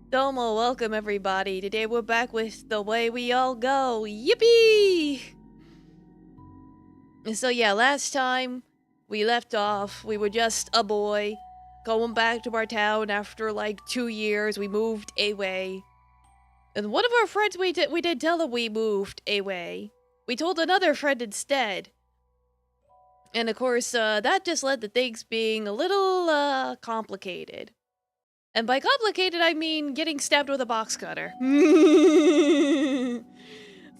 Domo, welcome everybody. Today we're back with The Way We All Go. Yippee! And so yeah, last time we left off, we were just a boy going back to our town after like 2 years. We moved away. And one of our friends we did tell them we moved away. We told another friend instead. And of course, that just led to things being a little complicated. And by complicated, I mean getting stabbed with a box cutter.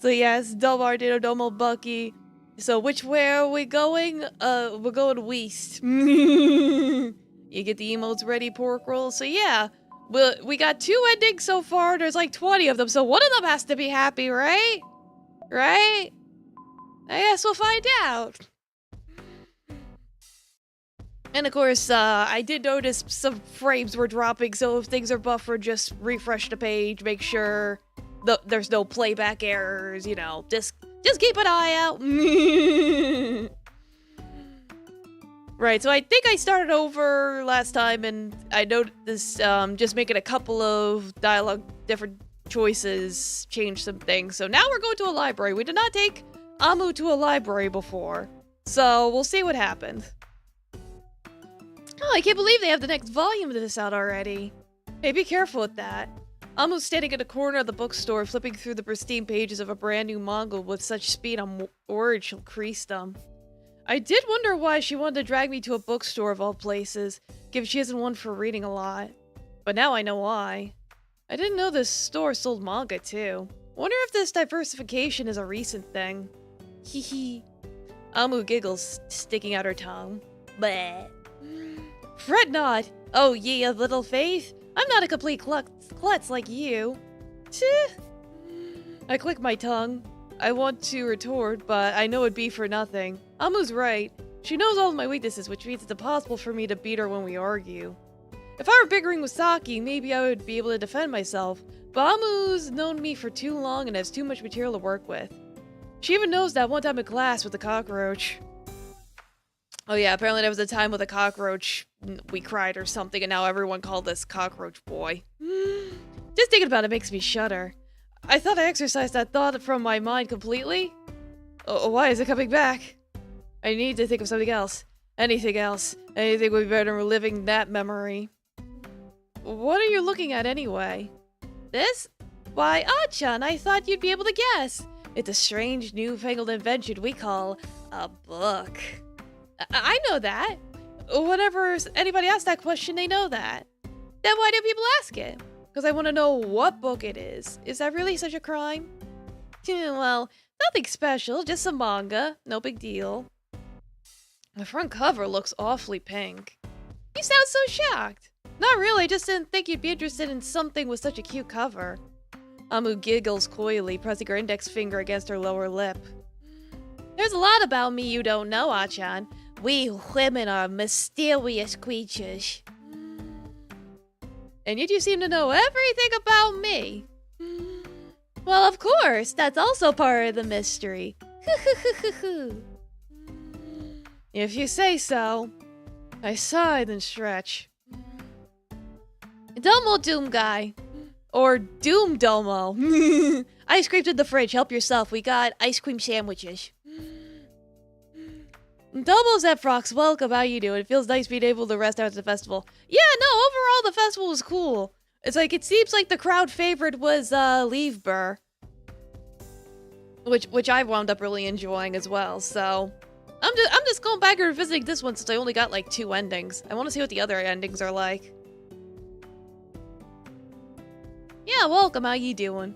So yes, Domo Dino Domo Bucky. So which way are we going? We're going west. You get the emotes ready, pork roll. So yeah, we got 2 endings so far. There's like 20 of them, so one of them has to be happy, right? Right? I guess we'll find out. And of course, I did notice some frames were dropping, so if things are buffered, just refresh the page, make sure there's no playback errors, you know, just keep an eye out. Right, so I think I started over last time, and I noticed just making a couple of dialogue, different choices, change some things. So now we're going to a library. We did not take Amu to a library before, so we'll see what happens. Oh, I can't believe they have the next volume of this out already. Hey, be careful with that. Amu's standing in a corner of the bookstore, flipping through the pristine pages of a brand new manga with such speed on words she'll crease them. I did wonder why she wanted to drag me to a bookstore of all places, given she isn't one for reading a lot. But now I know why. I didn't know this store sold manga too. Wonder if this diversification is a recent thing. Hee hee. Amu giggles, sticking out her tongue. Bleh. Fret not, oh ye of little faith. I'm not a complete klutz like you. Tch. I click my tongue. I want to retort, but I know it'd be for nothing. Amu's right. She knows all of my weaknesses, which means it's impossible for me to beat her when we argue. If I were bickering with Saki, maybe I would be able to defend myself, but Amu's known me for too long and has too much material to work with. She even knows that one time in class with the cockroach. Oh yeah, apparently there was a time with a cockroach, we cried or something, and now everyone called this Cockroach Boy. Just thinking about it makes me shudder. I thought I exorcised that thought from my mind completely. Why is it coming back? I need to think of something else. Anything else. Anything would be better than reliving that memory. What are you looking at anyway? This? Why, Ah-chan, I thought you'd be able to guess. It's a strange, newfangled invention we call a book. I know that. Whenever anybody asks that question, they know that. Then why do people ask it? Because I want to know what book it is. Is that really such a crime? Well, nothing special, just some manga. No big deal. The front cover looks awfully pink. You sound so shocked. Not really, just didn't think you'd be interested in something with such a cute cover. Amu giggles coyly, pressing her index finger against her lower lip. There's a lot about me you don't know, Ah-chan. We women are mysterious creatures. And yet you seem to know everything about me. Well, of course, that's also part of the mystery. If you say so. I sigh, then stretch. Domo Doom Guy. Or Doom Domo. Ice cream's in the fridge, help yourself. We got ice cream sandwiches. Domo's at Frox, welcome, how you doing? It feels nice being able to rest after the festival. Yeah, no, overall the festival was cool. It's like, it seems like the crowd favorite was, Leave Burr. Which I wound up really enjoying as well, so... I'm just going back and revisiting this one since I only got like 2 endings. I want to see what the other endings are like. Yeah, welcome, how you doing?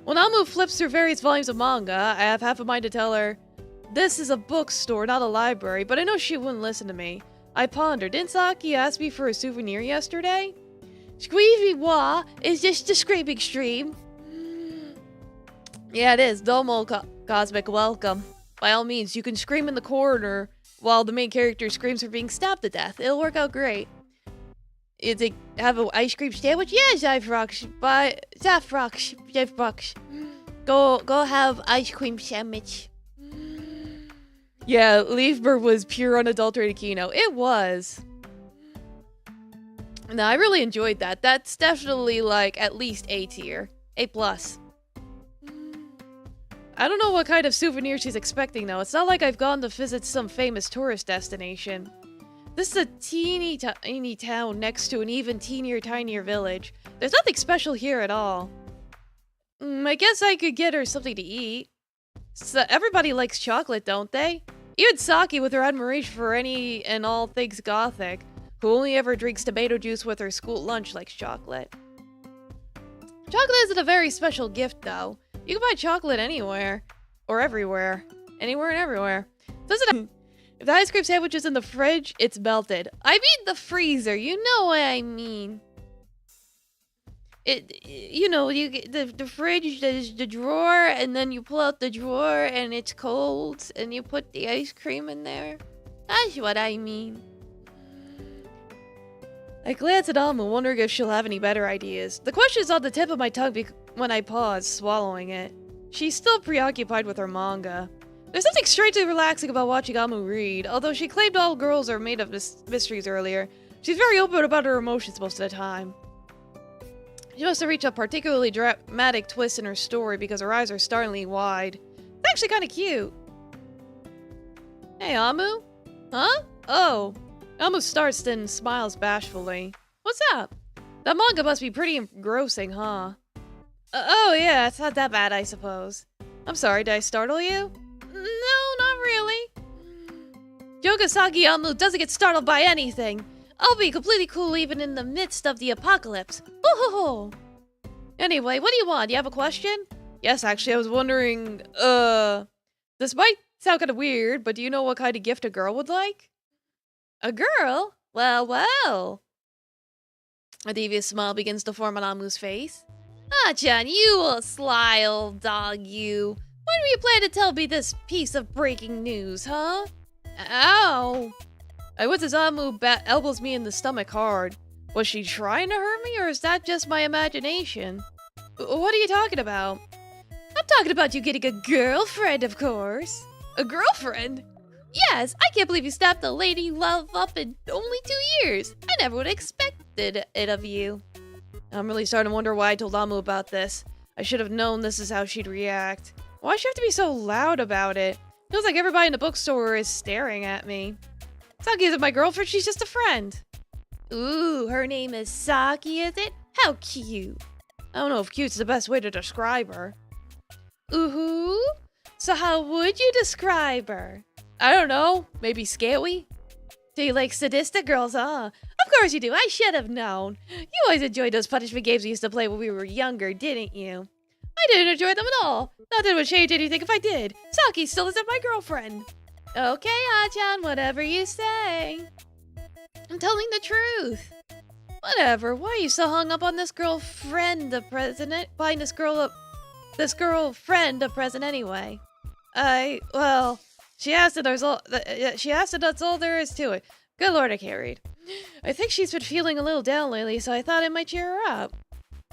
When Amu flips through various volumes of manga, I have half a mind to tell her, this is a bookstore, not a library, but I know she wouldn't listen to me. I pondered. Didn't Saki ask me for a souvenir yesterday? Squeezy Wah, is this the screaming stream? Yeah, it is. Domo Cosmic, welcome. By all means, you can scream in the corner while the main character screams for being stabbed to death. It'll work out great. Is it have an ice cream sandwich? Yeah, Zafrox. Go have ice cream sandwich. Yeah, Leafbird was pure unadulterated Kino. It was. No, I really enjoyed that. That's definitely like at least A tier. A plus. I don't know what kind of souvenir she's expecting though. It's not like I've gone to visit some famous tourist destination. This is a teeny tiny town next to an even tinier village. There's nothing special here at all. I guess I could get her something to eat. So everybody likes chocolate, don't they? Even Saki, with her admiration for any and all things gothic, who only ever drinks tomato juice with her school lunch, likes chocolate. Chocolate isn't a very special gift, though. You can buy chocolate anywhere. Or everywhere. Anywhere and everywhere. Doesn't if the ice cream sandwich is in the fridge, it's melted. I mean the freezer, you know what I mean. You know, you get the fridge, there's the drawer, and then you pull out the drawer and it's cold, and you put the ice cream in there. That's what I mean. I glance at Alma, wondering if she'll have any better ideas. The question is on the tip of my tongue when I pause, swallowing it. She's still preoccupied with her manga. There's something strangely relaxing about watching Amu read. Although she claimed all girls are made of mysteries earlier, she's very open about her emotions most of the time. She must have reached a particularly dramatic twist in her story because her eyes are startlingly wide. It's actually kind of cute. Hey, Amu? Huh? Oh. Amu starts, then smiles bashfully. What's up? That manga must be pretty engrossing, huh? Oh yeah, it's not that bad, I suppose. I'm sorry, did I startle you? No, not really. Yogasaki Amu doesn't get startled by anything. I'll be completely cool even in the midst of the apocalypse. Ho. Anyway, what do you want? You have a question? Yes, actually, I was wondering, this might sound kind of weird, but do you know what kind of gift a girl would like? A girl? Well. A devious smile begins to form on Amu's face. Ah-chan, you sly old dog, you. When were you planning to tell me this piece of breaking news, huh? Ow! I witness Amu elbows me in the stomach hard. Was she trying to hurt me, or is that just my imagination? What are you talking about? I'm talking about you getting a girlfriend, of course. A girlfriend? Yes, I can't believe you snapped the lady you love up in only 2 years. I never would have expected it of you. I'm really starting to wonder why I told Amu about this. I should have known this is how she'd react. Why does she have to be so loud about it? Feels like everybody in the bookstore is staring at me. Saki isn't my girlfriend, she's just a friend. Ooh, her name is Saki, is it? How cute. I don't know if cute's the best way to describe her. Ooh-hoo? So how would you describe her? I don't know, maybe scary? Do you like sadistic girls, huh? Of course you do, I should have known. You always enjoyed those punishment games we used to play when we were younger, didn't you? I didn't enjoy them at all. Nothing would change anything if I did. Saki still isn't my girlfriend. Okay, Ah-chan, whatever you say. I'm telling the truth. Whatever, why are you so hung up on this girlfriend of president? Buying this girlfriend of present anyway? Well, she asked and that's all there is to it. Good lord, I can't read. I think she's been feeling a little down lately, so I thought it might cheer her up.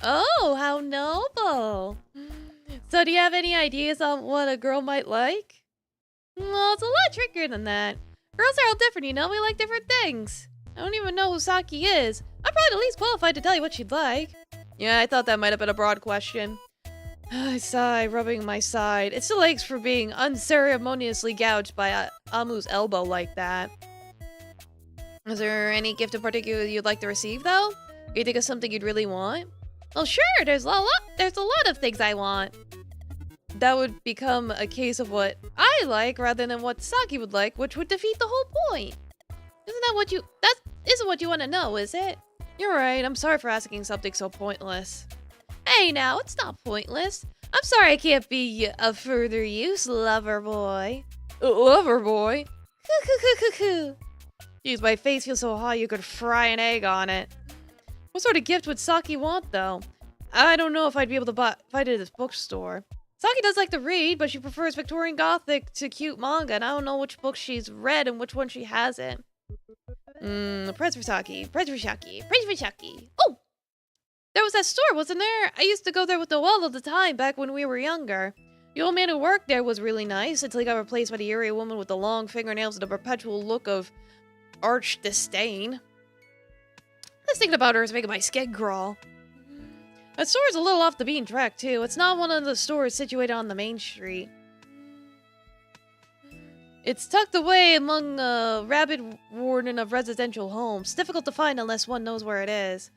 Oh, how noble. So do you have any ideas on what a girl might like? Well, it's a lot trickier than that. Girls are all different, you know? We like different things. I don't even know who Saki is. I'm probably the least qualified to tell you what she'd like. Yeah, I thought that might have been a broad question. I sigh, rubbing my side. It still aches for being unceremoniously gouged by Amu's elbow like that. Is there any gift in particular you'd like to receive, though? Do you think of something you'd really want? Well, sure, there's a lot of things I want. That would become a case of what I like rather than what Saki would like, which would defeat the whole point. That isn't what you want to know, is it? You're right, I'm sorry for asking something so pointless. Hey now, it's not pointless. I'm sorry I can't be of further use, lover boy. Lover boy? Coo. Jeez, my face feels so hot you could fry an egg on it. What sort of gift would Saki want, though? I don't know if I'd be able to find it at this bookstore. Saki does like to read, but she prefers Victorian Gothic to cute manga, and I don't know which book she's read and which one she hasn't. Prize for Saki. Oh! There was that store, wasn't there? I used to go there with Noelle all the time back when we were younger. The old man who worked there was really nice until he got replaced by the eerie woman with the long fingernails and a perpetual look of arch disdain. Just thinking about her is making my skin crawl. That store is a little off the beaten track, too. It's not one of the stores situated on the main street. It's tucked away among a rabid warden of residential homes. Difficult to find unless one knows where it is.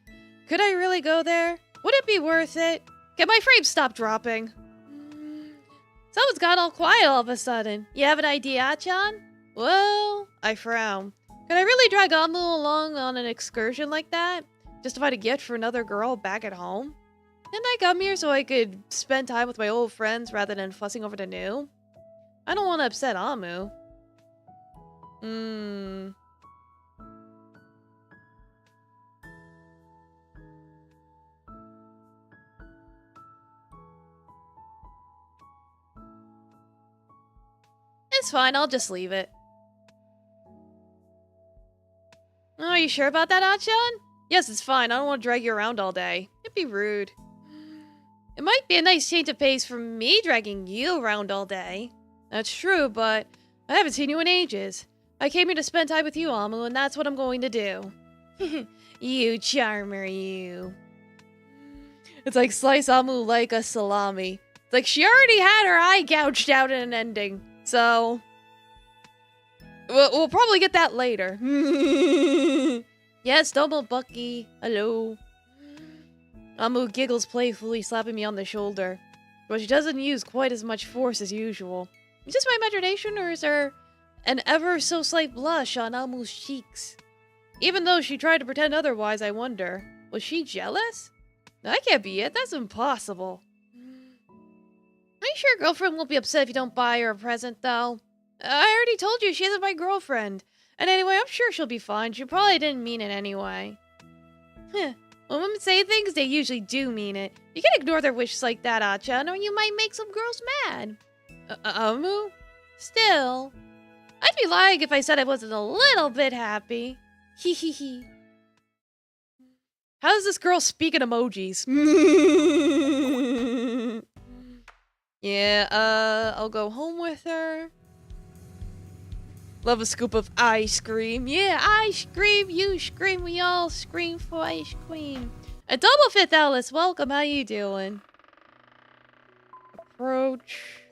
Could I really go there? Would it be worth it? Can my frame stop dropping? Someone's gone all quiet all of a sudden. You have an idea, Chan? Well, I frown. Could I really drag Amu along on an excursion like that? Just to find a gift for another girl back at home? Didn't I come here so I could spend time with my old friends rather than fussing over the new? I don't want to upset Amu. It's fine, I'll just leave it. Oh, are you sure about that, Achan? Yes, it's fine. I don't want to drag you around all day. It'd be rude. It might be a nice change of pace from me dragging you around all day. That's true, but I haven't seen you in ages. I came here to spend time with you, Amu, and that's what I'm going to do. You charmer, you. It's like slice Amu like a salami. It's like she already had her eye gouged out in an ending, so... We'll probably get that later. Yes, double Bucky. Hello. Amu giggles playfully, slapping me on the shoulder. But she doesn't use quite as much force as usual. Is this my imagination, or is there an ever so slight blush on Amu's cheeks? Even though she tried to pretend otherwise, I wonder, was she jealous? That can't be it. That's impossible. Are you sure your girlfriend won't be upset if you don't buy her a present, though? I already told you she isn't my girlfriend. And anyway, I'm sure she'll be fine. She probably didn't mean it anyway. When women say things, they usually do mean it. You can't ignore their wishes like that, Achan, or you might make some girls mad. Amu? Still, I'd be lying if I said I wasn't a little bit happy. Hee hee hee. How does this girl speak in emojis? Yeah, I'll go home with her. Love a scoop of ice cream. Yeah, ice cream, you scream, we all scream for ice cream. A double fifth Alice, welcome, how you doing? Approach.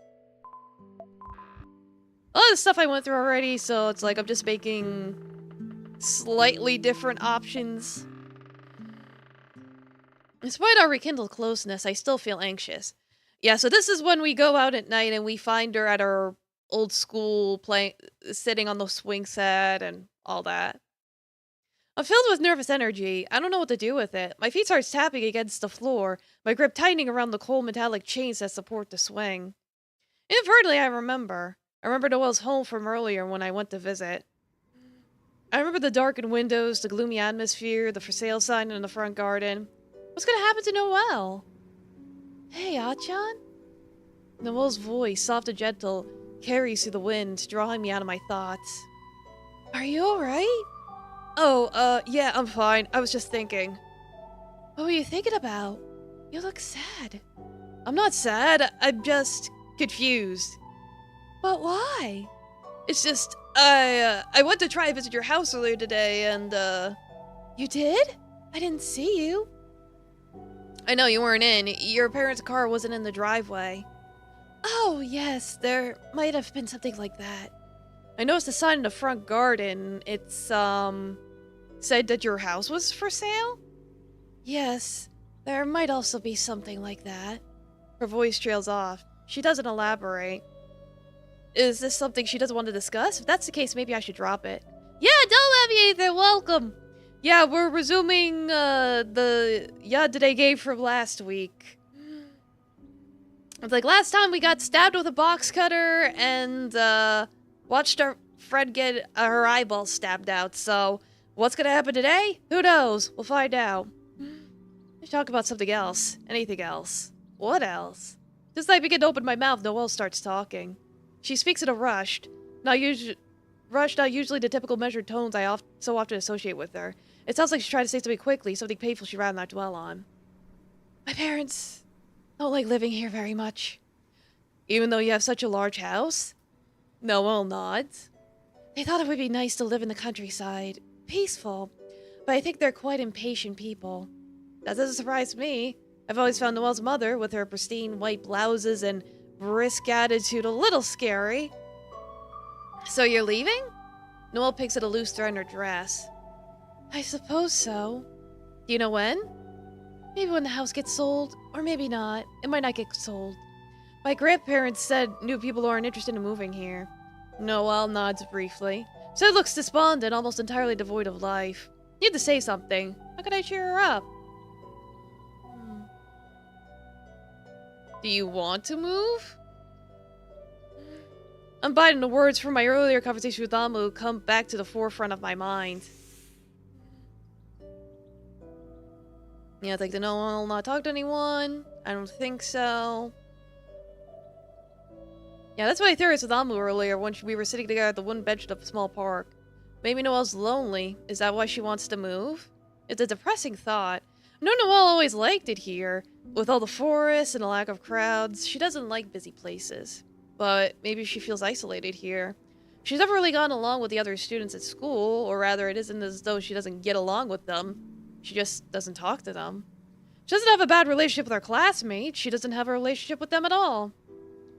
A lot of stuff I went through already, so it's like I'm just making slightly different options. Despite our rekindled closeness, I still feel anxious. Yeah, so this is when we go out at night and we find her at our old school, sitting on the swing set and all that. I'm filled with nervous energy. I don't know what to do with it. My feet start tapping against the floor, my grip tightening around the cold metallic chains that support the swing. Inadvertently, I remember Noelle's home from earlier when I went to visit. I remember the darkened windows, the gloomy atmosphere, the for sale sign in the front garden. What's gonna happen to Noelle? Hey, Achan? Noelle's voice, soft and gentle, carries through the wind, drawing me out of my thoughts. Are you alright? Oh, yeah, I'm fine. I was just thinking. What were you thinking about? You look sad. I'm not sad. I'm just confused. But why? It's just, I went to try and visit your house earlier today, and, You did? I didn't see you. I know you weren't in. Your parents' car wasn't in the driveway. Oh, yes, there might have been something like that. I noticed a sign in the front garden. It's, said that your house was for sale? Yes, there might also be something like that. Her voice trails off. She doesn't elaborate. Is this something she doesn't want to discuss? If that's the case, maybe I should drop it. Yeah, don't have you either. Welcome. Yeah, we're resuming, the yandere game from last week. It's like last time we got stabbed with a box cutter and, watched our friend get her eyeball stabbed out, so what's gonna happen today? Who knows? We'll find out. Let's talk about something else. Anything else. What else? Just as I begin to open my mouth, Noelle starts talking. She speaks in a rushed, not usually the typical measured tones I so often associate with her. It sounds like she's trying to say something quickly, something painful she'd rather not dwell on. My parents don't like living here very much. Even though you have such a large house? Noelle nods. They thought it would be nice to live in the countryside. Peaceful. but I think they're quite impatient people. That doesn't surprise me. I've always found Noelle's mother, with her pristine white blouses and brisk attitude, a little scary. So you're leaving? Noelle picks at a loose thread in her dress. I suppose so. Do you know when? Maybe when the house gets sold, or maybe not. It might not get sold. My grandparents said new people aren't interested in moving here. Noelle nods briefly. She looks despondent, almost entirely devoid of life. You had to say something. How could I cheer her up? Do you want to move? I'm biting the words from my earlier conversation with Amu come back to the forefront of my mind. Yeah, I'd like to know I'll not talk to anyone. I don't think so. Yeah, that's what I theorized with Amu earlier when we were sitting together at the wooden bench at a small park. Maybe Noelle's lonely. Is that why she wants to move? It's a depressing thought. I know Noelle always liked it here. With all the forests and a lack of crowds, she doesn't like busy places. But maybe she feels isolated here. She's never really gotten along with the other students at school, or rather it isn't as though she doesn't get along with them. She just doesn't talk to them. She doesn't have a bad relationship with her classmates. She doesn't have a relationship with them at all.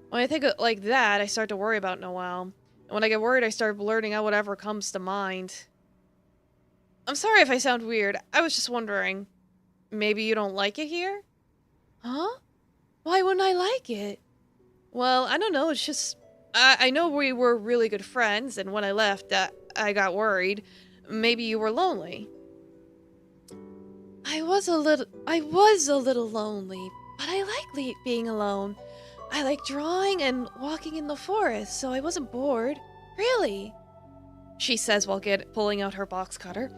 When I think of like that, I start to worry about Noelle. And when I get worried, I start blurting out whatever comes to mind. I'm sorry if I sound weird. I was just wondering. Maybe you don't like it here? Huh? Why wouldn't I like it? Well, I don't know. It's just... I know we were really good friends, and when I left, I got worried. Maybe you were lonely. I was a little lonely, but I like being alone. I like drawing and walking in the forest, so I wasn't bored. Really? She says while pulling out her box cutter.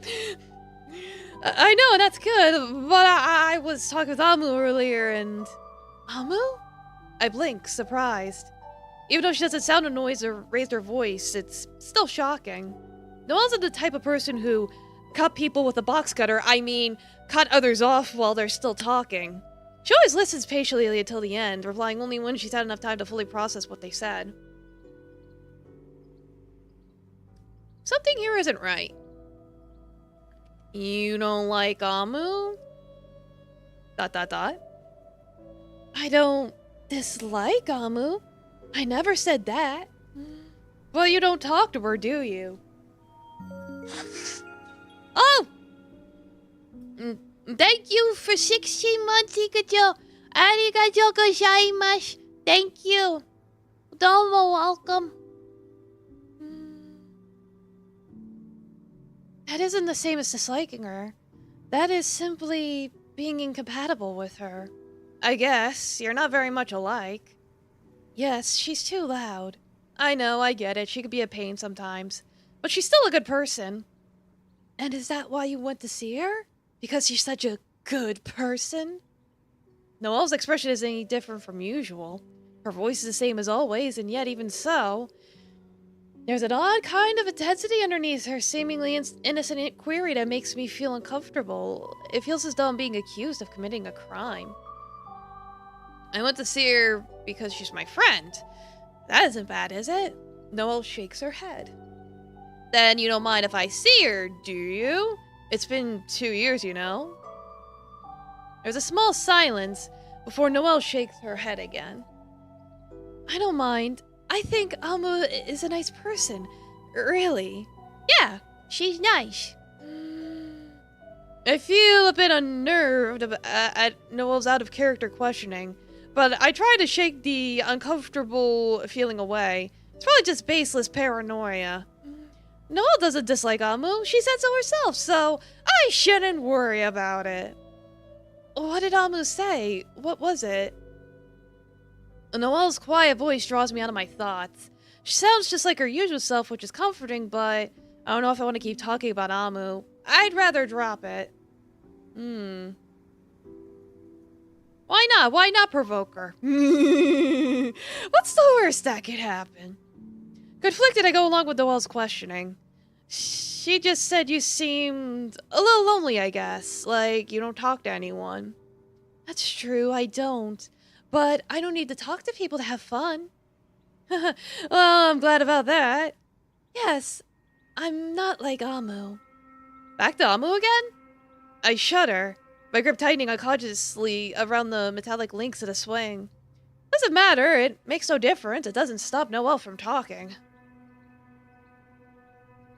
I know, that's good, but I was talking with Amu earlier and... Amu? I blink, surprised. Even though she doesn't sound annoyed or raise her voice, it's still shocking. Noelle's the type of person who cut people with a box cutter, I mean, cut others off while they're still talking. She always listens patiently until the end, replying only when she's had enough time to fully process what they said. Something here isn't right. You don't like Amu? ... I don't dislike Amu. I never said that. Well, you don't talk to her, do you? Oh! Thank you for 16 months, Ikajo. Arigatou gozaimasu. Thank you. Domo, welcome. That isn't the same as disliking her. That is simply being incompatible with her. I guess. You're not very much alike. Yes, she's too loud. I know, I get it. She could be a pain sometimes. But she's still a good person. And is that why you went to see her? Because she's such a good person? Noelle's expression isn't any different from usual. Her voice is the same as always, and yet even so... There's an odd kind of intensity underneath her seemingly innocent inquiry that makes me feel uncomfortable. It feels as though I'm being accused of committing a crime. I went to see her because she's my friend. That isn't bad, is it? Noelle shakes her head. Then you don't mind if I see her, do you? It's been 2 years, you know. There's a small silence before Noelle shakes her head again. I don't mind. I think Amu is a nice person. Really. Yeah, she's nice. I feel a bit unnerved at Noelle's out-of-character questioning, but I try to shake the uncomfortable feeling away. It's probably just baseless paranoia. Noelle doesn't dislike Amu. She said so herself, so I shouldn't worry about it. What did Amu say? What was it? Noelle's quiet voice draws me out of my thoughts. She sounds just like her usual self, which is comforting, but I don't know if I want to keep talking about Amu. I'd rather drop it. Why not? Why not provoke her? What's the worst that could happen? Conflicted, I go along with Noelle's questioning. She just said you seemed a little lonely, I guess. Like, you don't talk to anyone. That's true, I don't. But I don't need to talk to people to have fun. Well, I'm glad about that. Yes, I'm not like Amu. Back to Amu again? I shudder, my grip tightening unconsciously around the metallic links of the swing. Doesn't matter, it makes no difference. It doesn't stop Noelle from talking.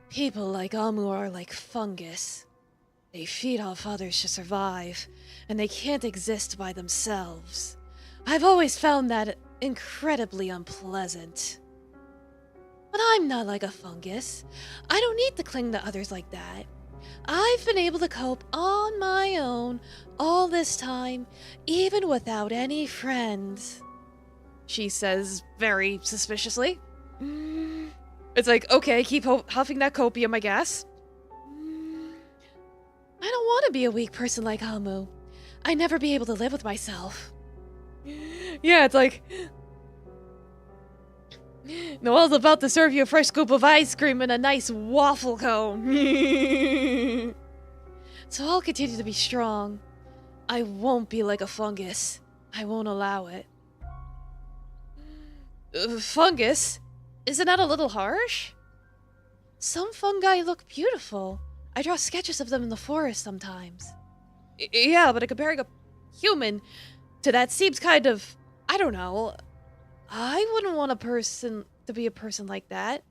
People like Amu are like fungus. They feed off others to survive, and they can't exist by themselves. I've always found that incredibly unpleasant. But I'm not like a fungus. I don't need to cling to others like that. I've been able to cope on my own all this time, even without any friends. She says very suspiciously. It's like, okay, keep huffing that copium, I guess. I don't want to be a weak person like Amu. I'd never be able to live with myself. Yeah, it's like... Noelle's about to serve you a fresh scoop of ice cream in a nice waffle cone. So I'll continue to be strong. I won't be like a fungus. I won't allow it. Fungus? Isn't that a little harsh? Some fungi look beautiful. I draw sketches of them in the forest sometimes. Yeah, but comparing a human to that seems kind of... I don't know. I wouldn't want a person to be a person like that.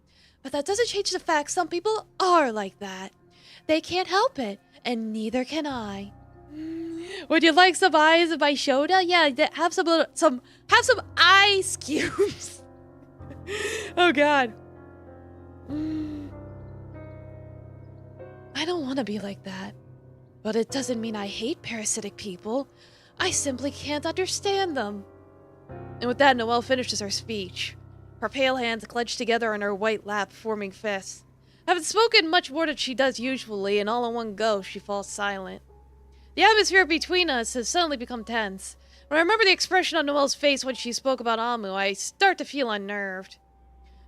But that doesn't change the fact some people are like that. They can't help it, and neither can I. Would you like some eyes of my soda? Yeah, have some ice cubes. Oh god. I don't want to be like that. But it doesn't mean I hate parasitic people. I simply can't understand them. And with that, Noelle finishes her speech. Her pale hands clenched together on her white lap, forming fists. Having spoken much more than she does usually, and all in one go, she falls silent. The atmosphere between us has suddenly become tense. When I remember the expression on Noelle's face when she spoke about Amu, I start to feel unnerved.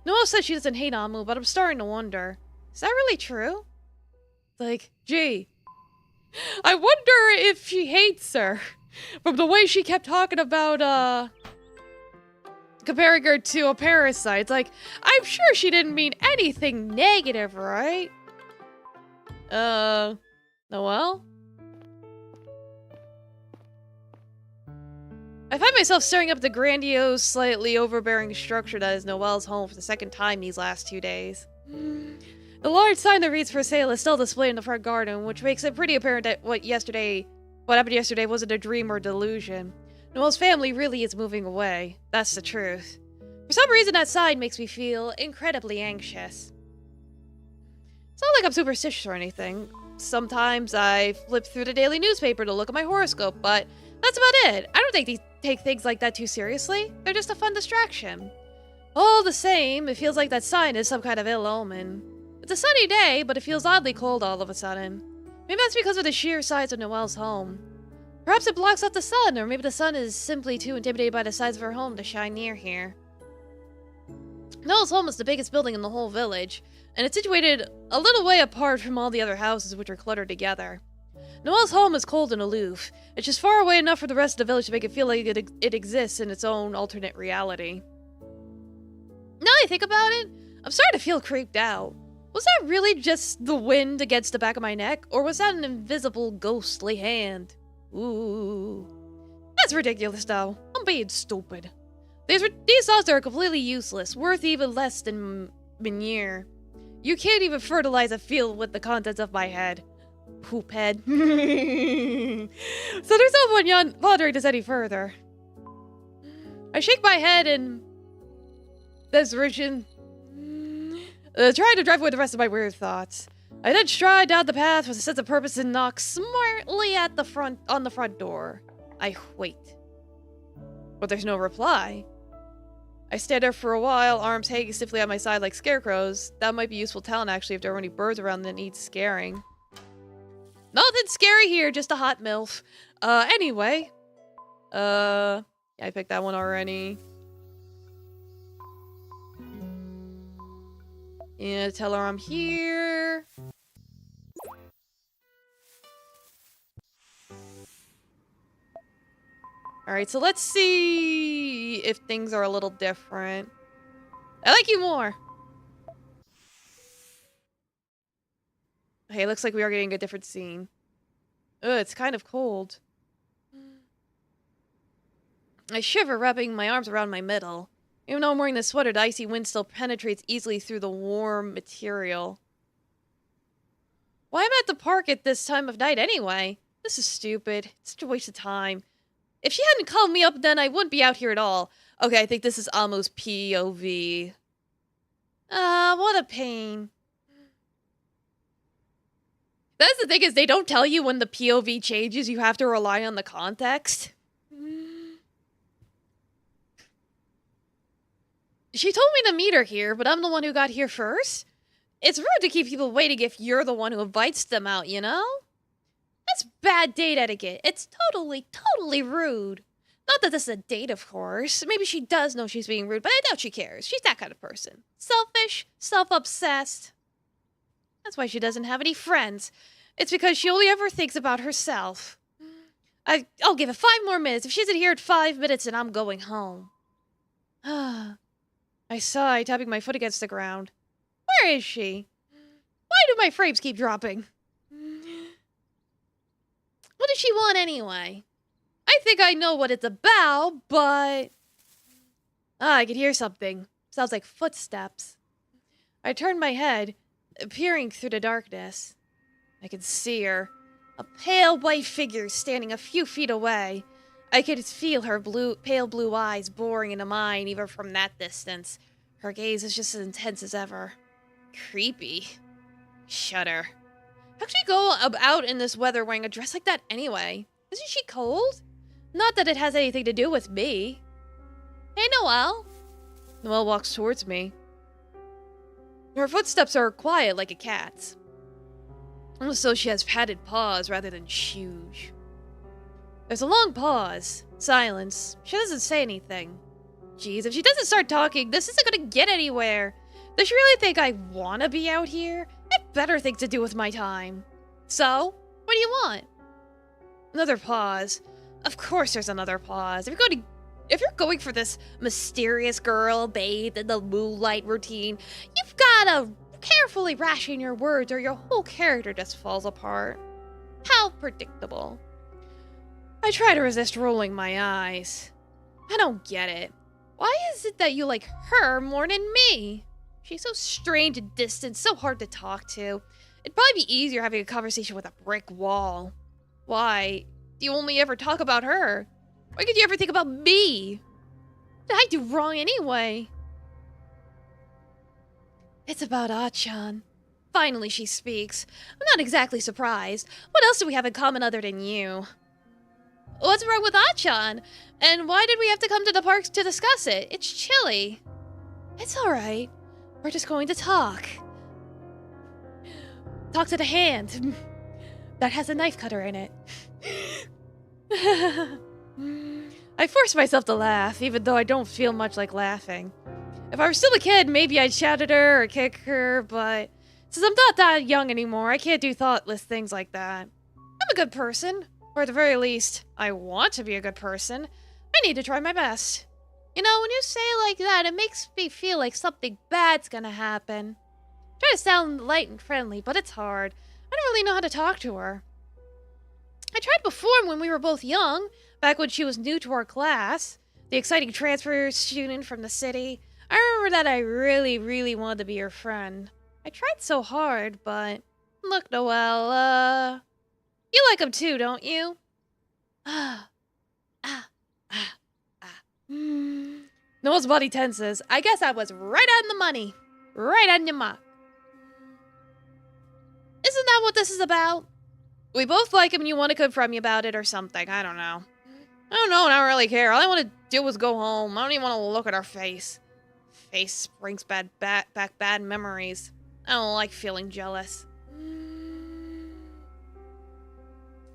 Noelle says she doesn't hate Amu, but I'm starting to wonder. Is that really true? Like, gee, I wonder if she hates her. From the way she kept talking about, comparing her to a parasite. Like, I'm sure she didn't mean anything negative, right? Noelle? I find myself staring up the grandiose, slightly overbearing structure that is Noelle's home for the second time these last 2 days. The large sign that reads for sale is still displayed in the front garden, which makes it pretty apparent that what happened yesterday wasn't a dream or delusion. Noelle's family really is moving away. That's the truth. For some reason, that sign makes me feel incredibly anxious. It's not like I'm superstitious or anything. Sometimes I flip through the daily newspaper to look at my horoscope, but that's about it. I don't think they take things like that too seriously. They're just a fun distraction. All the same, it feels like that sign is some kind of ill omen. It's a sunny day, but it feels oddly cold all of a sudden. Maybe that's because of the sheer size of Noelle's home. Perhaps it blocks out the sun, or maybe the sun is simply too intimidated by the size of her home to shine near here. Noelle's home is the biggest building in the whole village, and it's situated a little way apart from all the other houses which are cluttered together. Noelle's home is cold and aloof. It's just far away enough for the rest of the village to make it feel like it exists in its own alternate reality. Now that I think about it, I'm starting to feel creeped out. Was that really just the wind against the back of my neck, or was that an invisible, ghostly hand? Ooh. That's ridiculous, though. I'm being stupid. These thoughts are completely useless, worth even less than manure. You can't even fertilize a field with the contents of my head. Poop head. So there's no point pondering this any further. I shake my head in desperation, trying to drive away the rest of my weird thoughts. I then stride down the path with a sense of purpose and knock smartly on the front door. I wait. But there's no reply. I stand there for a while, arms hanging stiffly at my side like scarecrows. That might be useful talent, actually, if there were any birds around that need scaring. Nothing scary here, just a hot MILF. Anyway. Yeah, I picked that one already. Yeah, tell her I'm here. Alright, so let's see if things are a little different. I like you more. Okay, looks like we are getting a different scene. Ugh, it's kind of cold. I shiver, wrapping my arms around my middle. Even though I'm wearing the sweater, the icy wind still penetrates easily through the warm material. Why am I at the park at this time of night anyway? This is stupid. It's such a waste of time. If she hadn't called me up, then I wouldn't be out here at all. Okay, I think this is almost POV. Ah, what a pain. That's the thing, is they don't tell you when the POV changes. You have to rely on the context. She told me to meet her here, but I'm the one who got here first. It's rude to keep people waiting if you're the one who invites them out, you know? That's bad date etiquette. It's totally rude. Not that this is a date, of course. Maybe she does know she's being rude, but I doubt she cares. She's that kind of person. Selfish, self-obsessed. That's why she doesn't have any friends. It's because she only ever thinks about herself. I'll give it 5 more minutes. If she isn't here at 5 minutes, then I'm going home. I sigh, tapping my foot against the ground. Where is she? Why do my frames keep dropping? What does she want anyway? I think I know what it's about, but... I could hear something. Sounds like footsteps. I turned my head, peering through the darkness. I could see her. A pale white figure standing a few feet away. I could feel her pale blue eyes boring into mine even from that distance. Her gaze is just as intense as ever. Creepy. Shudder. How'd she go out in this weather wearing a dress like that anyway? Isn't she cold? Not that it has anything to do with me. Hey, Noelle. Noelle walks towards me. Her footsteps are quiet like a cat's. Almost so she has padded paws rather than shoes. There's a long pause. Silence. She doesn't say anything. Jeez, if she doesn't start talking, this isn't gonna get anywhere. Does she really think I wanna be out here? I have better things to do with my time. So, what do you want? Another pause. Of course there's another pause. If you're going for this mysterious girl bathed in the moonlight routine, you've gotta carefully ration your words or your whole character just falls apart. How predictable. I try to resist rolling my eyes. I don't get it. Why is it that you like her more than me? She's so strange and distant, so hard to talk to. It'd probably be easier having a conversation with a brick wall. Why do you only ever talk about her? Why could you ever think about me? What did I do wrong anyway? It's about Achan. Finally she speaks. I'm not exactly surprised. What else do we have in common other than you? What's wrong with Achan? And why did we have to come to the parks to discuss it? It's chilly. It's alright. We're just going to talk. Talk to the hand. That has a knife cutter in it. I force myself to laugh, even though I don't feel much like laughing. If I were still a kid, maybe I'd shout at her or kick her, but since I'm not that young anymore, I can't do thoughtless things like that. I'm a good person. Or at the very least, I want to be a good person. I need to try my best. You know, when you say it like that, it makes me feel like something bad's gonna happen. Try to sound light and friendly, but it's hard. I don't really know how to talk to her. I tried before when we were both young, back when she was new to our class. The exciting transfer student from the city. I remember that I really wanted to be her friend. I tried so hard, but... Look, Noelle, you like him too, don't you? Noelle's body tenses. I guess I was right on the money. Right on your mark. Isn't that what this is about? We both like him and you want to confront me about it or something. I don't know. I don't know and I don't really care. All I want to do is go home. I don't even want to look at her face. Face brings back bad memories. I don't like feeling jealous.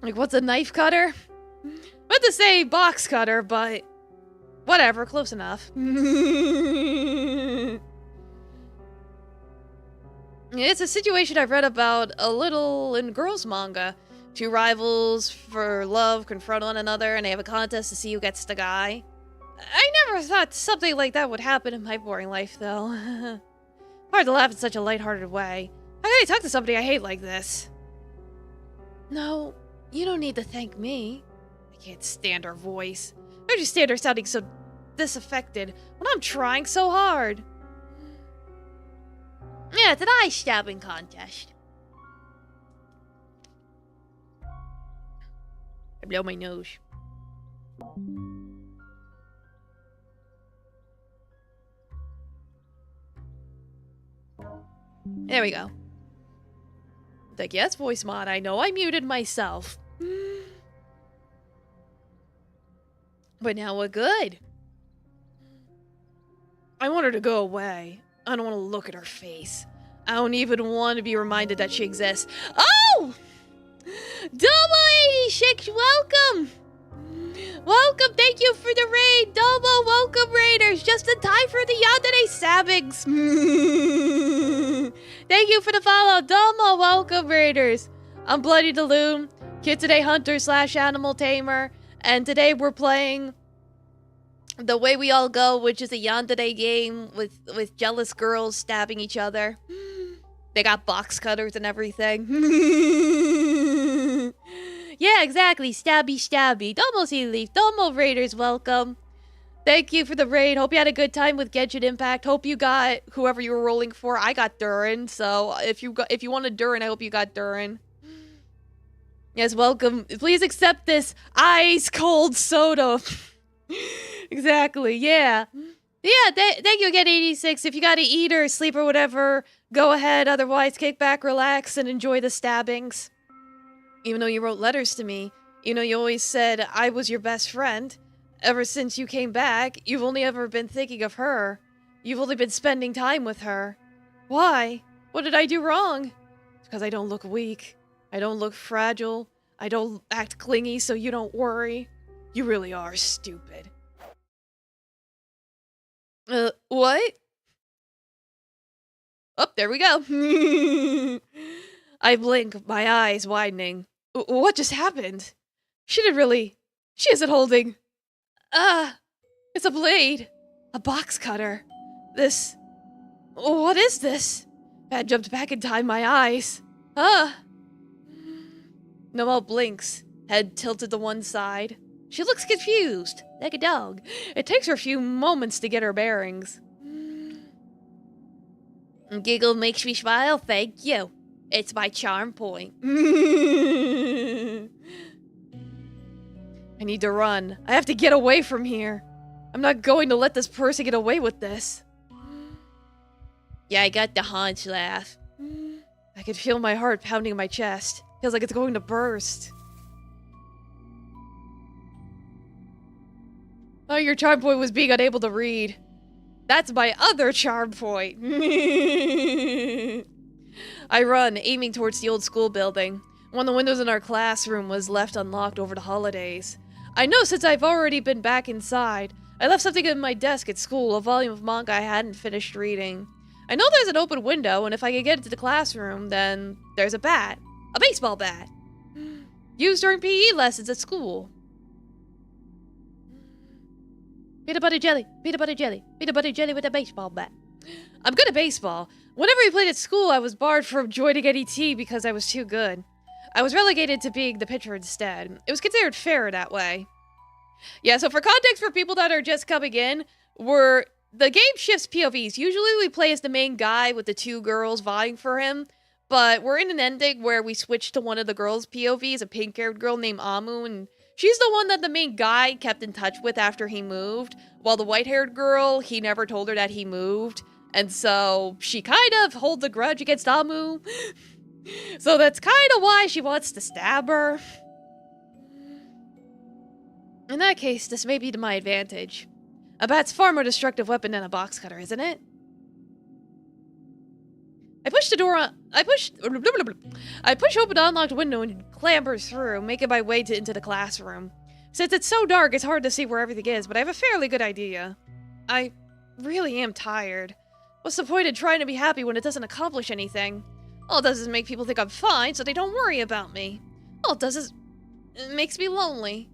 Like, what's a knife cutter? I meant to say box cutter, but whatever, close enough. It's a situation I've read about a little in girls' manga. 2 rivals for love confront one another and they have a contest to see who gets the guy. I never thought something like that would happen in my boring life, though. Hard to laugh in such a lighthearted way. I gotta talk to somebody I hate like this. No, you don't need to thank me. I can't stand her voice. I just stand her sounding so disaffected when I'm trying so hard. Yeah, it's an eye stabbing contest. I blow my nose. There we go. Like, yes, voice mod, I know I muted myself. But now we're good. I want her to go away. I don't want to look at her face. I don't even want to be reminded that she exists. Oh! Domo86, welcome! Welcome, thank you for the raid. Domo, welcome, raiders. Just in time for the yandere stabbings. Thank you for the follow. Domo, welcome, raiders. I'm Bloody Daloon, Kid Today Hunter / Animal Tamer, and today we're playing The Way We All Go, which is a yandere game with jealous girls stabbing each other. They got box cutters and everything. Yeah, exactly. Stabby, stabby. Domo Sea Leaf. Domo Raiders, welcome. Thank you for the raid. Hope you had a good time with Genshin Impact. Hope you got whoever you were rolling for. I got Durin, so if you wanted Durin, I hope you got Durin. Yes, welcome. Please accept this ice cold soda. Exactly. Yeah. Yeah. Thank you again, 86. If you got to eat or sleep or whatever, go ahead. Otherwise, kick back, relax, and enjoy the stabbings. Even though you wrote letters to me, you know, you always said I was your best friend. Ever since you came back, you've only ever been thinking of her. You've only been spending time with her. Why? What did I do wrong? Because I don't look weak. I don't look fragile. I don't act clingy, so you don't worry. You really are stupid. What? Oh, there we go. I blink, my eyes widening. What just happened? She isn't holding. It's a blade. A box cutter. What is this? I jumped back in time, my eyes. Noelle blinks, head tilted to one side. She looks confused, like a dog. It takes her a few moments to get her bearings. Giggle makes me smile, thank you. It's my charm point. I need to run. I have to get away from here. I'm not going to let this person get away with this. Yeah, I got the haunch laugh. I can feel my heart pounding in my chest. Feels like it's going to burst. Oh, your charm point was being unable to read. That's my other charm point. I run, aiming towards the old school building. One of the windows in our classroom was left unlocked over the holidays. I know since I've already been back inside. I left something in my desk at school, a volume of manga I hadn't finished reading. I know there's an open window, and if I can get into the classroom, then there's a bat. A baseball bat. Used during PE lessons at school. Peanut butter jelly, peanut butter jelly, peanut butter jelly with a baseball bat. I'm good at baseball. Whenever we played at school, I was barred from joining any team because I was too good. I was relegated to being the pitcher instead. It was considered fair that way. Yeah, so for context for people that are just coming in, the game shifts POVs. Usually we play as the main guy with the two girls vying for him, but we're in an ending where we switch to one of the girls' POVs, a pink-haired girl named Amu, and she's the one that the main guy kept in touch with after he moved, while the white-haired girl, he never told her that he moved, and so she kind of holds a grudge against Amu. So that's kind of why she wants to stab her. In that case, this may be to my advantage. A bat's far more destructive weapon than a box cutter, isn't it? I push open the unlocked window and clamber through, making my way into the classroom. Since it's so dark, it's hard to see where everything is, but I have a fairly good idea. I really am tired. What's the point in trying to be happy when it doesn't accomplish anything? All it does is make people think I'm fine, so they don't worry about me. All it does is it makes me lonely.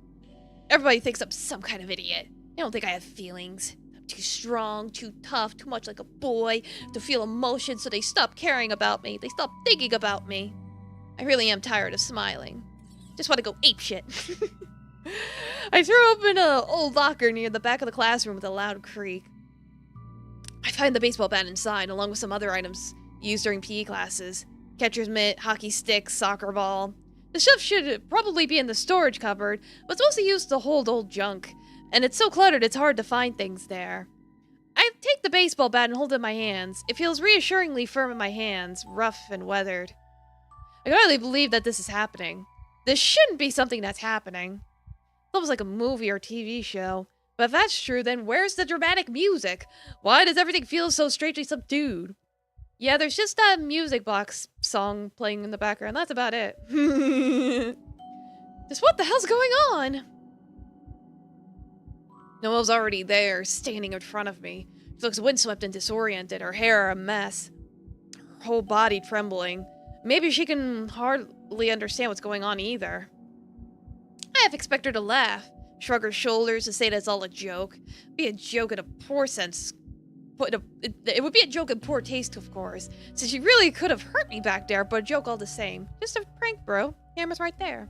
Everybody thinks I'm some kind of idiot. They don't think I have feelings. I'm too strong, too tough, too much like a boy to feel emotion, so they stop caring about me. They stop thinking about me. I really am tired of smiling. Just want to go apeshit. I threw open an old locker near the back of the classroom with a loud creak. I find the baseball bat inside, along with some other items used during PE classes. Catcher's mitt, hockey stick, soccer ball. The stuff should probably be in the storage cupboard, but it's mostly used to hold old junk, and it's so cluttered it's hard to find things there. I take the baseball bat and hold it in my hands. It feels reassuringly firm in my hands, rough and weathered. I can hardly believe that this is happening. This shouldn't be something that's happening. It's almost like a movie or TV show. But if that's true, then where's the dramatic music? Why does everything feel so strangely subdued? Yeah, there's just that music box song playing in the background. That's about it. Just what the hell's going on? Noelle's already there, standing in front of me. She looks windswept and disoriented, her hair a mess, her whole body trembling. Maybe she can hardly understand what's going on either. I half expect her to laugh, shrug her shoulders to say that it's all a joke. Be a joke in a poor sense. It would be a joke in poor taste, of course, since she really could have hurt me back there, but a joke all the same. Just a prank, bro. Camera's right there.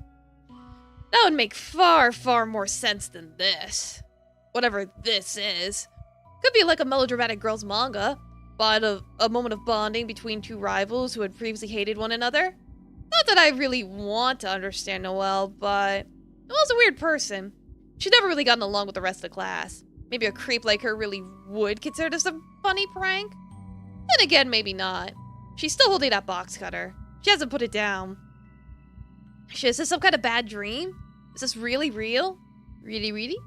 That would make far, far more sense than this. Whatever this is. Could be like a melodramatic girl's manga, but a moment of bonding between two rivals who had previously hated one another. Not that I really want to understand Noelle, but Noelle's a weird person. She's never really gotten along with the rest of the class. Maybe a creep like her really would consider this a funny prank? Then again, maybe not. She's still holding that box cutter. She hasn't put it down. Is this some kind of bad dream? Is this really real? Really, really?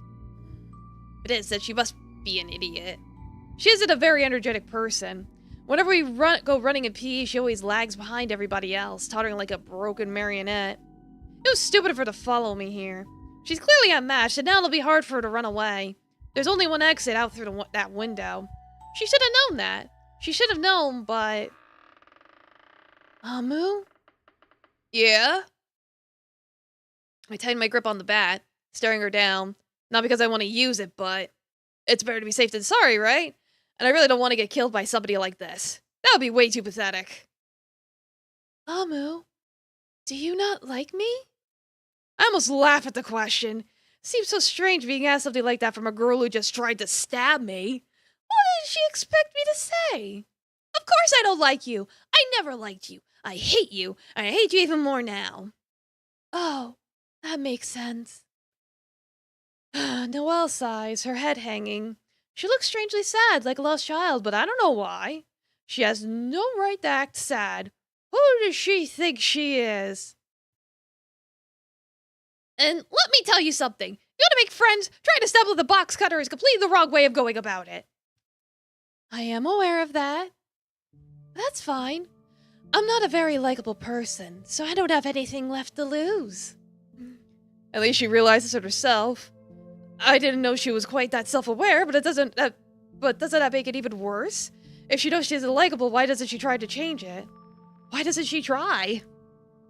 If it is, then she must be an idiot. She isn't a very energetic person. Whenever we go running in PE, she always lags behind everybody else, tottering like a broken marionette. It was stupid of her to follow me here. She's clearly unmatched, and now it'll be hard for her to run away. There's only one exit out through that window. She should have known that. She should have known, but... Amu? Yeah? I tighten my grip on the bat, staring her down. Not because I want to use it, but... It's better to be safe than sorry, right? And I really don't want to get killed by somebody like this. That would be way too pathetic. Amu, do you not like me? I almost laugh at the question. Seems so strange being asked something like that from a girl who just tried to stab me. What did she expect me to say? Of course I don't like you. I never liked you. I hate you. And I hate you even more now. Oh, that makes sense. Noelle sighs, her head hanging. She looks strangely sad, like a lost child, but I don't know why. She has no right to act sad. Who does she think she is? And let me tell you something. You want to make friends? Trying to stumble with a box cutter is completely the wrong way of going about it. I am aware of that. That's fine. I'm not a very likable person, so I don't have anything left to lose. At least she realizes it herself. I didn't know she was quite that self-aware, but doesn't that make it even worse? If she knows she isn't likable, why doesn't she try to change it? Why doesn't she try?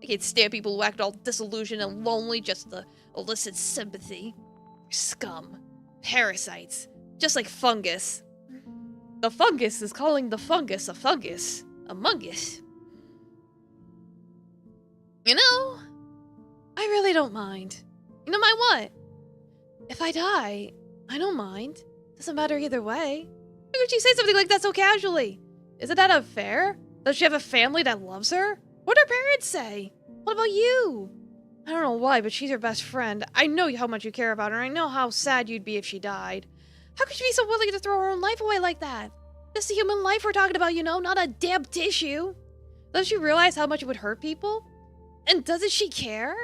I can't stand people who act all disillusioned and lonely just to elicit sympathy. They're scum. Parasites. Just like fungus. The fungus is calling the fungus a fungus. Among us. You know, I really don't mind. You know, mind what? If I die, I don't mind. Doesn't matter either way. How could she say something like that so casually? Isn't that unfair? Does she have a family that loves her? What do her parents say? What about you? I don't know why, but she's your best friend. I know how much you care about her. I know how sad you'd be if she died. How could she be so willing to throw her own life away like that? This is a human life we're talking about, you know, not a damn tissue. Doesn't she realize how much it would hurt people? And doesn't she care?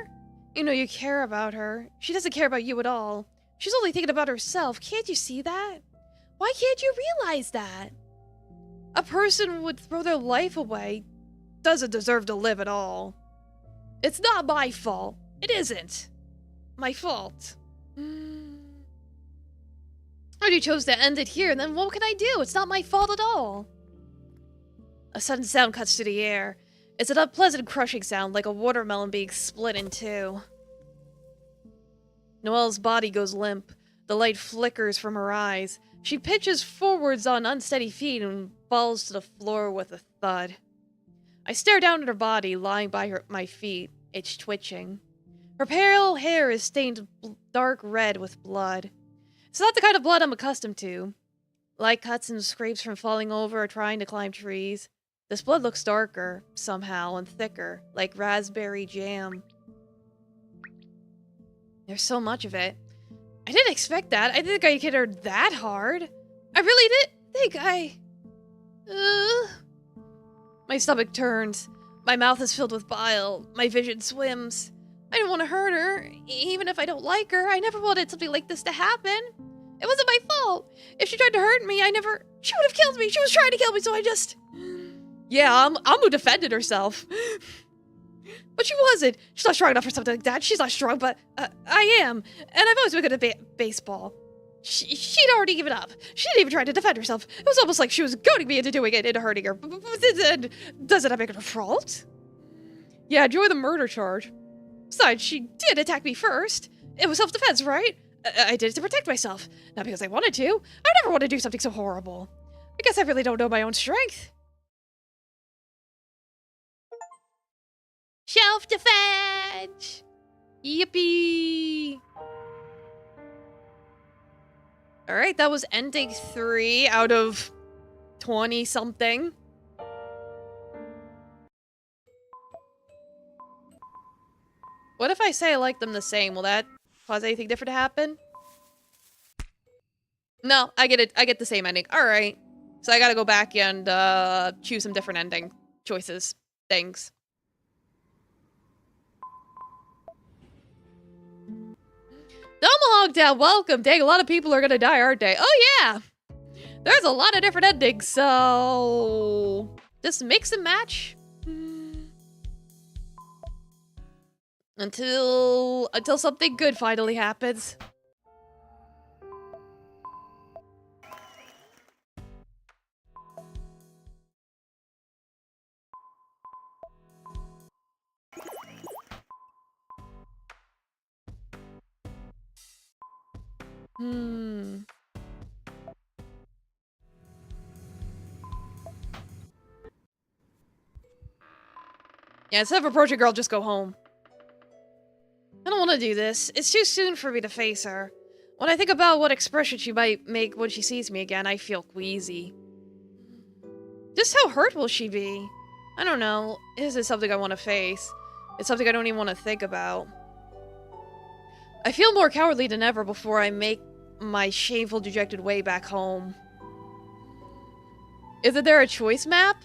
You know you care about her. She doesn't care about you at all. She's only thinking about herself. Can't you see that? Why can't you realize that? A person who would throw their life away doesn't deserve to live at all. It's not my fault. It isn't my fault. Or you chose to end it here, then what can I do? It's not my fault at all. A sudden sound cuts through the air. It's an unpleasant crushing sound, like a watermelon being split in two. Noelle's body goes limp. The light flickers from her eyes. She pitches forwards on unsteady feet and falls to the floor with a thud. I stare down at her body, lying by my feet, it's twitching. Her pale hair is stained dark red with blood. It's not the kind of blood I'm accustomed to. Light cuts and scrapes from falling over or trying to climb trees. This blood looks darker, somehow, and thicker, like raspberry jam. There's so much of it. I didn't expect that. I didn't think I hit her that hard. I really didn't think I... My stomach turns. My mouth is filled with bile. My vision swims. I don't want to hurt her. Even if I don't like her, I never wanted something like this to happen. It wasn't my fault. If she tried to hurt me, she would have killed me. She was trying to kill me, so I just... Yeah, Amu defended herself. But she wasn't. She's not strong enough for something like that. She's not strong, but I am. And I've always been good at baseball. She'd already given up. She didn't even try to defend herself. It was almost like she was goading me into doing it, into hurting her. Doesn't that make it her fault? Yeah, enjoy the murder charge. Besides, she did attack me first. It was self-defense, right? I did it to protect myself. Not because I wanted to. I never want to do something so horrible. I guess I really don't know my own strength. Self-defense! Yippee! Alright, that was ending 3 out of 20-something. What if I say I like them the same? Will that cause anything different to happen? No, I get it. I get the same ending. Alright. So I gotta go back and choose some different ending choices. Things. Down, welcome. Dang, a lot of people are gonna die, aren't they? Oh yeah! There's a lot of different endings, so... just mix and match. Until something good finally happens. Yeah, instead of approaching a girl, just go home. I don't want to do this. It's too soon for me to face her. When I think about what expression she might make when she sees me again, I feel queasy. Just how hurt will she be? I don't know. This is something I want to face. It's something I don't even want to think about. I feel more cowardly than ever before I make my shameful, dejected way back home. Isn't there a choice map?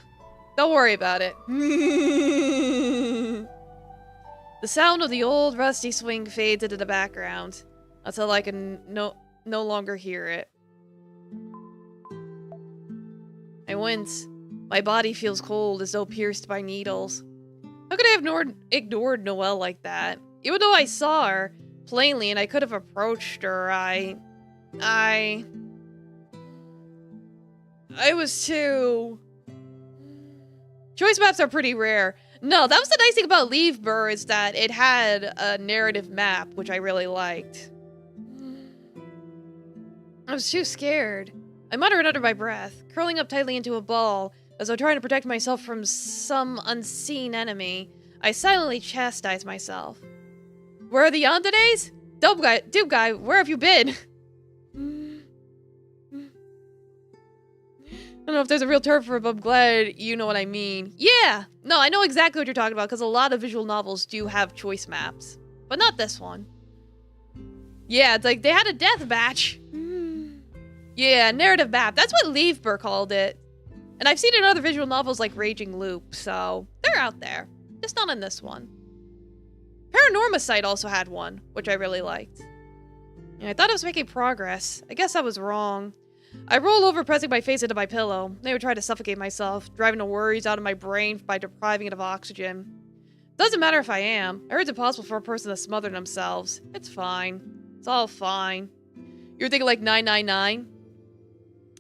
Don't worry about it. The sound of the old rusty swing fades into the background until I can no longer hear it. I wince. My body feels cold as though pierced by needles. How could I have ignored Noelle like that? Even though I saw her plainly and I could have approached her, I was too... Choice maps are pretty rare. No, that was the nice thing about Leave Burr, is that it had a narrative map, which I really liked. I was too scared. I muttered under my breath, curling up tightly into a ball, as though trying to protect myself from some unseen enemy. I silently chastised myself. Where are the yanderes? Dude guy, where have you been? I don't know if there's a real term for it, but I'm glad you know what I mean. Yeah! No, I know exactly what you're talking about, because a lot of visual novels do have choice maps. But not this one. Yeah, it's like, they had a death match. Yeah, narrative map. That's what Leave Burr called it. And I've seen it in other visual novels like Raging Loop, so they're out there. Just not in this one. Paranorma Site also had one, which I really liked. Yeah, I thought I was making progress. I guess I was wrong. I roll over, pressing my face into my pillow. I would try to suffocate myself, driving the worries out of my brain by depriving it of oxygen. Doesn't matter if I am. I heard it's impossible for a person to smother themselves. It's fine. It's all fine. You're thinking like 999?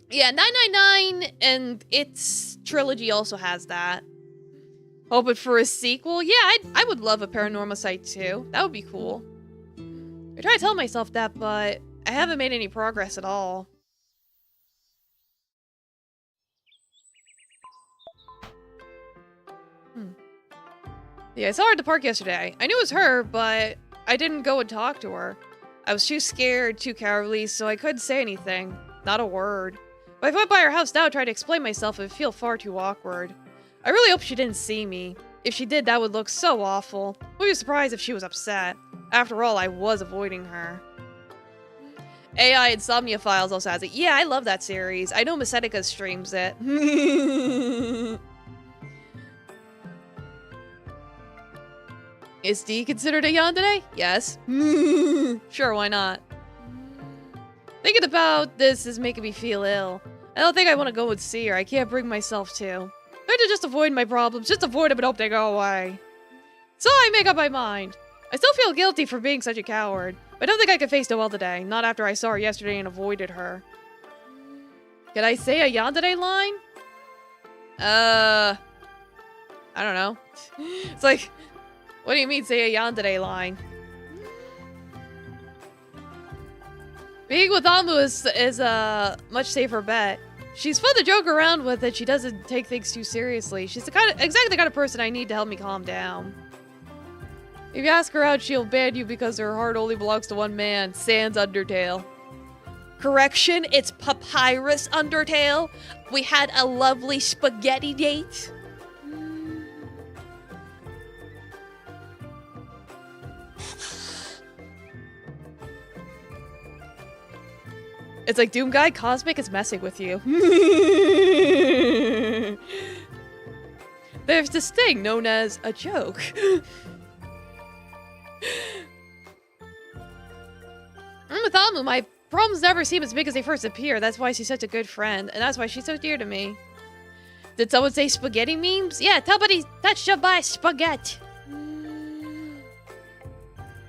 Yeah, 999 and its trilogy also has that. Hoping for a sequel? Yeah, I would love a Paranorma Site too. That would be cool. I try to tell myself that, but I haven't made any progress at all. Yeah, I saw her at the park yesterday. I knew it was her, but I didn't go and talk to her. I was too scared, too cowardly, so I couldn't say anything. Not a word. But if I went by her house now and tried to explain myself, it would feel far too awkward. I really hope she didn't see me. If she did, that would look so awful. I would be surprised if she was upset. After all, I was avoiding her. AI Insomnia Files also has it. Yeah, I love that series. I know Masetica streams it. Is D considered a yandere? Yes. Sure, why not? Thinking about this is making me feel ill. I don't think I want to go and see her. I can't bring myself to. I have to just avoid my problems, just avoid them and hope they go away. So I make up my mind. I still feel guilty for being such a coward, but I don't think I can face Noelle today, not after I saw her yesterday and avoided her. Can I say a yandere line? I don't know. It's like, what do you mean say a yandere line? Being with Amu is a much safer bet. She's fun to joke around with and she doesn't take things too seriously. She's exactly the kind of person I need to help me calm down. If you ask her out, she'll ban you because her heart only belongs to one man, Sans Undertale. Correction, it's Papyrus Undertale. We had a lovely spaghetti date. It's like, Doom Guy, Cosmic is messing with you. There's this thing known as a joke. I'm with Amu, my problems never seem as big as they first appear. That's why she's such a good friend, and that's why she's so dear to me. Did someone say spaghetti memes? Yeah, somebody touched up by spaghetti.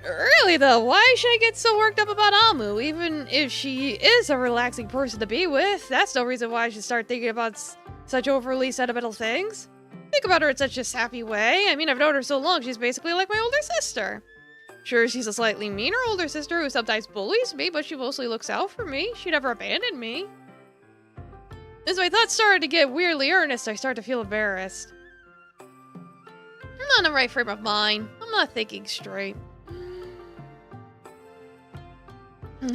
Really though, why should I get so worked up about Amu? Even if she is a relaxing person to be with, that's no reason why I should start thinking about such overly sentimental things. Think about her in such a sappy way. I mean, I've known her so long, she's basically like my older sister. Sure, she's a slightly meaner older sister who sometimes bullies me, but she mostly looks out for me. She never abandoned me. As my thoughts started to get weirdly earnest, I started to feel embarrassed. I'm not in the right frame of mind. I'm not thinking straight.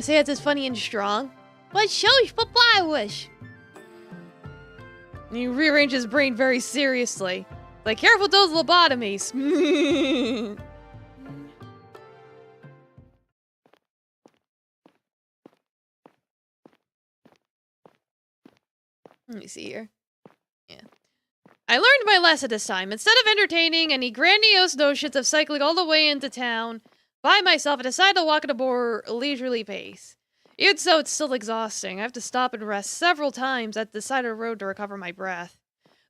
Say it's as funny and strong. What shows Papa wish? He rearranged his brain very seriously. Like, careful those lobotomies. Let me see here. Yeah. I learned my lesson this time. Instead of entertaining any grandiose notions of cycling all the way into town by myself, I decided to walk at a more leisurely pace. Even so, it's still exhausting. I have to stop and rest several times at the side of the road to recover my breath.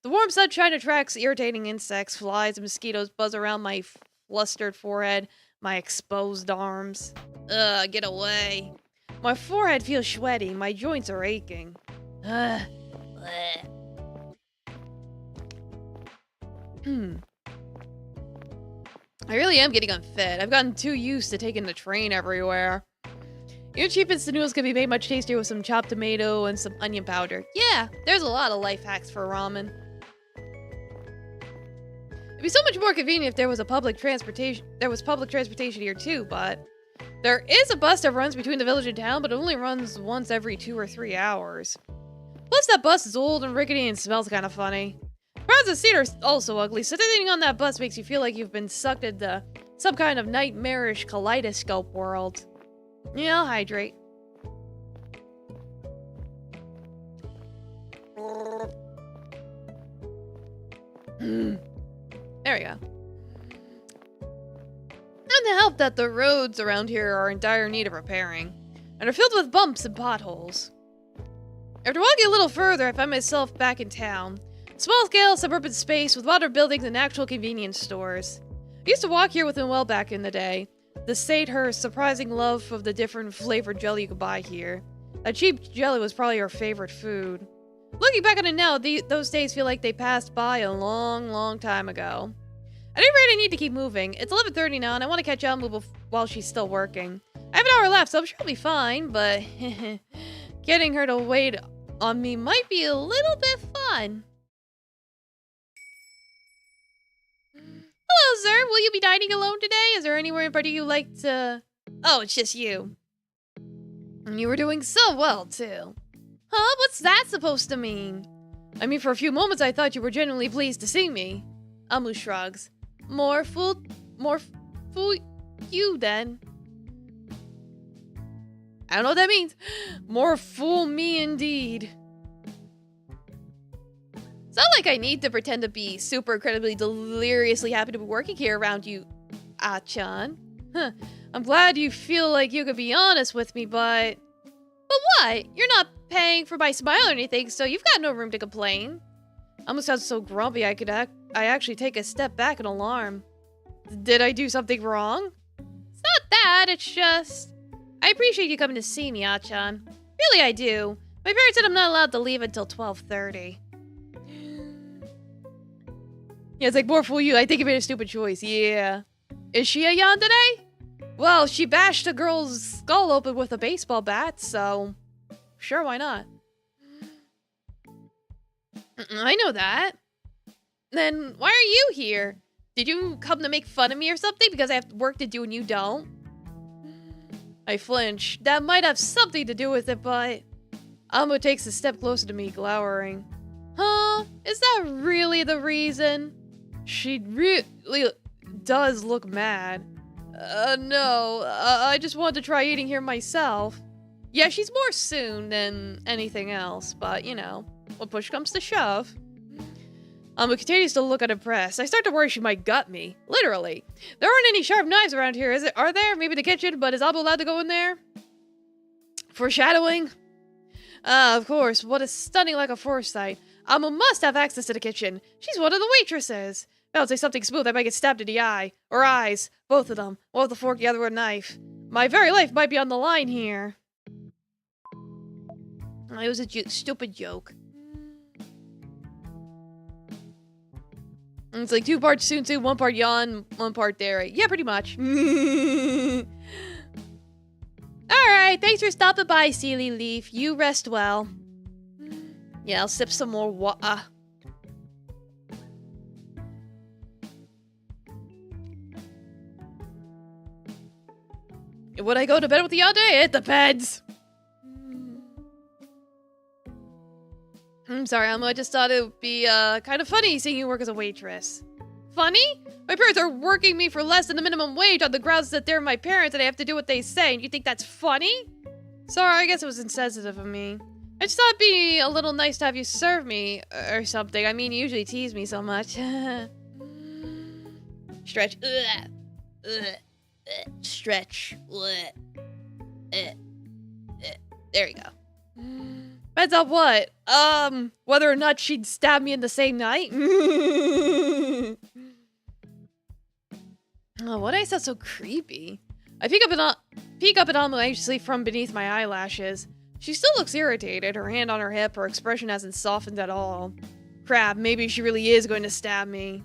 The warm sunshine attracts irritating insects, flies, and mosquitoes buzz around my flustered forehead, my exposed arms. Ugh, get away. My forehead feels sweaty, my joints are aching. Ugh. I really am getting unfit. I've gotten too used to taking the train everywhere. Even cheap instant noodles can be made much tastier with some chopped tomato and some onion powder. Yeah, there's a lot of life hacks for ramen. It'd be so much more convenient if there was public transportation here too, but there is a bus that runs between the village and town, but it only runs once every 2 or 3 hours. Plus that bus is old and rickety and smells kind of funny. Crowds of seat are also ugly, so sitting on that bus makes you feel like you've been sucked into some kind of nightmarish kaleidoscope world. Yeah, I'll hydrate. There we go. And to help that the roads around here are in dire need of repairing, and are filled with bumps and potholes. After walking a little further, I find myself back in town. Small-scale suburban space with modern buildings and actual convenience stores. I used to walk here with Noelle back in the day. To sate her surprising love of the different flavored jelly you could buy here. That cheap jelly was probably her favorite food. Looking back on it now, those days feel like they passed by a long, long time ago. At any rate, I need to keep moving. It's 11:30 now, and I want to catch Amu while she's still working. I have an hour left, so I'm sure I'll be fine, but getting her to wait on me might be a little bit fun. Hello, sir. Will you be dining alone today? Is there anywhere in particular you'd like to... Oh, it's just you. And you were doing so well, too. Huh? What's that supposed to mean? I mean, for a few moments I thought you were genuinely pleased to see me. Amu shrugs. More fool you, then. I don't know what that means. More fool me, indeed. It's not like I need to pretend to be super incredibly deliriously happy to be working here around you, Ah-chan. Huh. I'm glad you feel like you could be honest with me, but... But what? You're not paying for my smile or anything, so you've got no room to complain. I almost sound so grumpy I actually take a step back in alarm. Did I do something wrong? It's not that, it's just... I appreciate you coming to see me, Ah-chan. Really, I do. My parents said I'm not allowed to leave until 12:30. Yeah, it's like, more fool you. I think you made a stupid choice. Yeah. Is she a yandere? Well, she bashed a girl's skull open with a baseball bat, so... Sure, why not? I know that. Then, why are you here? Did you come to make fun of me or something because I have work to do and you don't? I flinch. That might have something to do with it, but... Amo takes a step closer to me, glowering. Huh? Is that really the reason? She really does look mad. No. I just wanted to try eating here myself. Yeah, she's more soon than anything else, but, you know, when push comes to shove. Amo continues to look unimpressed. I start to worry she might gut me. Literally. There aren't any sharp knives around here, is it? Are there? Maybe the kitchen, but is Amo allowed to go in there? Foreshadowing? Of course. What is stunning like a foresight. Amo must have access to the kitchen. She's one of the waitresses. If I would say something smooth, I might get stabbed in the eye. Or eyes. Both of them. One with a fork, the other with a knife. My very life might be on the line here. It was a stupid joke. It's like 2 parts Sunsu, 1 part Yan, 1 part Dere. Yeah, pretty much. Alright, thanks for stopping by, Sealy Leaf. You rest well. Yeah, I'll sip some more water. Would I go to bed with the yandere? It depends. I'm sorry, Elmo. I just thought it would be kind of funny seeing you work as a waitress. Funny? My parents are working me for less than the minimum wage on the grounds that they're my parents and I have to do what they say, and you think that's funny? Sorry, I guess it was insensitive of me. I just thought it'd be a little nice to have you serve me or something. I mean, you usually tease me so much. Stretch. Stretch. There you go. Depends on what? Whether or not she'd stab me in the same night? Oh, why did I sound so creepy? I peek up at Alma anxiously from beneath my eyelashes. She still looks irritated, her hand on her hip, her expression hasn't softened at all. Crap, maybe she really is going to stab me.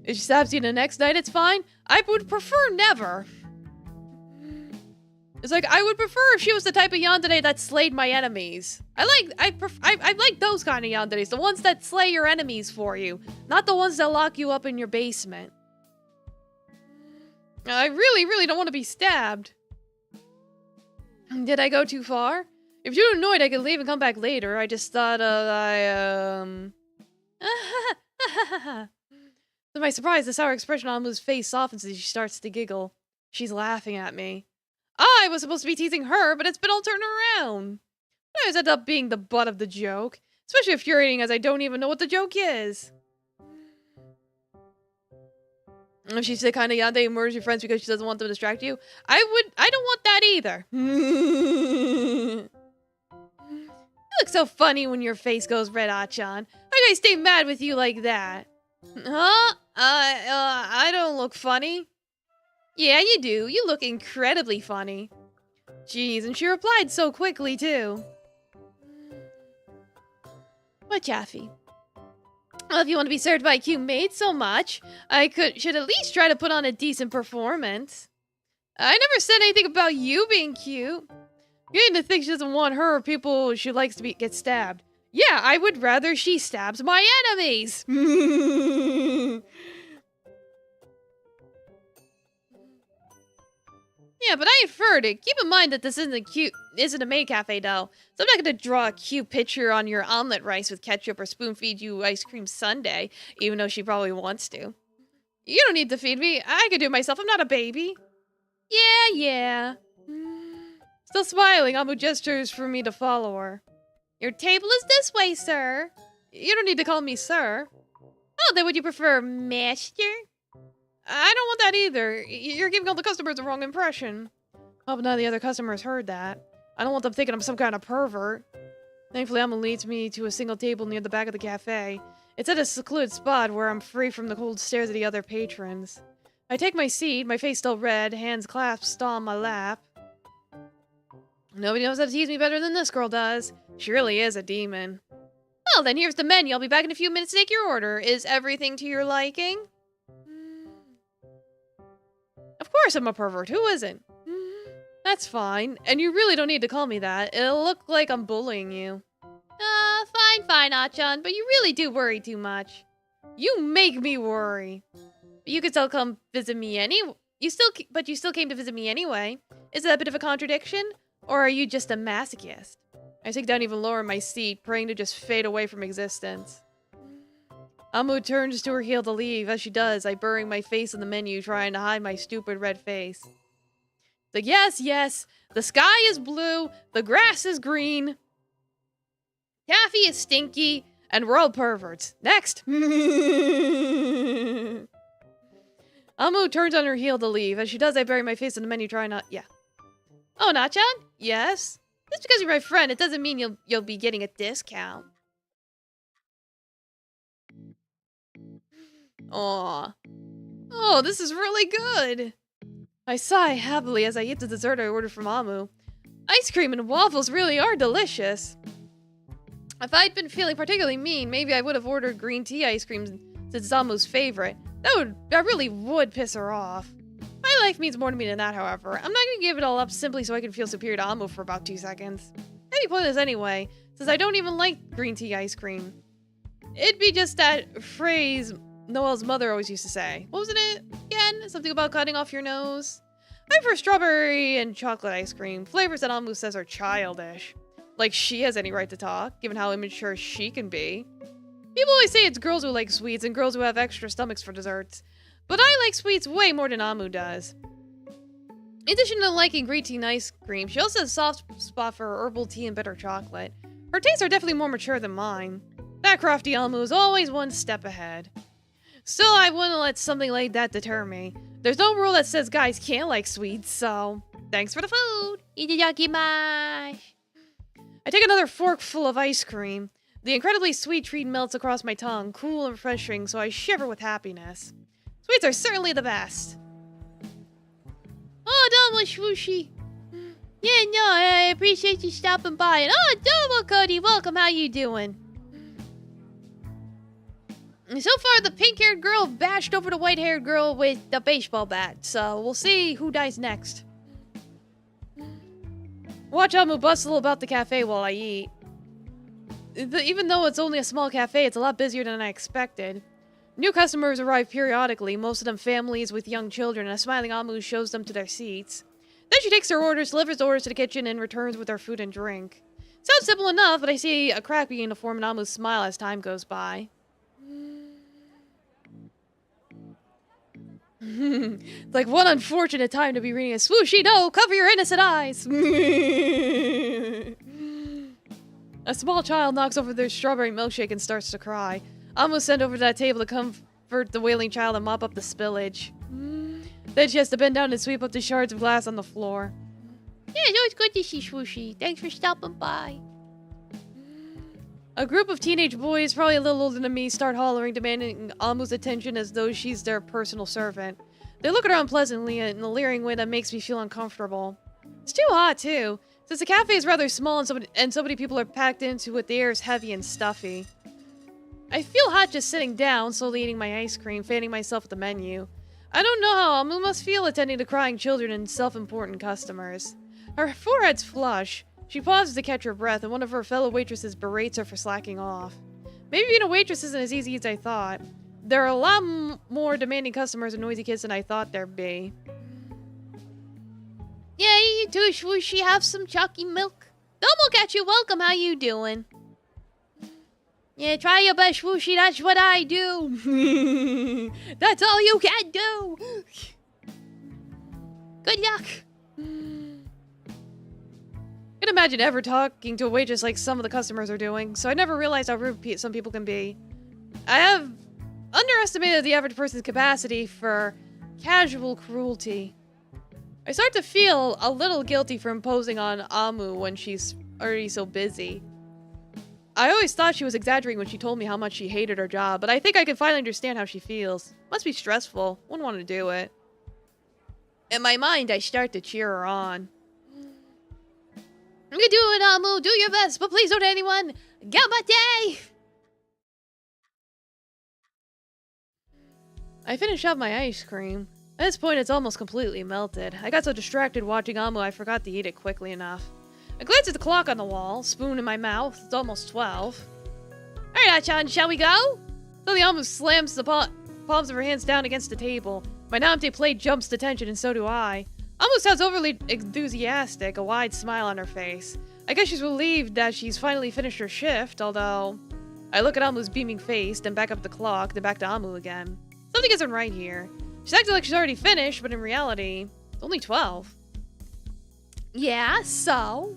If she stabs you the next night, it's fine. I would prefer never. It's like, I would prefer if she was the type of yandere that slayed my enemies. I like those kind of yanderes, the ones that slay your enemies for you, not the ones that lock you up in your basement. I really, really don't want to be stabbed. Did I go too far? If you're annoyed, I could leave and come back later. I just thought, To my surprise, the sour expression on Amu's face softens as she starts to giggle. She's laughing at me. I was supposed to be teasing her, but it's been all turned around. I always end up being the butt of the joke. Especially infuriating as I don't even know what the joke is. If she's the kind of yandere who murders your friends because she doesn't want them to distract you, I don't want that either. You look so funny when your face goes red, Ah-chan. How can I stay mad with you like that? Huh? I don't look funny. Yeah, you do. You look incredibly funny. Jeez, and she replied so quickly, too. What, Chaffee? Well, if you want to be served by a cute maid so much, should at least try to put on a decent performance. I never said anything about you being cute. You're going to think she doesn't want her or people she likes to get stabbed. Yeah, I would rather she stabs my enemies. Yeah, but I inferred it. Keep in mind that this isn't a maid cafe though. So I'm not gonna draw a cute picture on your omelet rice with ketchup or spoon feed you ice cream sundae, even though she probably wants to. You don't need to feed me. I can do it myself. I'm not a baby. Yeah. Still smiling, Amu gestures for me to follow her. Your table is this way, sir. You don't need to call me sir. Oh, then would you prefer master? I don't want that either. You're giving all the customers the wrong impression. Hope none of the other customers heard that. I don't want them thinking I'm some kind of pervert. Thankfully, Amu leads me to a single table near the back of the cafe. It's at a secluded spot where I'm free from the cold stares of the other patrons. I take my seat, my face still red, hands clasped on my lap. Nobody knows how to tease me better than this girl does. She really is a demon. Well, then here's the menu. I'll be back in a few minutes to take your order. Is everything to your liking? Of course I'm a pervert. Who isn't? That's fine. And you really don't need to call me that. It'll look like I'm bullying you. Fine, Achan, but you really do worry too much. You make me worry. But you could still come visit me you still came to visit me anyway. Is that a bit of a contradiction? Or are you just a masochist? I sink down even lower in my seat, praying to just fade away from existence. Amu turns to her heel to leave. As she does, I bury my face in the menu, trying to hide my stupid red face. Like, yes, the sky is blue, the grass is green, taffy is stinky, and we're all perverts. Next! Amu turns on her heel to leave. As she does, I bury my face in the menu, trying not... Yeah. Oh, Nachan? Yes? Just because you're my friend, it doesn't mean you'll be getting a discount. Aw. Oh, this is really good. I sigh happily as I eat the dessert I ordered from Amu. Ice cream and waffles really are delicious. If I'd been feeling particularly mean, maybe I would have ordered green tea ice cream since it's Amu's favorite. That really would piss her off. My life means more to me than that, however. I'm not gonna give it all up simply so I can feel superior to Amu for about 2 seconds. That'd be pointless anyway, since I don't even like green tea ice cream. It'd be just that phrase Noel's mother always used to say. What was it again? Something about cutting off your nose? I prefer strawberry and chocolate ice cream, flavors that Amu says are childish. Like she has any right to talk, given how immature she can be. People always say it's girls who like sweets and girls who have extra stomachs for desserts. But I like sweets way more than Amu does. In addition to liking green tea and ice cream, she also has a soft spot for herbal tea and bitter chocolate. Her tastes are definitely more mature than mine. That crafty Amu is always one step ahead. Still, I wouldn't let something like that deter me. There's no rule that says guys can't like sweets, so... Thanks for the food! Itadakimasu! I take another forkful of ice cream. The incredibly sweet treat melts across my tongue, cool and refreshing, so I shiver with happiness. Sweets are certainly the best. Oh, Domo Swooshy. Yeah, no, I appreciate you stopping by. And oh, Domo Cody, welcome. How you doing? So far, the pink-haired girl bashed over the white-haired girl with the baseball bat. So we'll see who dies next. Watch Amu bustle about the cafe while I eat. Even though it's only a small cafe, it's a lot busier than I expected. New customers arrive periodically, most of them families with young children, and a smiling Amu shows them to their seats. Then she takes their orders, delivers the orders to the kitchen, and returns with their food and drink. Sounds simple enough, but I see a crack beginning to form in Amu's smile as time goes by. Like one unfortunate time to be reading a swooshy, no, cover your innocent eyes! A small child knocks over their strawberry milkshake and starts to cry. Amu sent over to that table to comfort the wailing child and mop up the spillage. Then she has to bend down and sweep up the shards of glass on the floor. Yeah, it's always good to see Swooshy. Thanks for stopping by. A group of teenage boys, probably a little older than me, start hollering, demanding Amu's attention as though she's their personal servant. They look at her unpleasantly in a leering way that makes me feel uncomfortable. It's too hot, too. Since the cafe is rather small and so many people are packed into it, the air is heavy and stuffy. I feel hot just sitting down, slowly eating my ice cream, fanning myself at the menu. I don't know how Amu must feel attending to crying children and self-important customers. Her forehead's flush. She pauses to catch her breath, and one of her fellow waitresses berates her for slacking off. Maybe being a waitress isn't as easy as I thought. There are a lot more demanding customers and noisy kids than I thought there'd be. Yeah, you too, Swooshy. Have some chalky milk. Double catch you. Welcome. How you doing? Yeah, try your best, Swooshy. That's what I do. That's all you can do. Good luck. I can imagine ever talking to a waitress like some of the customers are doing, so I never realized how rude some people can be. I have underestimated the average person's capacity for casual cruelty. I start to feel a little guilty for imposing on Amu when she's already so busy. I always thought she was exaggerating when she told me how much she hated her job, but I think I can finally understand how she feels. Must be stressful. Wouldn't want to do it. In my mind, I start to cheer her on. You can do it, Amu. Do your best, but please don't hurt anyone. Gamate! I finish up my ice cream. At this point, it's almost completely melted. I got so distracted watching Amu, I forgot to eat it quickly enough. I glance at the clock on the wall, spoon in my mouth. It's almost 12. Alright, Achan, shall we go? Suddenly, Amu slams the palms of her hands down against the table. My now empty plate jumps to tension, and so do I. Amu sounds overly enthusiastic, a wide smile on her face. I guess she's relieved that she's finally finished her shift, although... I look at Amu's beaming face, then back up the clock, then back to Amu again. Something isn't right here. She's acting like she's already finished, but in reality, it's only 12. Yeah, so?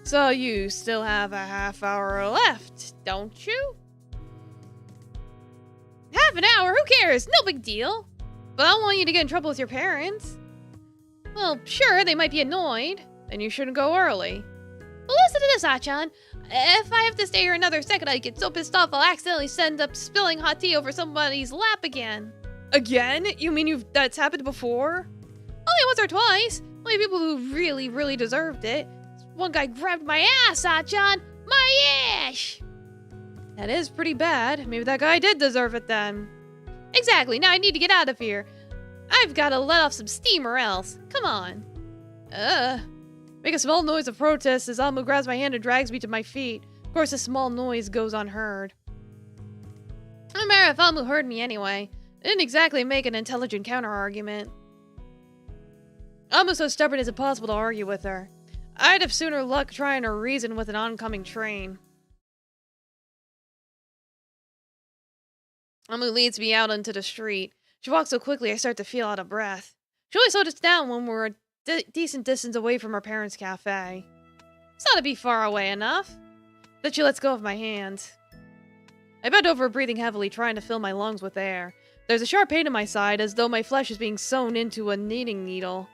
So you still have a half hour left, don't you? Half an hour? Who cares? No big deal. But I don't want you to get in trouble with your parents. Well, sure, they might be annoyed. Then you shouldn't go early. Well, listen to this, Achan. If I have to stay here another second, I get so pissed off I'll accidentally end up spilling hot tea over somebody's lap again. Again? You mean that's happened before? Only once or twice. Only people who really, really deserved it. One guy grabbed my ass, Achan! My ass! That is pretty bad. Maybe that guy did deserve it then. Exactly. Now I need to get out of here. I've got to let off some steam or else. Come on. Make a small noise of protest as Amu grabs my hand and drags me to my feet. Of course, a small noise goes unheard. I don't matter if Amu heard me anyway. I didn't exactly make an intelligent counter-argument. Amu's so stubborn it's impossible to argue with her. I'd have sooner luck trying to reason with an oncoming train. Amu leads me out into the street. She walks so quickly I start to feel out of breath. She only slowed us down when we were a decent distance away from her parents' cafe. It's not to be far away enough. Then she lets go of my hand. I bend over, breathing heavily, trying to fill my lungs with air. There's a sharp pain in my side, as though my flesh is being sewn into a knitting needle.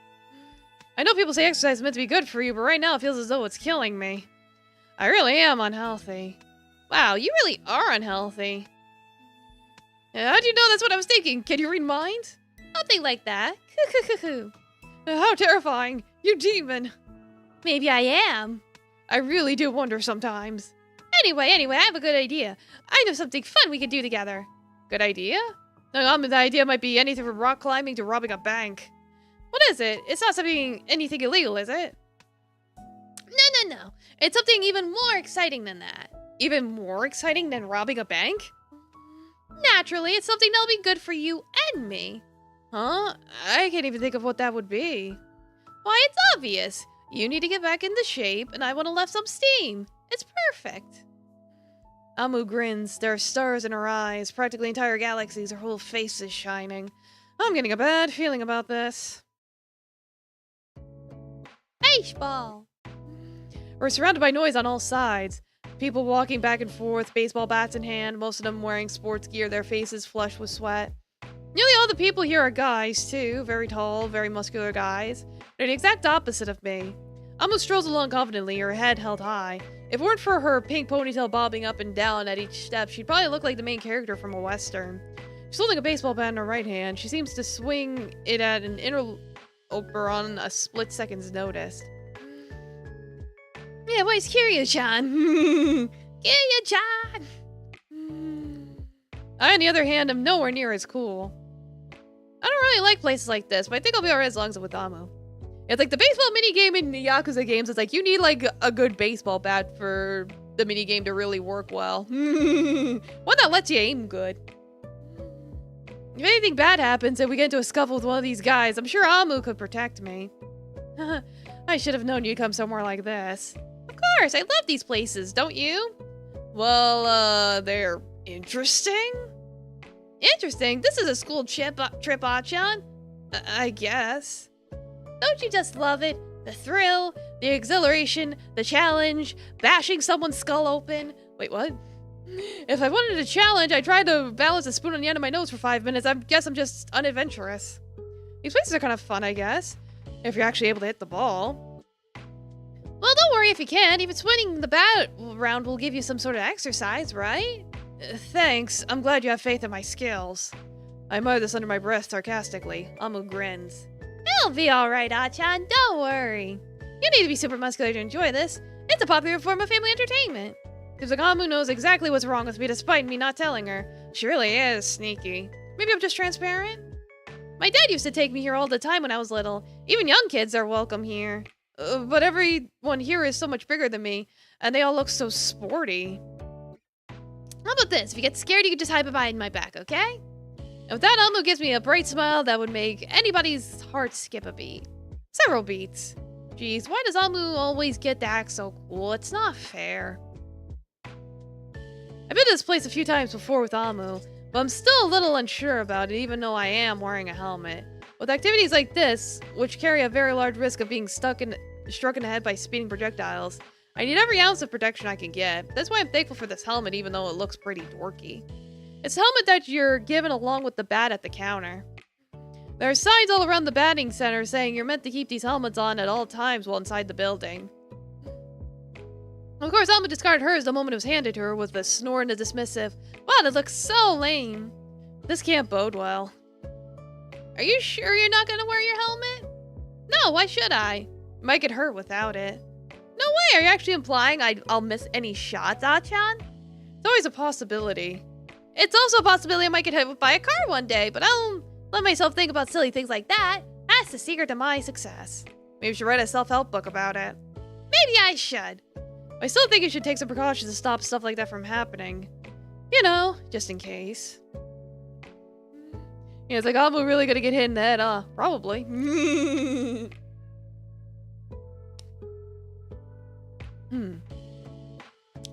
I know people say exercise is meant to be good for you, but right now it feels as though it's killing me. I really am unhealthy. Wow, you really are unhealthy. How'd you know that's what I was thinking? Can you read minds? Nothing like that. How terrifying. You demon. Maybe I am. I really do wonder sometimes. Anyway, I have a good idea. I know something fun we can do together. Good idea? No, the idea might be anything from rock climbing to robbing a bank. What is it? It's not anything illegal, is it? No. It's something even more exciting than that. Even more exciting than robbing a bank? Naturally, it's something that'll be good for you and me. Huh? I can't even think of what that would be. Why, it's obvious. You need to get back into shape, and I want to let some steam. It's perfect. Amu grins. There are stars in her eyes. Practically entire galaxies. Her whole face is shining. I'm getting a bad feeling about this. Baseball! We're surrounded by noise on all sides. People walking back and forth, baseball bats in hand, most of them wearing sports gear, their faces flushed with sweat. Nearly all the people here are guys, too. Very tall, very muscular guys. They're the exact opposite of me. Amu strolls along confidently, her head held high. If it weren't for her pink ponytail bobbing up and down at each step, she'd probably look like the main character from a western. She's holding a baseball bat in her right hand. She seems to swing it at an interloper on a split second's notice. Yeah, where's Kiryu-chan? Kiryu-chan! I, on the other hand, am nowhere near as cool. I don't really like places like this, but I think I'll be alright as long as I'm with Amu. It's like the baseball minigame in the Yakuza games. It's like you need like a good baseball bat for the minigame to really work well. One that lets you aim good. If anything bad happens and we get into a scuffle with one of these guys, I'm sure Amu could protect me. I should have known you'd come somewhere like this. Of course, I love these places, don't you? Well, they're interesting? Interesting? This is a school trip, Achan? I guess. Don't you just love it? The thrill, the exhilaration, the challenge, bashing someone's skull open. Wait, what? If I wanted a challenge, I tried to balance a spoon on the end of my nose for 5 minutes. I guess I'm just unadventurous. These places are kind of fun, I guess. If you're actually able to hit the ball. Well, don't worry if you can't. Even swinging the bat around will give you some sort of exercise, right? Thanks. I'm glad you have faith in my skills. I muttered this under my breath sarcastically. Amu grins. It'll be alright, Achan. Don't worry. You need to be super muscular to enjoy this. It's a popular form of family entertainment. Seems like Amu knows exactly what's wrong with me despite me not telling her. She really is sneaky. Maybe I'm just transparent? My dad used to take me here all the time when I was little. Even young kids are welcome here. But everyone here is so much bigger than me, and they all look so sporty. How about this? If you get scared, you can just hide behind my back, okay? And with that, Amu gives me a bright smile that would make anybody's heart skip a beat. Several beats. Jeez, why does Amu always get to act so cool? It's not fair. I've been to this place a few times before with Amu, but I'm still a little unsure about it, even though I am wearing a helmet. With activities like this, which carry a very large risk of being struck in the head by speeding projectiles, I need every ounce of protection I can get. That's why I'm thankful for this helmet, even though it looks pretty dorky. It's a helmet that you're given along with the bat at the counter. There are signs all around the batting center saying you're meant to keep these helmets on at all times while inside the building. Of course, Alma discarded hers the moment it was handed to her with a snore and a dismissive, "Wow, that looks so lame. This can't bode well." Are you sure you're not gonna wear your helmet? No, why should I? I might get hurt without it. No way, are you actually implying I'll miss any shots, Achan? It's always a possibility. It's also a possibility I might get hit by a car one day, but I don't let myself think about silly things like that. That's the secret to my success. Maybe you should write a self-help book about it. Maybe I should. I still think you should take some precautions to stop stuff like that from happening. You know, just in case. Yeah, it's like, I'm really gonna get hit in the head, probably.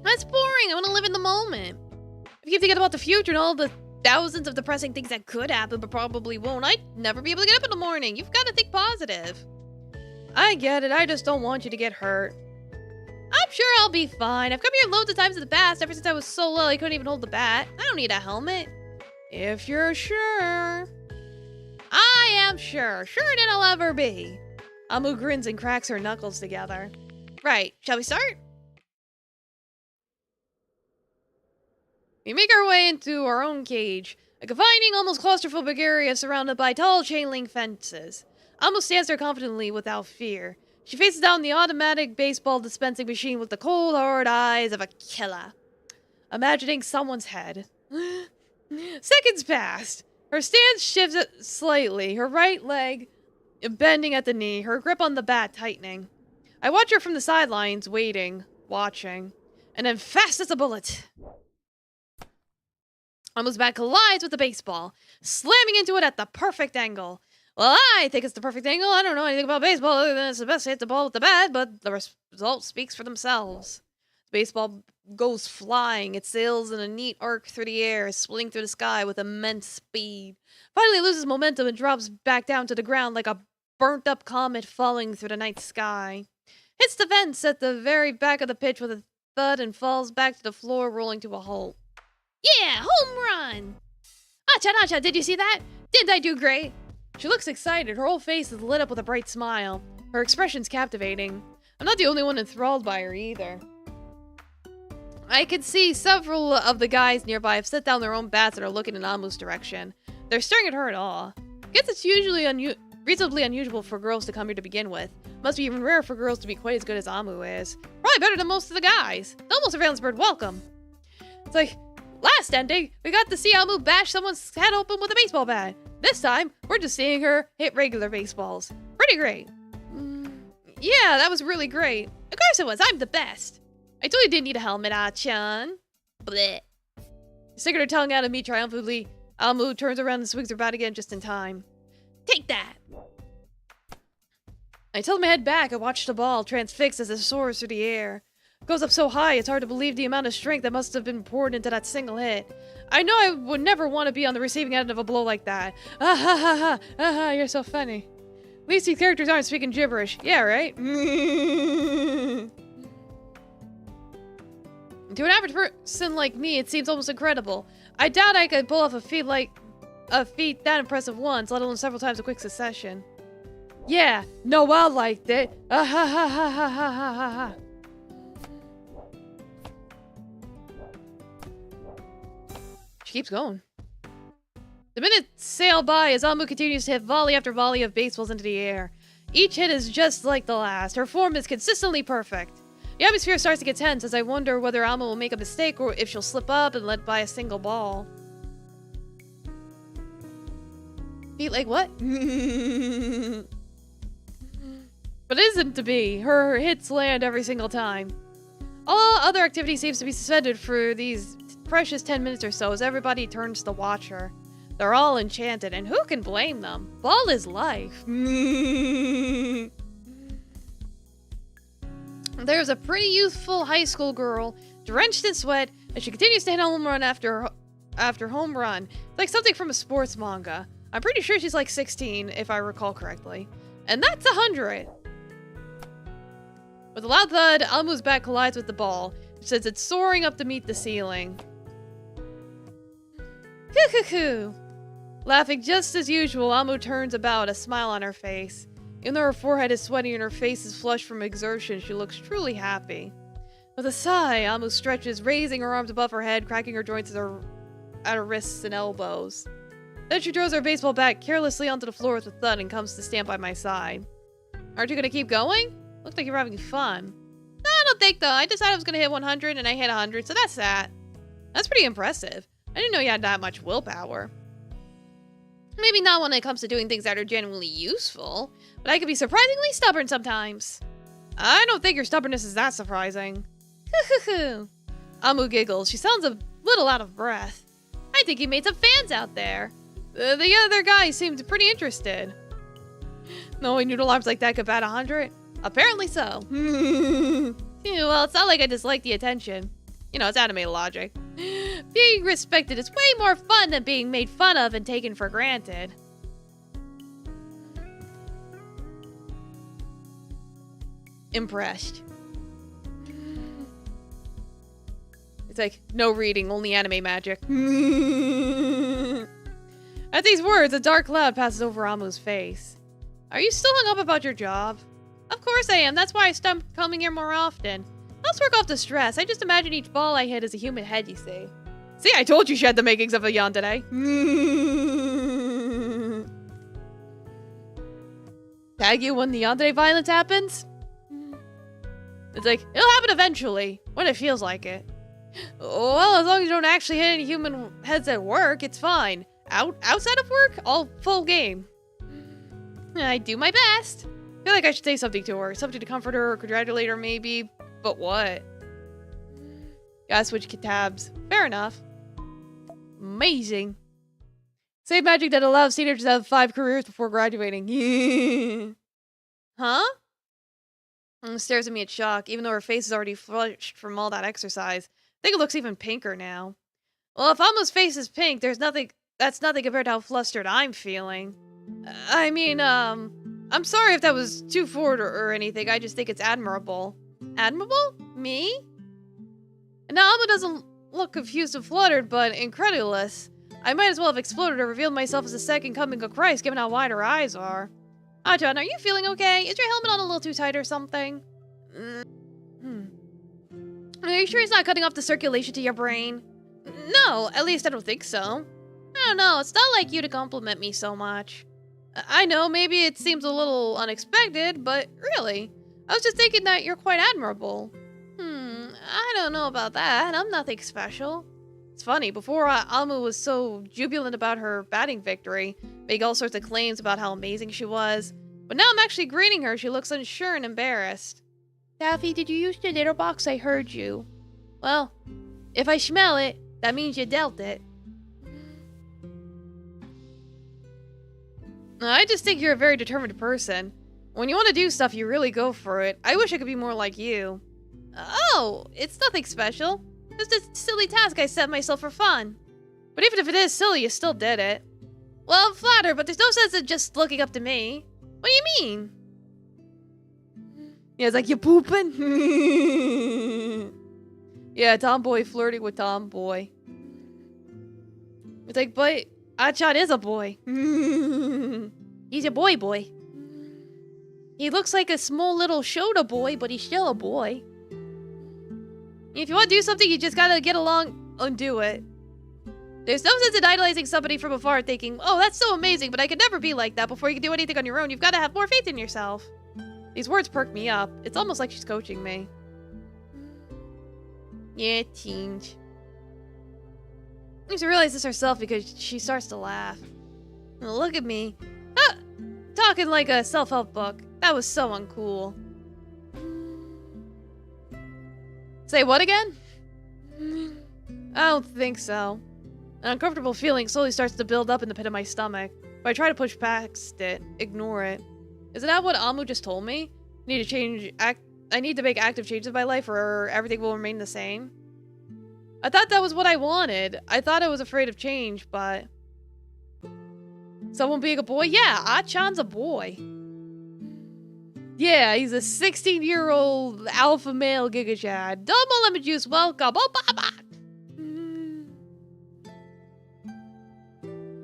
That's boring. I want to live in the moment. If you keep thinking about the future and all the thousands of depressing things that could happen but probably won't, I'd never be able to get up in the morning. You've got to think positive. I get it. I just don't want you to get hurt. I'm sure I'll be fine. I've come here loads of times in the past, ever since I was so little I couldn't even hold the bat. I don't need a helmet. If you're sure. I am sure. Sure than I'll ever be. Amu grins and cracks her knuckles together. Right, shall we start? We make our way into our own cage, a confining, almost claustrophobic area surrounded by tall chain-link fences. Amu stands there confidently without fear. She faces down the automatic baseball dispensing machine with the cold, hard eyes of a killer, imagining someone's head. Seconds passed. Her stance shifts slightly, her right leg bending at the knee, her grip on the bat tightening. I watch her from the sidelines, waiting, watching, and then fast as a bullet, Amu's bat collides with the baseball, slamming into it at the perfect angle. Well, I think it's the perfect angle. I don't know anything about baseball other than it's the best to hit the ball with the bat, but the result speaks for themselves. The baseball goes flying. It sails in a neat arc through the air, splitting through the sky with immense speed. Finally, it loses momentum and drops back down to the ground like a burnt-up comet falling through the night sky. Hits the fence at the very back of the pitch with a thud and falls back to the floor, rolling to a halt. Yeah, home run! Acha, did you see that? Didn't I do great? She looks excited. Her whole face is lit up with a bright smile. Her expression's captivating. I'm not the only one enthralled by her either. I can see several of the guys nearby have set down their own bats and are looking in Amu's direction. They're staring at her in awe. Guess it's usually reasonably unusual for girls to come here to begin with. Must be even rare for girls to be quite as good as Amu is. Probably better than most of the guys. The almost surveillance bird welcome. It's like, last ending, we got to see Amu bash someone's head open with a baseball bat. This time, we're just seeing her hit regular baseballs. Pretty great. Yeah, that was really great. Of course it was. I'm the best. I totally didn't need a helmet, Achan. Blech. Sticking her tongue out at me triumphantly, Amu turns around and swings her bat again just in time. Take that. I tilt my head back and watch the ball, transfixed as it soars through the air. It goes up so high, it's hard to believe the amount of strength that must have been poured into that single hit. I know I would never want to be on the receiving end of a blow like that. Ah ha ha ha, ah ha, you're so funny. At least these characters aren't speaking gibberish. Yeah, right? To an average person like me, it seems almost incredible. I doubt I could pull off a feat that impressive once, let alone several times in quick succession. Yeah, no, I liked it. Ah ha ha ha ha ha ha ha ha. She keeps going. The minutes sail by as Amu continues to hit volley after volley of baseballs into the air. Each hit is just like the last. Her form is consistently perfect. The atmosphere starts to get tense as I wonder whether Amu will make a mistake or if she'll slip up and let by a single ball. Feet like what? But it isn't to be. Her hits land every single time. All other activity seems to be suspended for these precious 10 minutes or so as everybody turns to watch her. They're all enchanted, and who can blame them? Ball is life. There's a pretty youthful high school girl, drenched in sweat, and she continues to hit home run after home run. It's like something from a sports manga. I'm pretty sure she's like 16, if I recall correctly. And that's 100. With a loud thud, Amu's bat collides with the ball, which sends it soaring up to meet the ceiling. Coo-coo-coo! Laughing just as usual, Amu turns about, a smile on her face. Even though her forehead is sweaty and her face is flushed from exertion, she looks truly happy. With a sigh, Amu stretches, raising her arms above her head, cracking her joints at her wrists and elbows. Then she throws her baseball bat carelessly onto the floor with a thud and comes to stand by my side. Aren't you gonna keep going? Looks like you're having fun. No, I don't think though. I decided I was gonna hit 100 and I hit 100, so that's that. That's pretty impressive. I didn't know you had that much willpower. Maybe not when it comes to doing things that are genuinely useful, but I can be surprisingly stubborn sometimes. I don't think your stubbornness is that surprising. Amu giggles. She sounds a little out of breath. I think you made some fans out there. The other guy seemed pretty interested. Knowing noodle arms like that could bat 100? Apparently so. Well, it's not like I dislike the attention. You know, it's anime logic. Being respected is way more fun than being made fun of and taken for granted. Impressed. It's like, no reading, only anime magic. At these words, a dark cloud passes over Amu's face. Are you still hung up about your job? Of course I am. That's why I stopped coming here more often. Let's work off the stress. I just imagine each ball I hit is a human head, you see. See, I told you she had the makings of a yandere. Tag you when the yandere violence happens? It's like, it'll happen eventually, when it feels like it. Well, as long as you don't actually hit any human heads at work, it's fine. Outside of work, all full game. I do my best. I feel like I should say something to her. Something to comfort her or congratulate her, maybe. But what? Gotta switch tabs. Fair enough. Amazing. Same magic that allows teenagers to have 5 careers before graduating. Huh? Stares at me in shock, even though her face is already flushed from all that exercise. I think it looks even pinker now. Well, if Alma's face is pink, that's nothing compared to how flustered I'm feeling. I mean, I'm sorry if that was too forward or anything. I just think it's admirable. Admirable? Me? And now Alma doesn't look confused and fluttered, but incredulous. I might as well have exploded or revealed myself as the second coming of Christ, given how wide her eyes are. John, are you feeling okay? Is your helmet on a little too tight or something? Are you sure he's not cutting off the circulation to your brain? No, at least I don't think so. I don't know, it's not like you to compliment me so much. I know, maybe it seems a little unexpected, but really, I was just thinking that you're quite admirable. I don't know about that. I'm nothing special. It's funny, before Alma was so jubilant about her batting victory, making all sorts of claims about how amazing she was. But now I'm actually greeting her, she looks unsure and embarrassed. Daffy, did you use the litter box? I heard you. Well, if I smell it, that means you dealt it. I just think you're a very determined person. When you want to do stuff, you really go for it. I wish I could be more like you. Oh, it's nothing special. It's just a silly task I set myself for fun. But even if it is silly, you still did it. Well, I'm flattered, but there's no sense in just looking up to me. What do you mean? Yeah, it's like, you pooping? Yeah, tomboy flirting with tomboy. It's like, but Achan is a boy. He's a boy. He looks like a small little Shota boy, but he's still a boy. If you want to do something, you just gotta get along and do it. There's no sense in idolizing somebody from afar thinking, oh, that's so amazing, but I could never be like that. Before you can do anything on your own, you've got to have more faith in yourself. These words perk me up. It's almost like she's coaching me. Yeah, teens. I need to realize this herself because she starts to laugh. Look at me. Ah, talking like a self-help book. That was so uncool. Say what again? I don't think so. An uncomfortable feeling slowly starts to build up in the pit of my stomach, but I try to push past it, ignore it. Isn't that what Amu just told me? I need to make active changes in my life or everything will remain the same. I thought that was what I wanted. I thought I was afraid of change, but... Someone being a boy? Yeah, Achan's a boy. Yeah, he's a 16-year-old alpha male Giga Chad. Double lemon juice, welcome. Oh, Baba!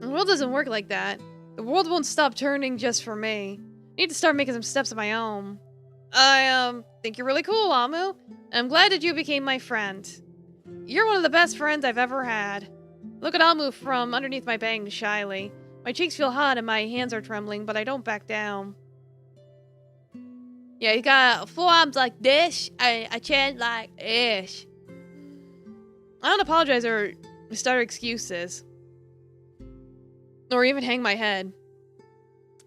The world doesn't work like that. The world won't stop turning just for me. I need to start making some steps of my own. I, think you're really cool, Amu. And I'm glad that you became my friend. You're one of the best friends I've ever had. Look at Amu from underneath my bangs shyly. My cheeks feel hot and my hands are trembling, but I don't back down. Yeah, he got forearms like this. I chant like this. I don't apologize or start excuses. Or even hang my head.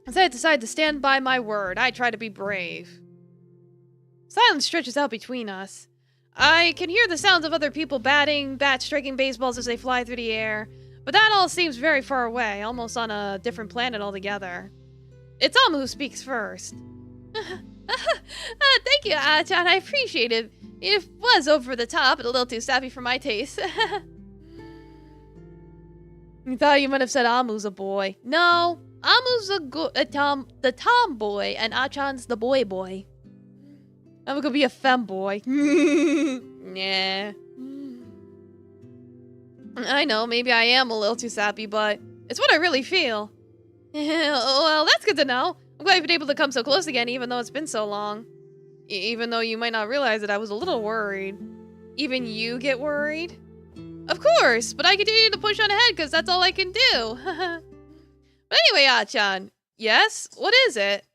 Instead, I decide to stand by my word. I try to be brave. Silence stretches out between us. I can hear the sounds of other people batting, striking baseballs as they fly through the air. But that all seems very far away, almost on a different planet altogether. It's Amu who speaks first. Thank you, Achan. I appreciate it. It was over the top and a little too sappy for my taste. You thought you might have said Amu's a boy. No, Amu's the tomboy, and Achan's the boy. I'm gonna be a femboy. Nah. I know, maybe I am a little too sappy, but it's what I really feel. Well, that's good to know. I'm glad you've been able to come so close again, even though it's been so long. Even though you might not realize it, I was a little worried. Even you get worried? Of course, but I continue to push on ahead because that's all I can do. But anyway, Achan. Yes? What is it?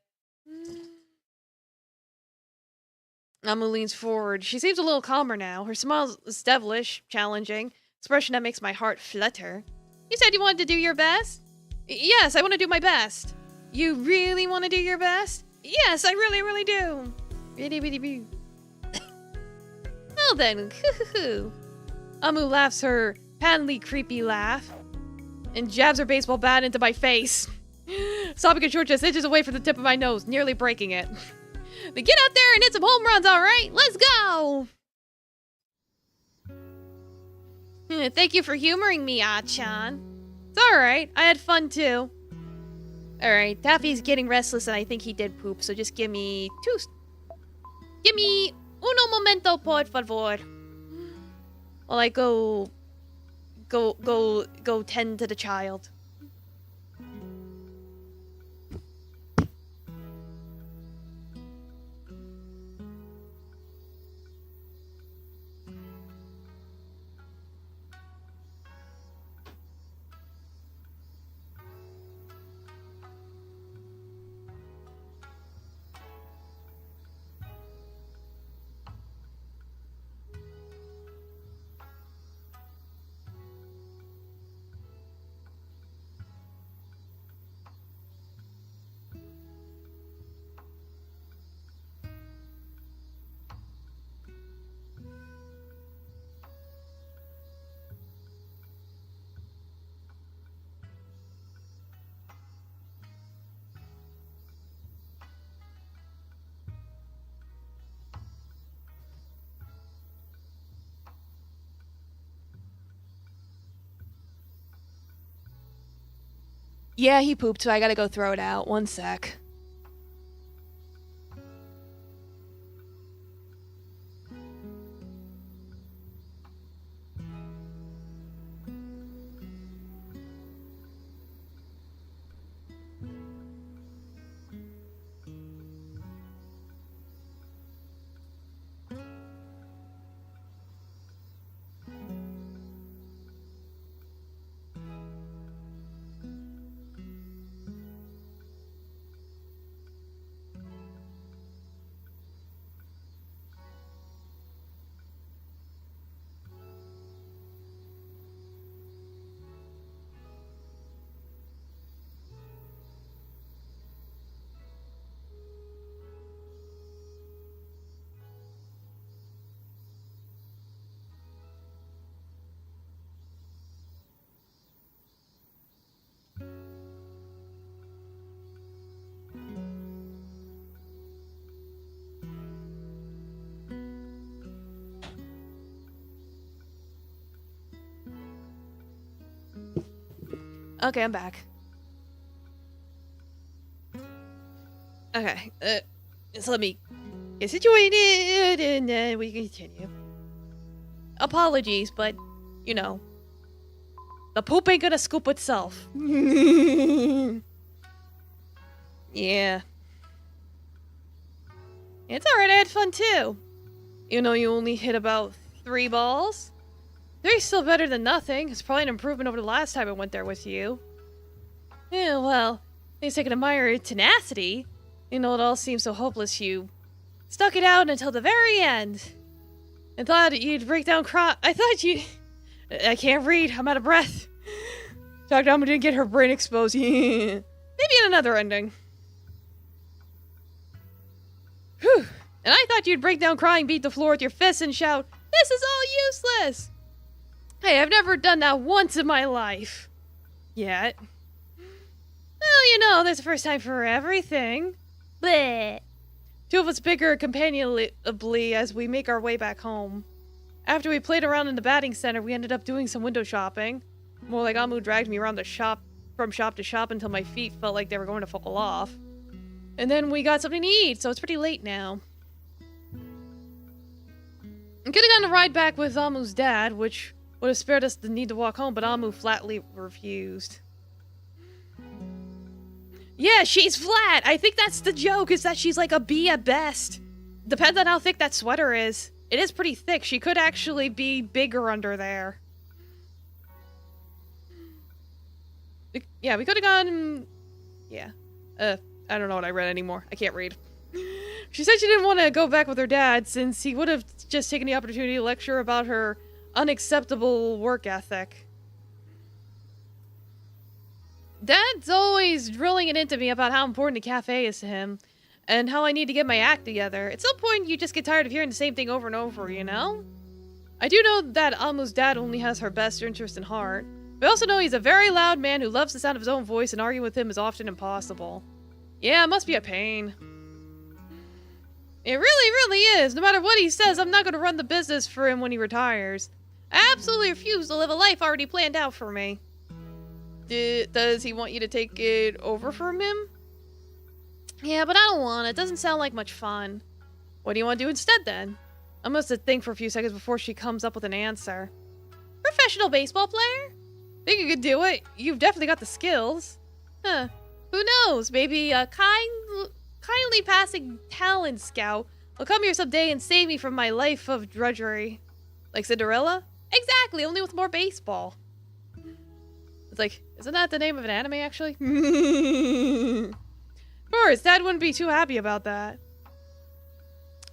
Amu leans forward. She seems a little calmer now. Her smile is devilish, challenging, expression that makes my heart flutter. You said you wanted to do your best? Yes, I want to do my best. You really want to do your best? Yes, I really, really do. Really. Well then, Amu laughs her patently creepy laugh and jabs her baseball bat into my face. Stopping it short just inches away from the tip of my nose, nearly breaking it. Then get out there and hit some home runs, alright? Let's go! Thank you for humoring me, Achan. It's alright, I had fun too. Alright, Taffy's getting restless and I think he did poop, so just give me uno momento, por favor. While I go tend to the child. Yeah, he pooped, so I gotta go throw it out. One sec. Okay, I'm back. Okay, just let me get situated and then we can continue. Apologies, but, you know, the poop ain't gonna scoop itself. Yeah. It's alright, I had fun too. You know, you only hit about 3 balls. 3's still better than nothing. It's probably an improvement over the last time I went there with you. Yeah, well, at least I can admire your tenacity. You know, it all seems so hopeless you stuck it out until the very end. I thought you'd break down I thought you... I can't read. I'm out of breath. Dr. Alma didn't get her brain exposed. Maybe in another ending. Whew. And I thought you'd break down crying, beat the floor with your fists, and shout, "This is all useless!" Hey, I've never done that once in my life. Yet. Well, you know, there's a first time for everything. Bleh. 2 of us bicker companionably as we make our way back home. After we played around in the batting center, we ended up doing some window shopping. More like Amu dragged me around the shop, from shop to shop until my feet felt like they were going to fall off. And then we got something to eat, so it's pretty late now. I could have gotten a ride back with Amu's dad, which would have spared us the need to walk home, but Amu flatly refused. Yeah, she's flat! I think that's the joke, is that she's like a B at best. Depends on how thick that sweater is. It is pretty thick. She could actually be bigger under there. Yeah, we could have gone... Yeah. I don't know what I read anymore. I can't read. She said she didn't want to go back with her dad since he would have just taken the opportunity to lecture about her unacceptable work ethic. Dad's always drilling it into me about how important the cafe is to him, and how I need to get my act together. At some point, you just get tired of hearing the same thing over and over, you know? I do know that Amu's dad only has her best interest in heart, but I also know he's a very loud man who loves the sound of his own voice, and arguing with him is often impossible. Yeah, it must be a pain. It really is. No matter what he says, I'm not going to run the business for him when he retires. I absolutely refuse to live a life already planned out for me. Does he want you to take it over from him? Yeah, but I don't want it. Doesn't sound like much fun. What do you want to do instead, then? I must have think for a few seconds before she comes up with an answer. Professional baseball player? Think you could do it? You've definitely got the skills. Huh. Who knows? Maybe a kindly passing talent scout will come here someday and save me from my life of drudgery. Like Cinderella? Exactly, only with more baseball. It's like, isn't that the name of an anime, actually? Of course, Dad wouldn't be too happy about that.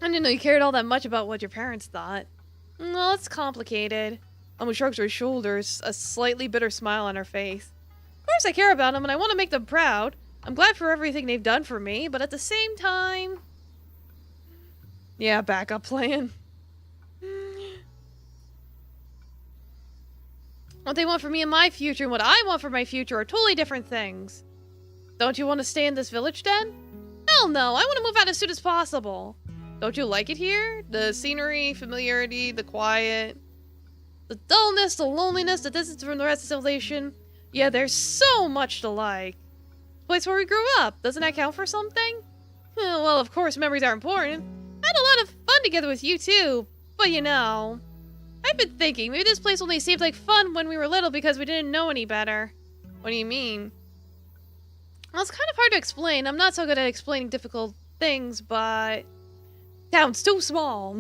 I didn't know you cared all that much about what your parents thought. Well, it's complicated. Alma shrugs her shoulders, a slightly bitter smile on her face. Of course I care about them and I want to make them proud. I'm glad for everything they've done for me, but at the same time... Yeah, backup plan. What they want for me in my future and what I want for my future are totally different things. Don't you want to stay in this village then? Hell no, I want to move out as soon as possible. Don't you like it here? The scenery, familiarity, the quiet, the dullness, the loneliness, the distance from the rest of civilization. Yeah, there's so much to like. Place where we grew up. Doesn't that count for something? Well, of course, memories are important. I had a lot of fun together with you, too. But you know, I've been thinking, maybe this place only seemed like fun when we were little because we didn't know any better. What do you mean? Well, it's kind of hard to explain. I'm not so good at explaining difficult things, but... Town's too small.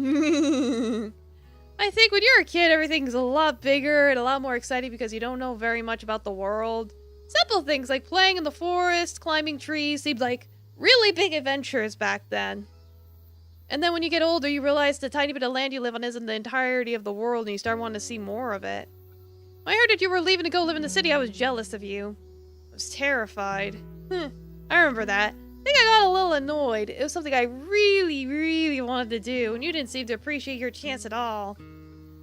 I think when you're a kid, everything's a lot bigger and a lot more exciting because you don't know very much about the world. Simple things like playing in the forest, climbing trees seemed like really big adventures back then. And then when you get older, you realize the tiny bit of land you live on isn't the entirety of the world and you start wanting to see more of it. When I heard that you were leaving to go live in the city, I was jealous of you. I was terrified. I remember that. I think I got a little annoyed. It was something I really wanted to do, and you didn't seem to appreciate your chance at all.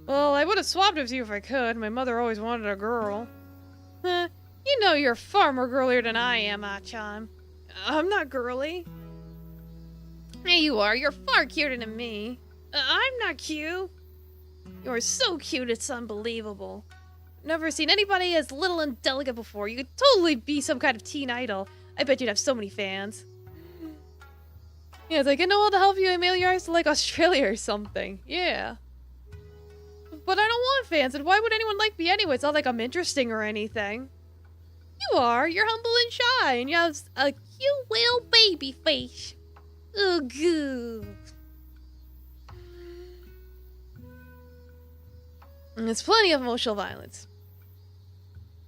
Well, I would have swapped with you if I could. My mother always wanted a girl. You know you're far more girlier than I am, Ah-chan. I'm not girly. Hey, you are. You're far cuter than me. I'm not cute. You're so cute, it's unbelievable. Never seen anybody as little and delicate before. You could totally be some kind of teen idol. I bet you'd have so many fans. Yeah, it's like, I know all to help you mail your eyes to like Australia or something. Yeah. But I don't want fans, and why would anyone like me anyway? It's not like I'm interesting or anything. You are. You're humble and shy, and you have a cute little baby face. Oh, good. And there's plenty of emotional violence.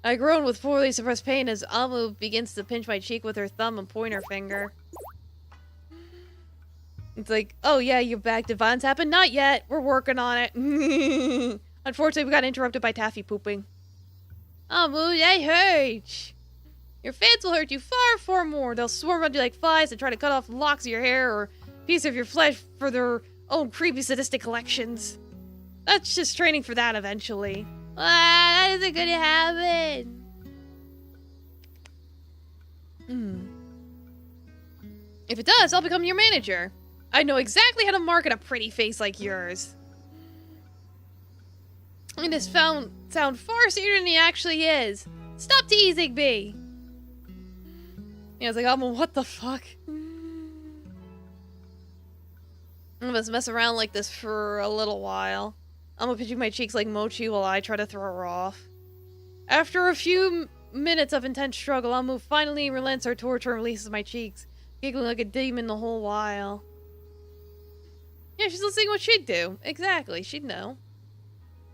I groan with poorly suppressed pain as Amu begins to pinch my cheek with her thumb and pointer finger. It's like, oh yeah, you're back. Did violence happen? Not yet. We're working on it. Unfortunately, we got interrupted by Taffy pooping. Amu, that hurts. Your fans will hurt you far more. They'll swarm around you like flies and try to cut off locks of your hair or a piece of your flesh for their own creepy sadistic collections. That's just training for that eventually. That isn't gonna happen. If it does, I'll become your manager. I know exactly how to market a pretty face like yours. And this sound far sweeter than he actually is. Stop teasing me. Yeah, I was like, oh, what the fuck? I'm gonna mess around like this for a little while. I'm gonna pinch my cheeks like Mochi while I try to throw her off. After a few minutes of intense struggle, Amu finally relents her torture and releases my cheeks, giggling like a demon the whole while. Yeah, she's listening what she'd do. Exactly, she'd know.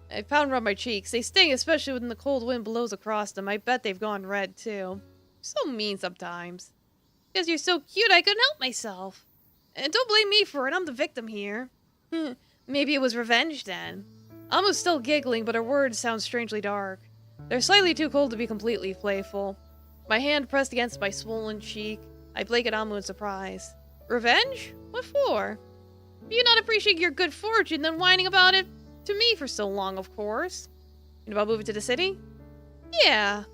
I pound and rub my cheeks. They sting, especially when the cold wind blows across them. I bet they've gone red, too. So mean sometimes. Because you're so cute, I couldn't help myself. And don't blame me for it, I'm the victim here. Maybe it was revenge then. Amu's still giggling, but her words sound strangely dark. They're slightly too cold to be completely playful. My hand pressed against my swollen cheek. I blink at Amu in surprise. Revenge? What for? Do you not appreciate your good fortune, then whining about it to me for so long, of course? And about moving to the city? Yeah.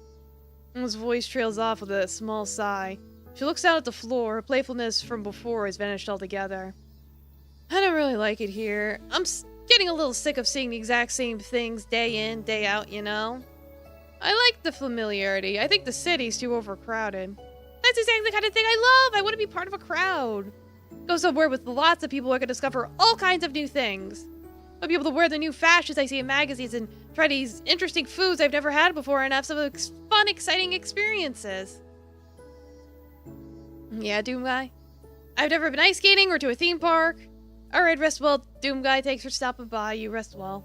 Amu's voice trails off with a small sigh. She looks down at the floor. Her playfulness from before has vanished altogether. I don't really like it here. I'm getting a little sick of seeing the exact same things day in, day out, you know? I like the familiarity. I think the city's too overcrowded. That's exactly the kind of thing I love! I want to be part of a crowd. Go somewhere with lots of people where I can discover all kinds of new things. I'll be able to wear the new fashions I see in magazines and try these interesting foods I've never had before and have some fun, exciting experiences. Yeah, Doom Guy? I've never been ice skating or to a theme park. Alright, rest well, Doom Guy. Thanks for stopping by. You rest well.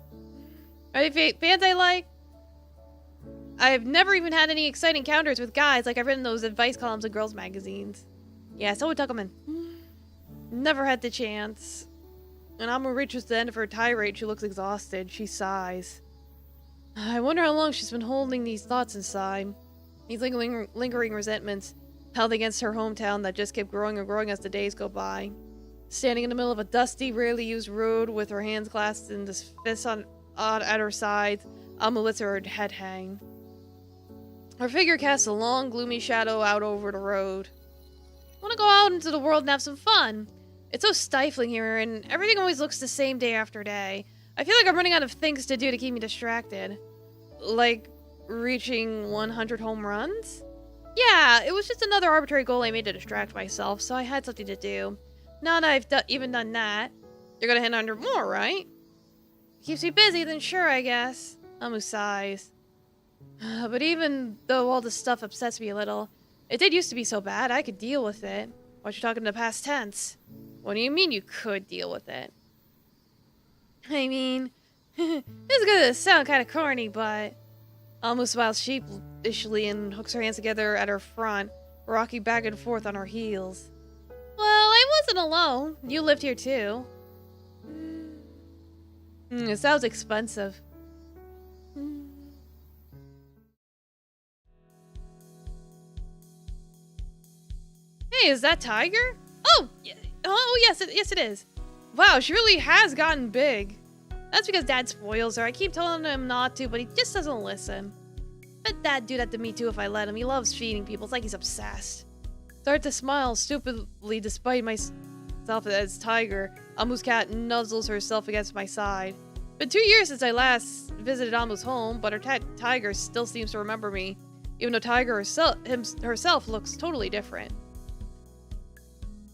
Are there bands I like? I've never even had any exciting encounters with guys like I've written those advice columns in girls' magazines. Yeah, so we took them in. Never had the chance. And Amu reaches the end of her tirade. She looks exhausted. She sighs. I wonder how long she's been holding these thoughts inside. These lingering resentments held against her hometown that just kept growing and growing as the days go by. Standing in the middle of a dusty, rarely used road with her hands clasped and the fists at her sides, Amu lets her head hang. Her figure casts a long, gloomy shadow out over the road. I want to go out into the world and have some fun. It's so stifling here, and everything always looks the same day after day. I feel like I'm running out of things to do to keep me distracted. Like, reaching 100 home runs? Yeah, it was just another arbitrary goal I made to distract myself, so I had something to do. Now that I've even done that, you're gonna hit 100 more, right? Keeps me busy, then sure, I guess. Amu sighs. But even though all this stuff upsets me a little, it did used to be so bad, I could deal with it. Why'd you talk in the past tense? What do you mean you could deal with it? I mean, this is gonna sound kind of corny, but... Amu smiles sheepishly and hooks her hands together at her front, rocking back and forth on her heels. Well, I wasn't alone. You lived here too. It sounds expensive. Hey, is that Tiger? Oh, yes, it is. Wow, she really has gotten big. That's because Dad spoils her. I keep telling him not to, but he just doesn't listen. Bet Dad do that to me too if I let him. He loves feeding people. It's like he's obsessed. Start to smile stupidly despite myself as Tiger. Amu's cat nuzzles herself against my side. Been 2 years since I last visited Amu's home, but her cat Tiger still seems to remember me, even though Tiger herself looks totally different.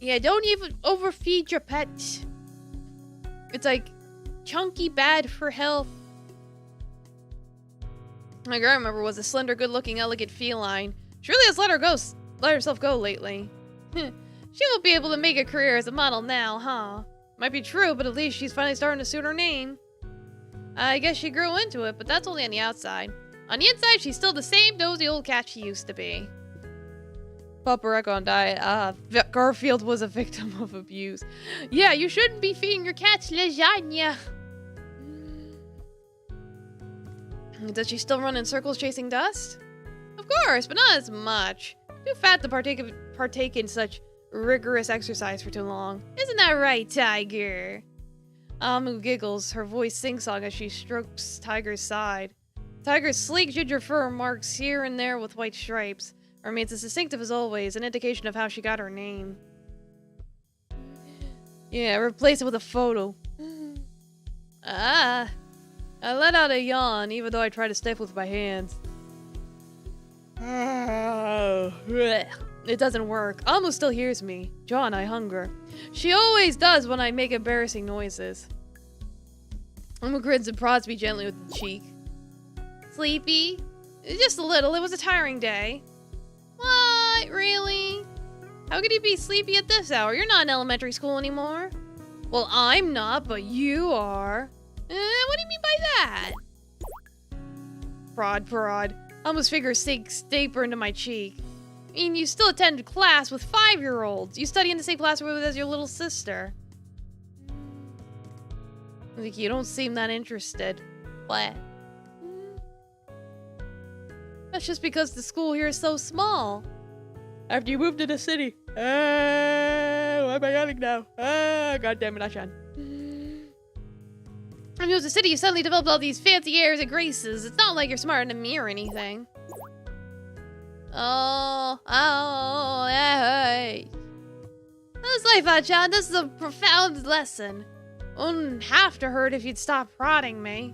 Yeah, don't even overfeed your pet. It's like chunky bad for health. My grandmother was a slender, good-looking, elegant feline. She really has let herself go lately. She won't be able to make a career as a model now, huh? Might be true, but at least she's finally starting to suit her name. I guess she grew into it, but that's only on the outside. On the inside, she's still the same nosy old cat she used to be. Papa Recon died. Garfield was a victim of abuse. Yeah, you shouldn't be feeding your cats lasagna. Does she still run in circles chasing dust? Of course, but not as much. Too fat to partake in such rigorous exercise for too long. Isn't that right, Tiger? Amu giggles, her voice sing-song as she strokes Tiger's side. Tiger's sleek ginger fur marks here and there with white stripes remains as distinctive as always, an indication of how she got her name. Yeah, replace it with a photo. I let out a yawn, even though I try to stifle with my hands. It doesn't work. Amu still hears me. John, I hunger. She always does when I make embarrassing noises. Amu grins and prods me gently with the cheek. Sleepy? Just a little. It was a tiring day. What? Really? How could you be sleepy at this hour? You're not in elementary school anymore. Well, I'm not, but you are. What do you mean by that? Prod. Amu's finger sinks deeper into my cheek. I mean, you still attend class with 5-year-olds. You study in the same classroom as your little sister. Like, you don't seem that interested. What? That's just because the school here is so small. After you moved to the city. Why am I yelling now? God damn it, Ashan. When you moved to the city, you suddenly developed all these fancy airs and graces. It's not like you're smarter than me or anything. Hey. That's life, Achan. This is a profound lesson. Wouldn't have to hurt if you'd stop prodding me.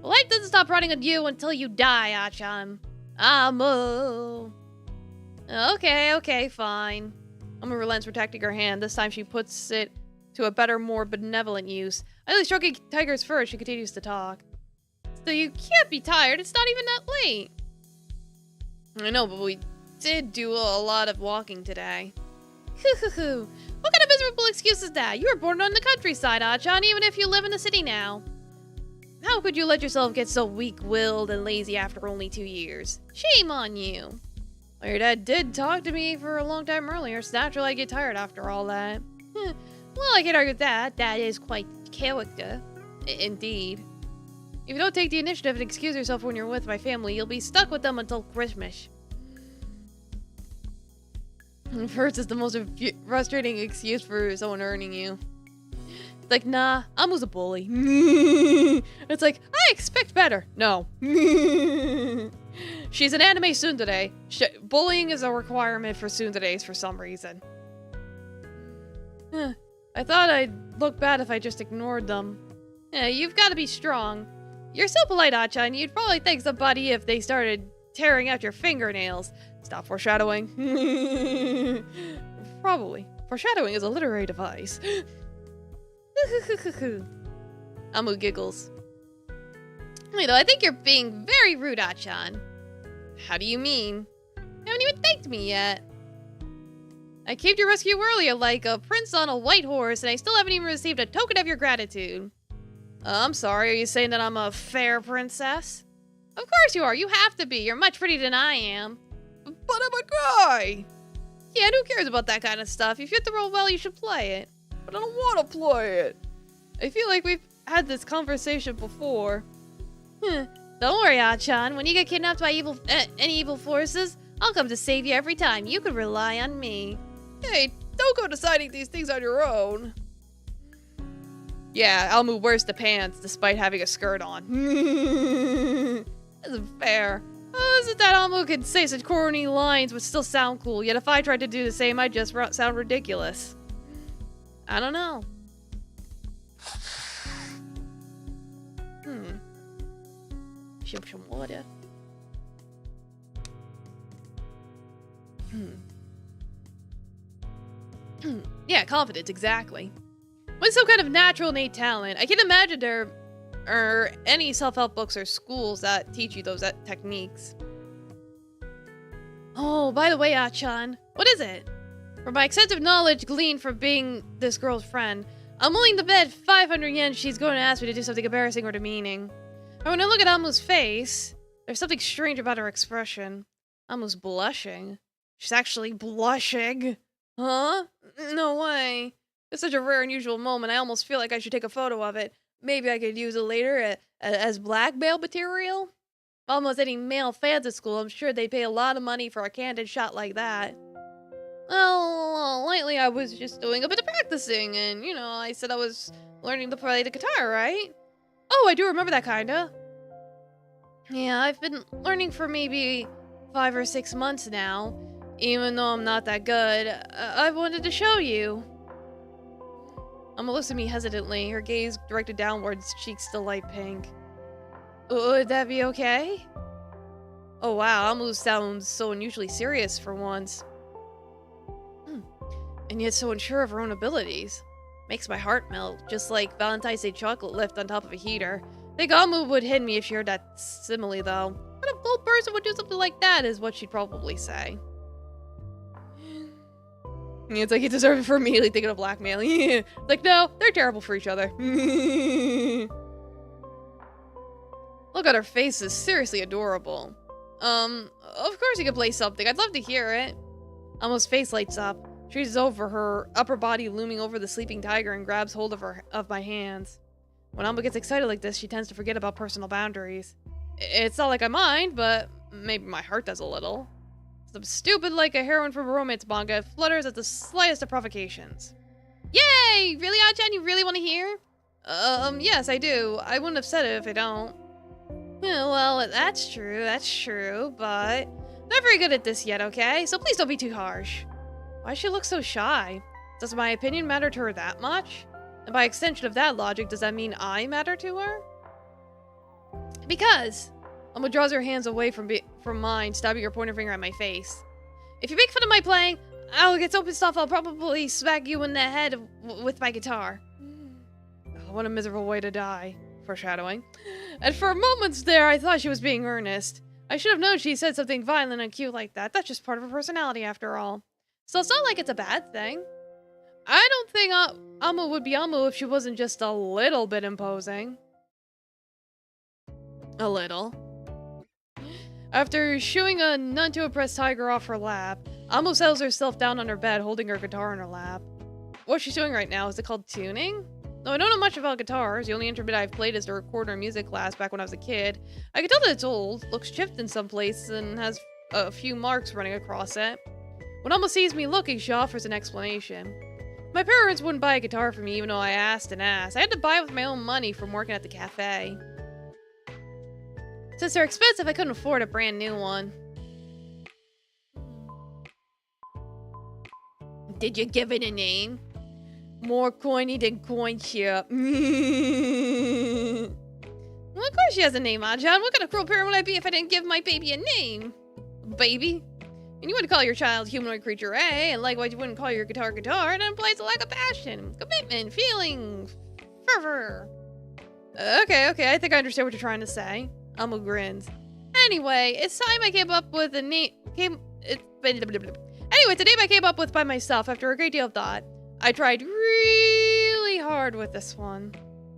Life doesn't stop prodding at you until you die, Achan. Amu. Okay, fine. Amu relents, protecting her hand. This time she puts it to a better, more benevolent use. Idly stroking Tiger's fur, she continues to talk. So you can't be tired. It's not even that late. I know, but we did do a lot of walking today. What kind of miserable excuse is that? You were born on the countryside, Achan, even if you live in the city now. How could you let yourself get so weak-willed and lazy after only 2 years? Shame on you. Well, your dad did talk to me for a long time earlier. It's natural I get tired after all that. Well, I can't argue with that. That is quite character. Indeed. If you don't take the initiative and excuse yourself when you're with my family, you'll be stuck with them until Christmas. First is the most frustrating excuse for someone earning you. It's like, nah, Amu's a bully. It's like, I expect better. No. She's an anime tsundere. Bullying is a requirement for tsunderes for some reason. I thought I'd look bad if I just ignored them. Yeah, you've got to be strong. You're so polite, Achan. You'd probably thank somebody if they started tearing out your fingernails. Stop foreshadowing. Probably. Foreshadowing is a literary device. Amu giggles. Wait, though, I think you're being very rude, Achan. How do you mean? You haven't even thanked me yet. I came to your rescue earlier like a prince on a white horse, and I still haven't even received a token of your gratitude. I'm sorry, are you saying that I'm a fair princess? Of course you are, you have to be. You're much prettier than I am. But I'm a guy! Yeah, who cares about that kind of stuff? If you hit the role well, you should play it. But I don't want to play it. I feel like we've had this conversation before. Don't worry, Achan. When you get kidnapped by any evil forces, I'll come to save you every time. You can rely on me. Hey, don't go deciding these things on your own. Yeah, Almu wears the pants despite having a skirt on. Isn't fair. Isn't that Almu can say such corny lines but still sound cool, yet if I tried to do the same, I'd just sound ridiculous. I don't know. Some water. Yeah, confidence, exactly. With some kind of natural innate talent, I can imagine there are any self-help books or schools that teach you those techniques. Oh, by the way, Achan, what is it? From my extensive knowledge gleaned from being this girl's friend, I'm willing to bet 500 yen she's going to ask me to do something embarrassing or demeaning. And when I look at Amu's face, there's something strange about her expression. Amu's blushing. She's actually blushing. Huh? No way. It's such a rare, unusual moment, I almost feel like I should take a photo of it. Maybe I could use it later as blackmail material? Almost any male fans at school, I'm sure they'd pay a lot of money for a candid shot like that. Well, lately I was just doing a bit of practicing, and, you know, I said I was learning to play the guitar, right? Oh, I do remember that, kinda. Yeah, I've been learning for maybe 5 or 6 months now. Even though I'm not that good, I wanted to show you. Amma looks at me hesitantly, her gaze directed downwards, cheeks still light pink. Would that be okay? Oh wow, Amu sounds so unusually serious for once. And yet so unsure of her own abilities. Makes my heart melt, just like Valentine's Day chocolate left on top of a heater. Think Amu would hit me if she heard that simile, though. What a bold person would do something like that, is what she'd probably say. It's like you deserve it for immediately thinking of blackmail. Like, no, they're terrible for each other. Look at her face is seriously adorable. Of course you can play something. I'd love to hear it. Amu's face lights up. She reaches over, her upper body looming over the sleeping tiger, and grabs hold of my hands. When Amu gets excited like this, she tends to forget about personal boundaries. It's not like I mind, but maybe my heart does a little. I'm stupid like a heroine from a romance manga. It flutters at the slightest of provocations. Yay! Really, Achan? You really want to hear? Yes, I do. I wouldn't have said it if I don't. Yeah, well, that's true, but not very good at this yet, okay? So please don't be too harsh. Why does she look so shy? Does my opinion matter to her that much? And by extension of that logic, does that mean I matter to her? Because Amma draws her hands away from mine, stabbing her pointer finger at my face. If you make fun of my playing, I'll get so pissed off I'll probably smack you in the head with my guitar. Oh, what a miserable way to die. Foreshadowing. And for moments there, I thought she was being earnest. I should have known she said something violent and cute like that. That's just part of her personality, after all. So it's not like it's a bad thing. I don't think Amma would be Amma if she wasn't just a little bit imposing. A little. After shooing a none-too-impressed tiger off her lap, Amo settles herself down on her bed, holding her guitar in her lap. What she's doing right now, is it called tuning? Though I don't know much about guitars, the only instrument I've played is the recorder in music class back when I was a kid. I can tell that it's old, looks chipped in some places, and has a few marks running across it. When Amo sees me looking, she offers an explanation. My parents wouldn't buy a guitar for me even though I asked and asked. I had to buy it with my own money from working at the cafe. Since they're expensive, I couldn't afford a brand new one. Did you give it a name? More coiny than coin chip. Well, Well, of course she has a name, Ajahn. What kind of cruel parent would I be if I didn't give my baby a name? Baby? And you wouldn't call your child humanoid creature A, and likewise you wouldn't call your guitar guitar, and it implies a lack of passion, commitment, feeling, fervor. Okay, I think I understand what you're trying to say. Amu grins. Anyway, it's time I came up with a name. Anyway, it's a name I came up with by myself after a great deal of thought. I tried really hard with this one.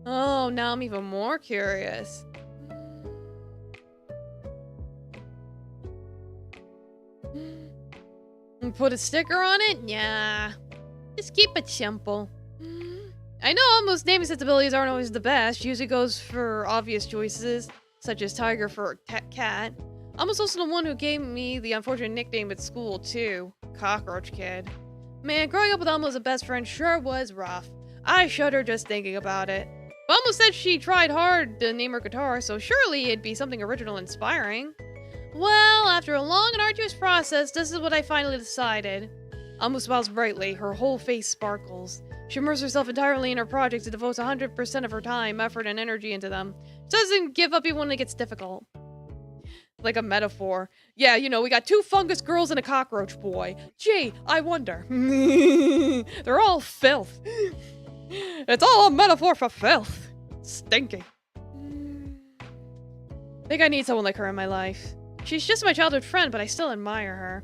Oh, now I'm even more curious. Put a sticker on it? Nah. Just keep it simple. I know Amu's naming sensibilities aren't always the best. She usually goes for obvious choices, such as tiger for cat. Amu's also the one who gave me the unfortunate nickname at school, too. Cockroach Kid. Man, growing up with Amu as a best friend sure was rough. I shudder just thinking about it. But Amu said she tried hard to name her guitar, so surely it'd be something original and inspiring. Well, after a long and arduous process, this is what I finally decided. Amu smiles brightly, her whole face sparkles. She immerses herself entirely in her projects and devotes 100% of her time, effort, and energy into them. She doesn't give up even when it gets difficult. Like a metaphor. Yeah, you know, we got 2 fungus girls and a cockroach boy. Gee, I wonder. They're all filth. It's all a metaphor for filth. Stinky. I think I need someone like her in my life. She's just my childhood friend, but I still admire her.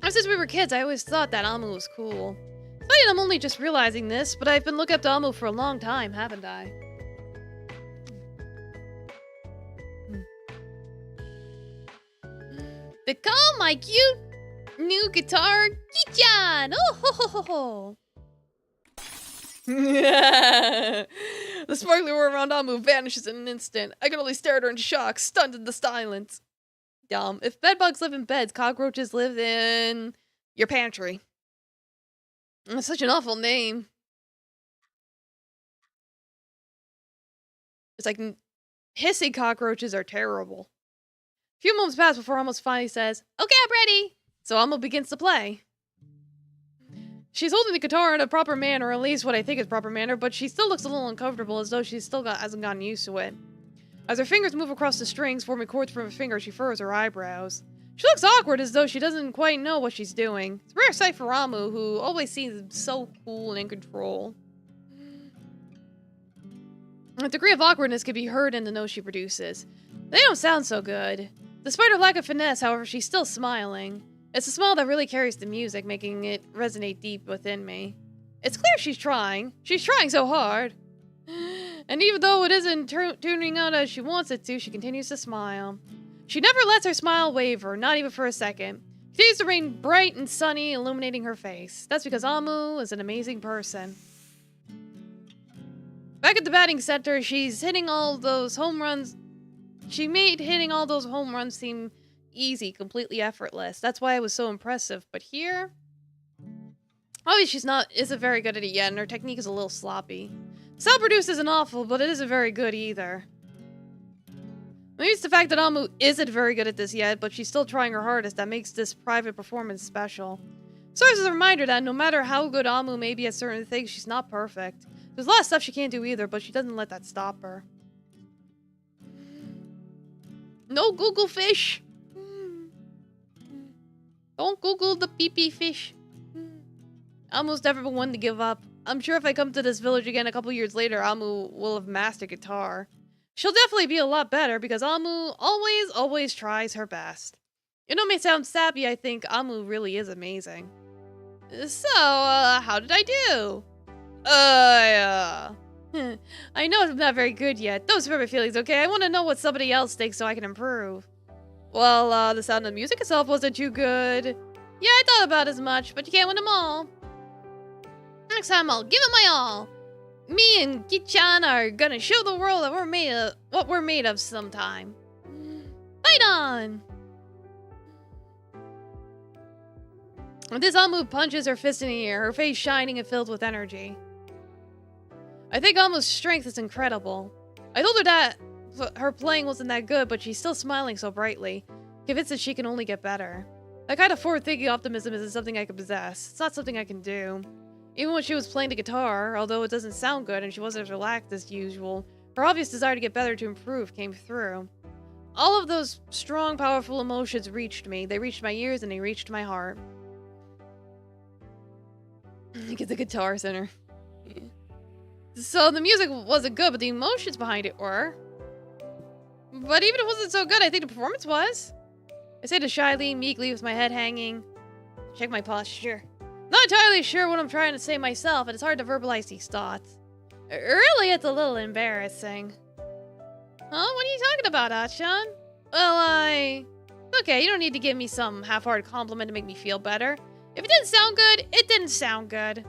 Ever since we were kids, I always thought that Amu was cool. It's funny I'm only just realizing this, but I've been looking up to Amu for a long time, haven't I? Become my cute new guitar, Kichan! Oh ho ho ho ho! The sparkly aura around Amu vanishes in an instant. I can only stare at her in shock, stunned in the silence. Dumb. If bedbugs live in beds, cockroaches live in your pantry. That's such an awful name. It's like hissing cockroaches are terrible. A few moments pass before Amu finally says, "Okay, I'm ready." So Amu begins to play. She's holding the guitar in a proper manner, or at least what I think is proper manner, but she still looks a little uncomfortable, as though she still hasn't gotten used to it. As her fingers move across the strings, forming chords from her fingers, she furrows her eyebrows. She looks awkward, as though she doesn't quite know what she's doing. It's a rare sight for Amu, who always seems so cool and in control. A degree of awkwardness can be heard in the notes she produces. They don't sound so good. Despite her lack of finesse, however, she's still smiling. It's a smile that really carries the music, making it resonate deep within me. It's clear she's trying. She's trying so hard. And even though it isn't tuning out as she wants it to, she continues to smile. She never lets her smile waver, not even for a second. She continues to remain bright and sunny, illuminating her face. That's because Amu is an amazing person. Back at the batting center, she's hitting all those home runs. She made hitting all those home runs seem easy, completely effortless. That's why it was so impressive. But here, obviously isn't very good at it yet, and her technique is a little sloppy. The sound produced isn't awful, but it isn't very good either. Maybe it's the fact that Amu isn't very good at this yet, but she's still trying her hardest that makes this private performance special. Serves as a reminder that no matter how good Amu may be at certain things, she's not perfect. There's a lot of stuff she can't do either, but she doesn't let that stop her. No Google fish! Don't Google the pee-pee fish. Amu's never been one to give up. I'm sure if I come to this village again a couple years later, Amu will have mastered guitar. She'll definitely be a lot better because Amu always tries her best. You know, it may sound sappy, I think Amu really is amazing. So, how did I do? I know I'm not very good yet. Don't spare my feelings, okay? I want to know what somebody else thinks so I can improve. Well, the sound of the music itself wasn't too good. Yeah, I thought about as much, but you can't win them all. Next time I'll give it my all. Me and Kichan are gonna show the world that what we're made of sometime. Fight on! With this, Amu punches her fist in the air, her face shining and filled with energy. I think Amu's strength is incredible. I told her that her playing wasn't that good, but she's still smiling so brightly, convinced that she can only get better. That kind of forward-thinking optimism isn't something I can possess. It's not something I can do. Even when she was playing the guitar, although it doesn't sound good and she wasn't as relaxed as usual, Her obvious desire to get better, to improve, came through. All of those strong, powerful emotions reached me. They reached my ears and they reached my heart. Get the guitar center. Yeah. So the music wasn't good, but the emotions behind it were. But even if it wasn't so good, I think the performance was. I said it shyly, meekly, with my head hanging. Check my posture. Not entirely sure what I'm trying to say myself, and it's hard to verbalize these thoughts. Really, it's a little embarrassing. Huh? What are you talking about, Achan? Well, okay, you don't need to give me some half-hearted compliment to make me feel better. If it didn't sound good, it didn't sound good.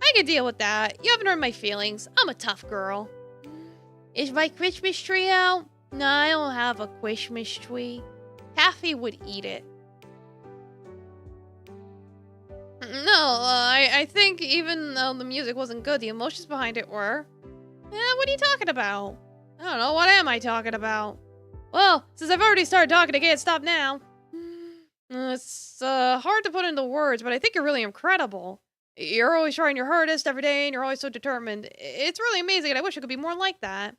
I can deal with that. You haven't hurt my feelings. I'm a tough girl. Is my Christmas tree out? No, I don't have a Christmas tree. Taffy would eat it. No, I think even though the music wasn't good, the emotions behind it were. What are you talking about? I don't know, what am I talking about? Well, since I've already started talking, I can't stop now. It's hard to put into words, but I think you're really incredible. You're always trying your hardest every day, and you're always so determined. It's really amazing, and I wish I could be more like that.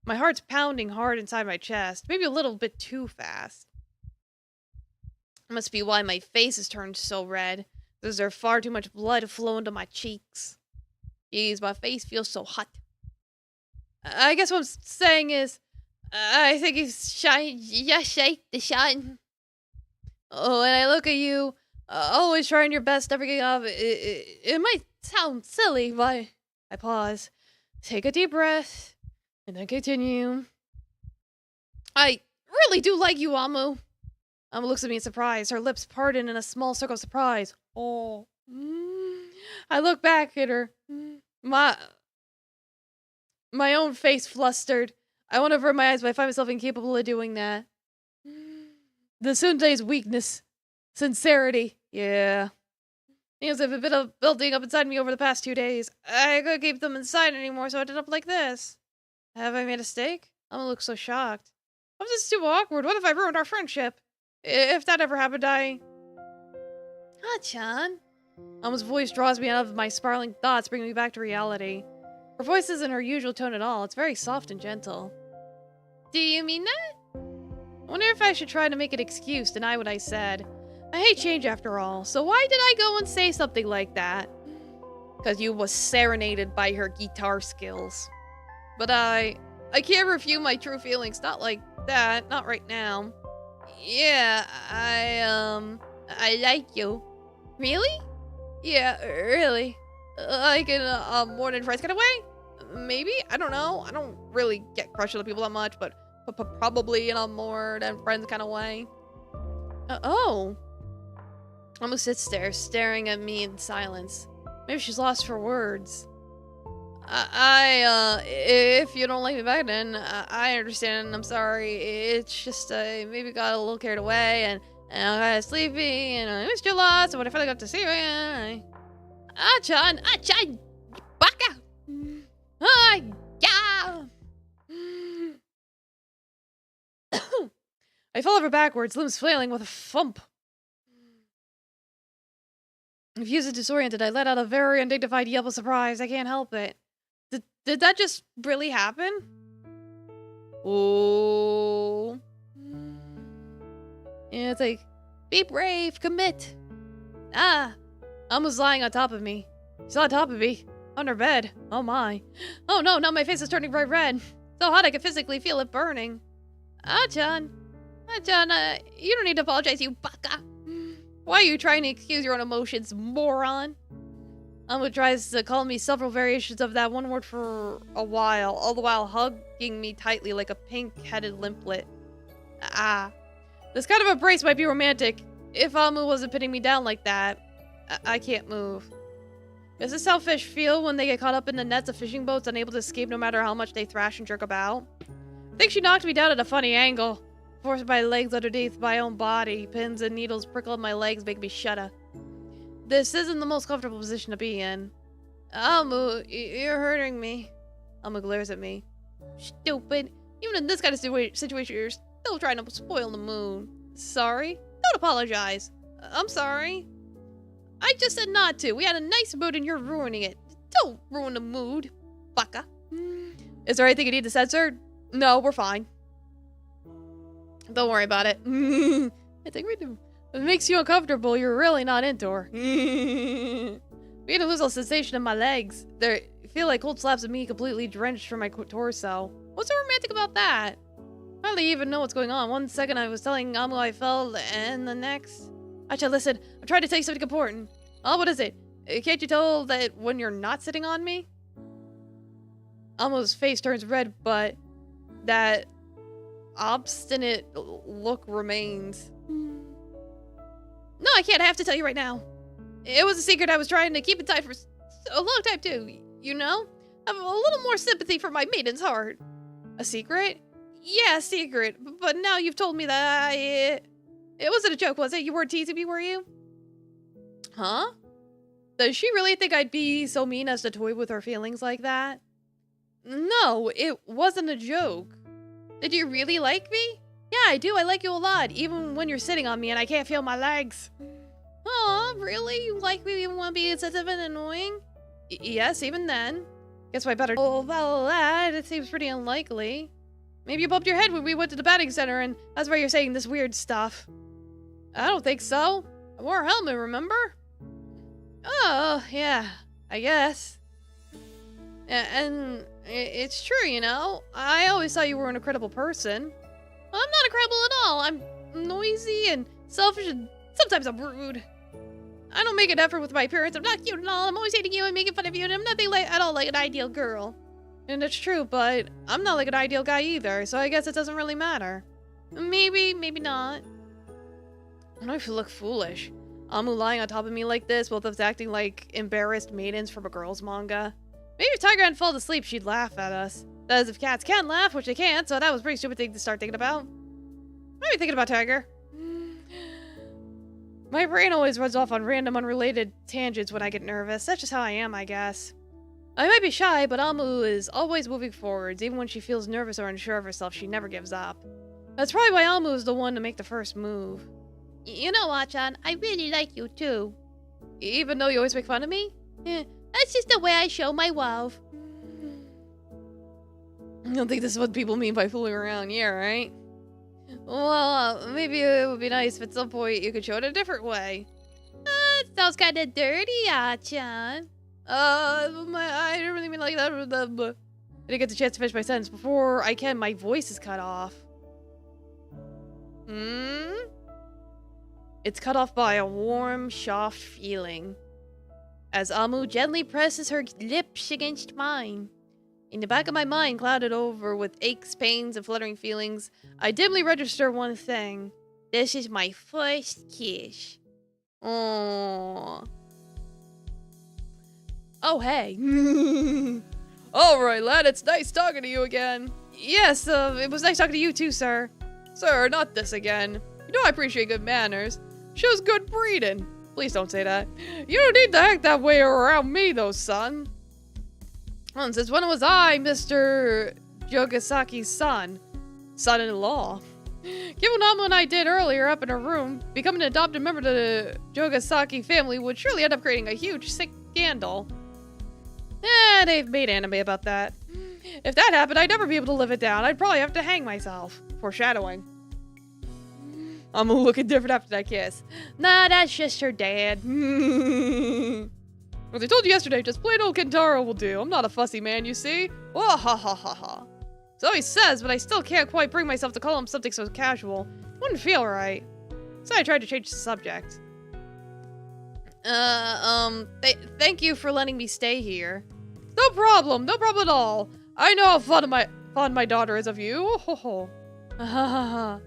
My heart's pounding hard inside my chest, maybe a little bit too fast. Must be why my face has turned so red. There's far too much blood flowing to my cheeks. Jeez, my face feels so hot. I guess what I'm saying is, I think he's shine. Yeah, shake the shine. Oh, and I look at you, always trying your best, never getting up. It might sound silly, but I pause, take a deep breath, and then continue. I really do like you, Amu. Amu looks at me in surprise, her lips parted in a small circle of surprise. Oh. I look back at her. My own face flustered. I want to avert my eyes, but I find myself incapable of doing that. The Sunde's weakness. Sincerity. Yeah. Things have been building up inside me over the past 2 days. I couldn't keep them inside anymore, so I ended up like this. Have I made a mistake? I'm gonna look so shocked. Oh, this is too awkward. What if I ruined our friendship? If that ever happened, Chan. Alma's voice draws me out of my spiraling thoughts, bringing me back to reality. Her voice isn't her usual tone at all. It's very soft and gentle. Do you mean that? I wonder if I should try to make an excuse, deny what I said. I hate change after all, so why did I go and say something like that? Because you was serenaded by her guitar skills. But I can't refute my true feelings, not like that, not right now. Yeah, I like you. Really? Yeah, really. Like in a more than friends kind of way? Maybe? I don't know. I don't really get crushed on people that much, but probably in a more than friends kind of way. Oh. Almost sits there, staring at me in silence. Maybe she's lost for words. If you don't like me back then, I understand. I'm sorry. It's just, maybe got a little carried away, and I got sleepy, and I missed you lots, and when I finally got to see you again, Achan, baka! Yeah! I fell over backwards, limbs flailing with a thump. Confused and disoriented, I let out a very undignified yelp of surprise. I can't help it. Did that just really happen? Oh. Yeah, it's like, be brave, commit. Alma's lying on top of me. She's on top of me. On her bed. Oh my. Oh no, now my face is turning bright red. So hot I can physically feel it burning. Achan, you don't need to apologize, you baka. Why are you trying to excuse your own emotions, moron? Alma tries to call me several variations of that one word for a while, all the while hugging me tightly like a pink-headed limplet. This kind of embrace might be romantic, if Alma wasn't pinning me down like that. I can't move. Is this how fish feel when they get caught up in the nets of fishing boats, unable to escape no matter how much they thrash and jerk about? I think she knocked me down at a funny angle. Forced my legs underneath my own body. Pins and needles prickle up my legs, making me shudder. This isn't the most comfortable position to be in. Alma, you're hurting me. Alma glares at me. Stupid. Even in this kind of situation, you're still trying to spoil the mood. Sorry? Don't apologize. I'm sorry. I just said not to. We had a nice mood and you're ruining it. Don't ruin the mood, baka. Is there anything you need to censor? No, we're fine. Don't worry about it. I think we do. If it makes you uncomfortable, you're really not into her. Beginning to lose all sensation in my legs. They feel like cold slabs of me completely drenched from my torso. What's so romantic about that? I hardly even know what's going on. One second I was telling Amu I felt, and the next... Acha, listen. I'm trying to tell you something important. Oh, what is it? Can't you tell that when you're not sitting on me? Amu's face turns red, but that obstinate look remains. No, I can't. I have to tell you right now. It was a secret I was trying to keep inside for a long time, too. You know? I have a little more sympathy for my maiden's heart. A secret? Yeah, a secret. But now you've told me that it wasn't a joke, was it? You weren't teasing me, were you? Huh? Does she really think I'd be so mean as to toy with her feelings like that? No, it wasn't a joke. Did you really like me? Yeah, I do. I like you a lot, even when you're sitting on me and I can't feel my legs. Aw, really? You like me even when being sensitive and annoying? Yes, even then. Guess I better... Oh, well, that seems pretty unlikely. Maybe you bumped your head when we went to the batting center and that's why you're saying this weird stuff. I don't think so. I wore a helmet, remember? Oh, yeah, I guess. And it's true, you know? I always thought you were an incredible person. Well, I'm not incredible at all. I'm noisy and selfish and sometimes I'm rude. I don't make an effort with my appearance. I'm not cute at all. I'm always hating you and making fun of you and I'm nothing at all like an ideal girl. And it's true, but I'm not like an ideal guy either, so I guess it doesn't really matter. Maybe, maybe not. I don't know if you look foolish. Amu lying on top of me like this, both of us acting like embarrassed maidens from a girl's manga. Maybe if Tiger hadn't fallen asleep, she'd laugh at us. That is, if cats can laugh, which they can't, so that was a pretty stupid thing to start thinking about. What are you thinking about, Tiger? My brain always runs off on random, unrelated tangents when I get nervous. That's just how I am, I guess. I might be shy, but Amu is always moving forwards. Even when she feels nervous or unsure of herself, she never gives up. That's probably why Amu is the one to make the first move. You know, Achan, I really like you too. Even though you always make fun of me? That's just the way I show my love. I don't think this is what people mean by fooling around, yeah, right? Well, maybe it would be nice if at some point you could show it a different way. It sounds kind of dirty, Achan. I didn't really mean like that. I didn't get the chance to finish my sentence. Before I can, my voice is cut off. It's cut off by a warm, soft feeling. As Amu gently presses her lips against mine. In the back of my mind, clouded over with aches, pains, and fluttering feelings, I dimly register one thing. This is my first kiss. Aww. Oh, hey. Alright, lad, it's nice talking to you again. Yes, it was nice talking to you too, sir. Sir, not this again. You know I appreciate good manners. Shows good breeding. Please don't say that. You don't need to act that way around me, though, son. Since when was I Mr. Jogasaki's son? Son-in-law. Given what Amu and I did earlier up in her room, becoming an adopted member of the Jogasaki family would surely end up creating a huge scandal. They've made anime about that. If that happened, I'd never be able to live it down. I'd probably have to hang myself. Foreshadowing. I'm looking different after that kiss. Nah, that's just her dad. As I told you yesterday, just plain old Kentaro will do. I'm not a fussy man, you see. Wah ha ha ha ha. So he says, but I still can't quite bring myself to call him something so casual. Wouldn't feel right. So I tried to change the subject. Thank you for letting me stay here. No problem at all. I know how fond my daughter is of you. Oh ho ho. Ha ha ha.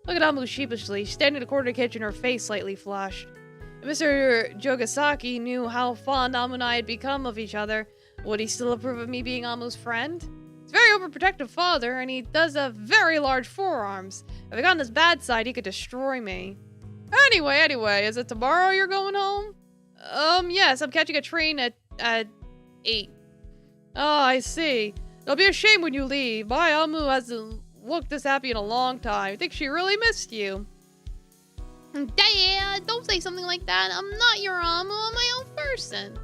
Look at Amu sheepishly, standing in the corner of the kitchen, her face slightly flushed. If Mr. Jogasaki knew how fond Amu and I had become of each other, would he still approve of me being Amu's friend? He's a very overprotective father, and he does have very large forearms. If I got on his bad side, he could destroy me. Anyway, is it tomorrow you're going home? Yes, I'm catching a train at 8. Oh, I see. It'll be a shame when you leave. My Amu hasn't looked this happy in a long time. I think she really missed you. Dad, don't say something like that. I'm not your Amu. I'm my own person.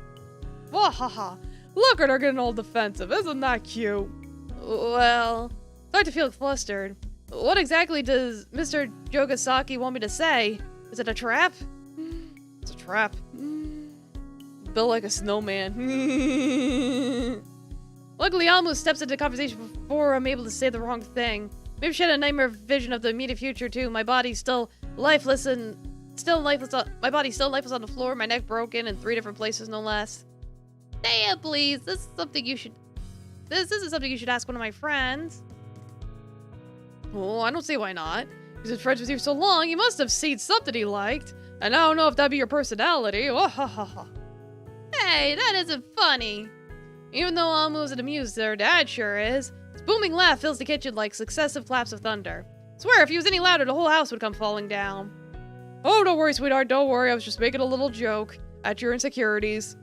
Wahaha. Look at her getting all defensive. Isn't that cute? Well, start to feel flustered. What exactly does Mr. Jogasaki want me to say? Is it a trap? It's a trap. Built like a snowman. Luckily, Almu steps into the conversation before I'm able to say the wrong thing. Maybe she had a nightmare vision of the immediate future too. My body's still lifeless and my body's still lifeless on the floor. My neck broken in 3 different places, no less. Damn, please. This isn't something you should ask one of my friends. Oh, I don't see why not. He's been friends with you so long, you must have seen something he liked. And I don't know if that'd be your personality. Oh, ha, ha, ha. Hey, that isn't funny. Even though Almu isn't amused, their dad sure is. His booming laugh fills the kitchen like successive claps of thunder. I swear, if he was any louder, the whole house would come falling down. Oh, don't worry, sweetheart, don't worry. I was just making a little joke at your insecurities.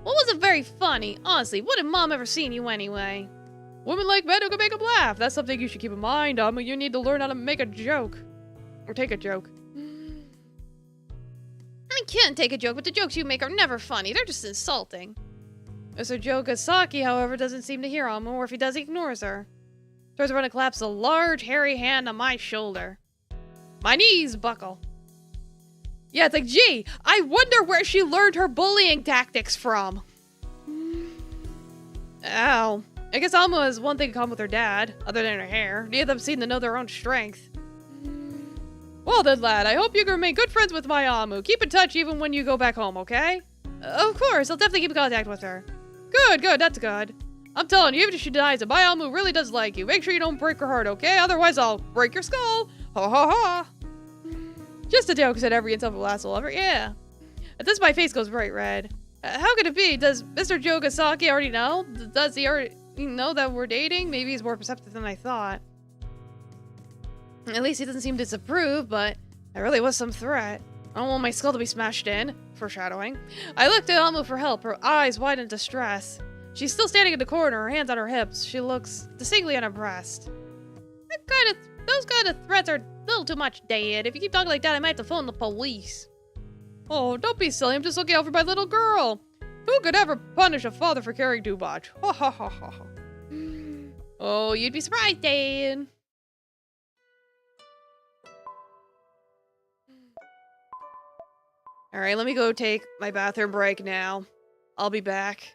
What wasn't very funny? Honestly, what had Mom ever seen you anyway? Women like men who can make them laugh. That's something you should keep in mind, Almu. You need to learn how to make a joke. Or take a joke. I can take a joke, but the jokes you make are never funny. They're just insulting. Mr. Jogasaki, however, doesn't seem to hear Almu, or if he does, he ignores her. Turns around and claps a large, hairy hand on my shoulder. My knees buckle. Yeah, it's like, gee, I wonder where she learned her bullying tactics from. Ow. I guess Almu has one thing in common with her dad, other than her hair. Neither of them seem to know their own strength. Well then, lad, I hope you can remain good friends with my Almu. Keep in touch even when you go back home, okay? Of course, I'll definitely keep in contact with her. Good, that's good. I'm telling you, even if she denies it, my Almu really does like you. Make sure you don't break her heart, okay? Otherwise, I'll break your skull. Ha ha ha. Just a joke, said every insufferable asshole ever. Yeah. At this, my face goes bright red. How could it be? Does Mr. Jogasaki already know? Does he already know that we're dating? Maybe he's more perceptive than I thought. At least he doesn't seem to disapprove, but that really was some threat. I don't want my skull to be smashed in. Foreshadowing. I looked at Almu for help, her eyes wide in distress. She's still standing in the corner, her hands on her hips. She looks distinctly unimpressed. Those kind of threats are a little too much, Dad. If you keep talking like that, I might have to phone the police. Oh, don't be silly. I'm just looking out for my little girl. Who could ever punish a father for caring too much? Ha ha ha ha ha. Oh, you'd be surprised, Dad. Alright, let me go take my bathroom break now. I'll be back.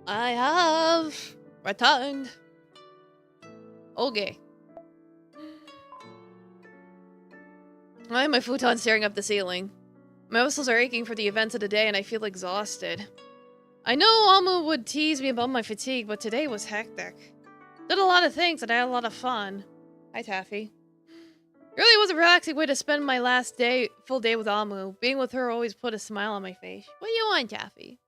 I have returned. Okay. Why am my futon staring up the ceiling? My muscles are aching for the events of the day and I feel exhausted. I know Almu would tease me about my fatigue, but today was hectic. Did a lot of things and I had a lot of fun. Hi, Taffy. It really was a relaxing way to spend my last full day with Almu. Being with her always put a smile on my face. What do you want, Taffy?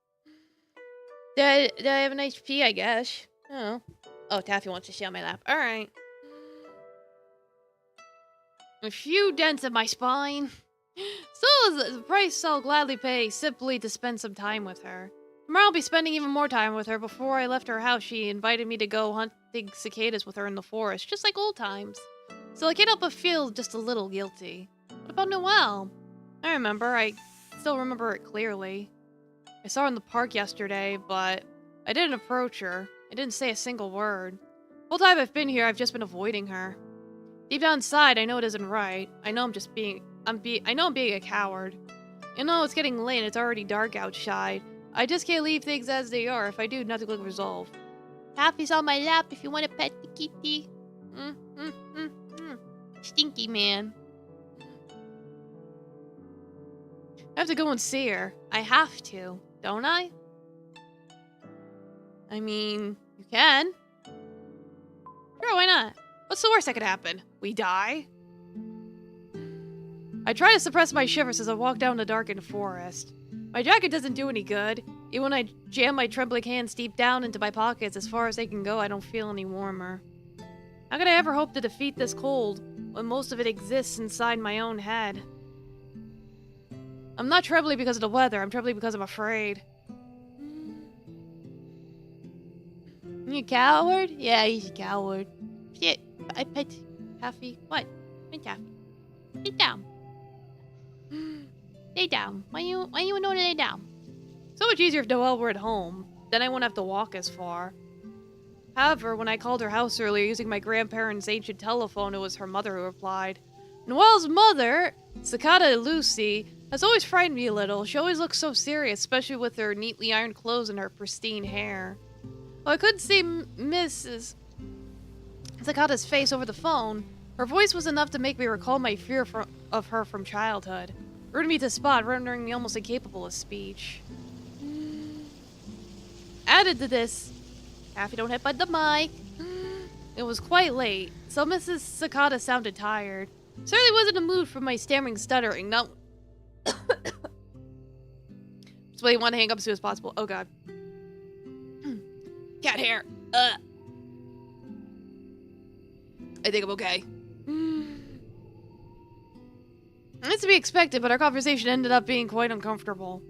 Did I have a nice pee, I guess? Oh. Oh, Taffy wants to sit on my lap. Alright. A few dents in my spine. Still is the price I'll gladly pay simply to spend some time with her. Tomorrow I'll be spending even more time with her. Before I left her house, she invited me to go hunting cicadas with her in the forest, just like old times. So I can't help but feel just a little guilty. What about Noelle? I remember. I still remember it clearly. I saw her in the park yesterday, but I didn't approach her. I didn't say a single word. The whole time I've been here, I've just been avoiding her. Deep down inside, I know it isn't right. I know I'm being a coward. You know, it's getting late and it's already dark outside. I just can't leave things as they are. If I do, nothing will resolve. Taffy's on my lap if you want to pet the kitty. Stinky man. I have to go and see her. I have to, don't I? I mean, you can. Sure, why not? What's the worst that could happen? We die? I try to suppress my shivers as I walk down the darkened forest. My jacket doesn't do any good. Even when I jam my trembling hands deep down into my pockets, as far as they can go, I don't feel any warmer. How could I ever hope to defeat this cold when most of it exists inside my own head? I'm not trembling because of the weather, I'm trembling because I'm afraid. You coward? Yeah, he's a coward. Shit, I pet Taffy. What? Pet Taffy. Sit down. Lay down. Why you want to lay down? So much easier if Noelle were at home. Then I wouldn't have to walk as far. However, when I called her house earlier using my grandparents' ancient telephone, it was her mother who replied. Noelle's mother, Cicada Lucy, has always frightened me a little. She always looks so serious, especially with her neatly ironed clothes and her pristine hair. Well, I couldn't see Mrs. Cicada's face over the phone. Her voice was enough to make me recall my fear of her from childhood. Rooted me to spot, rendering me almost incapable of speech. Added to this, Taffy, don't hit by the mic. It was quite late, so Mrs. Cicada sounded tired. Certainly wasn't in the mood for my stammering stuttering. No. That's why you want to hang up as soon as possible. Oh god. Cat hair. I think I'm okay. It's to be expected, but our conversation ended up being quite uncomfortable.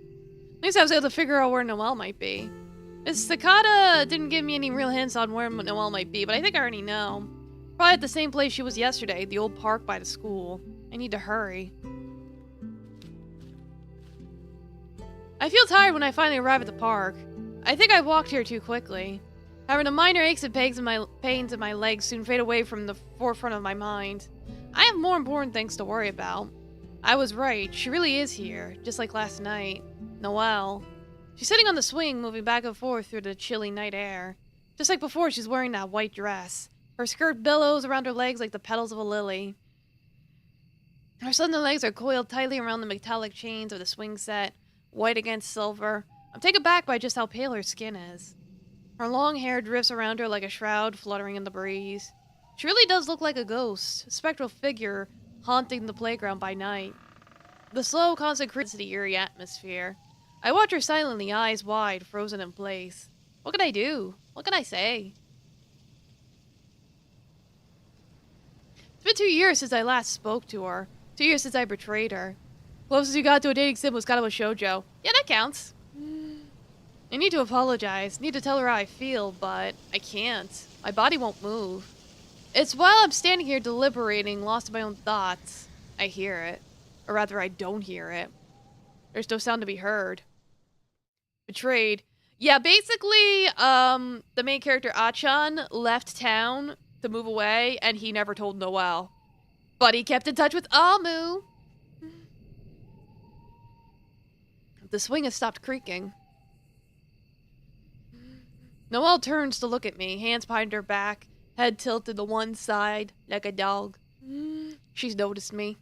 At least I was able to figure out where Noelle might be. Miss Cicada didn't give me any real hints on where Noelle might be, but I think I already know. Probably at the same place she was yesterday, the old park by the school. I need to hurry. I feel tired when I finally arrive at the park. I think I walked here too quickly. However, the minor aches and pains in my legs soon fade away from the forefront of my mind. I have more important things to worry about. I was right, she really is here, just like last night. Noelle. She's sitting on the swing, moving back and forth through the chilly night air. Just like before, she's wearing that white dress. Her skirt billows around her legs like the petals of a lily. Her slender legs are coiled tightly around the metallic chains of the swing set, white against silver. I'm taken aback by just how pale her skin is. Her long hair drifts around her like a shroud fluttering in the breeze. She really does look like a ghost, a spectral figure haunting the playground by night. The slow, constant creeps the eerie atmosphere. I watch her silently, eyes wide, frozen in place. What can I do? What can I say? It's been 2 years since I last spoke to her. 2 years since I betrayed her. Closest you got to a dating sim was kind of a shoujo. Yeah, that counts. I need to apologize. Need to tell her how I feel, but I can't. My body won't move. It's while I'm standing here deliberating, lost in my own thoughts, I hear it. Or rather, I don't hear it. There's no sound to be heard. Betrayed. Yeah, basically, the main character, Achan, left town to move away, and he never told Noelle. But he kept in touch with Amu. The swing has stopped creaking. Noelle turns to look at me, hands behind her back, head tilted to one side, like a dog. She's noticed me.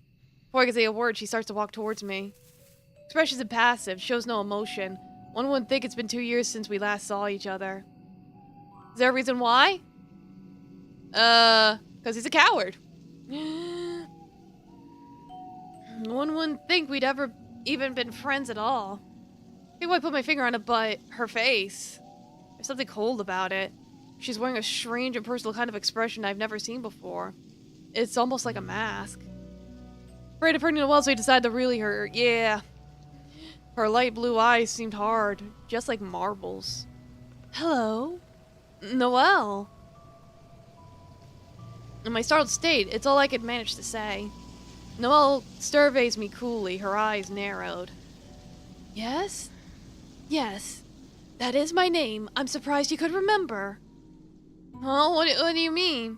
Before I can say a word, she starts to walk towards me. Expression's impassive, shows no emotion. One wouldn't think it's been 2 years since we last saw each other. Is there a reason why? Because he's a coward. One wouldn't think we'd ever even been friends at all. Maybe I put my finger on it, but her face. There's something cold about it. She's wearing a strange and personal kind of expression I've never seen before. It's almost like a mask. Afraid of hurting Noelle, so I decided to really hurt her. Yeah. Her light blue eyes seemed hard, just like marbles. Hello? Noelle? In my startled state, it's all I could manage to say. Noelle surveys me coolly, her eyes narrowed. Yes? Yes. That is my name. I'm surprised you could remember. Oh, what do you mean?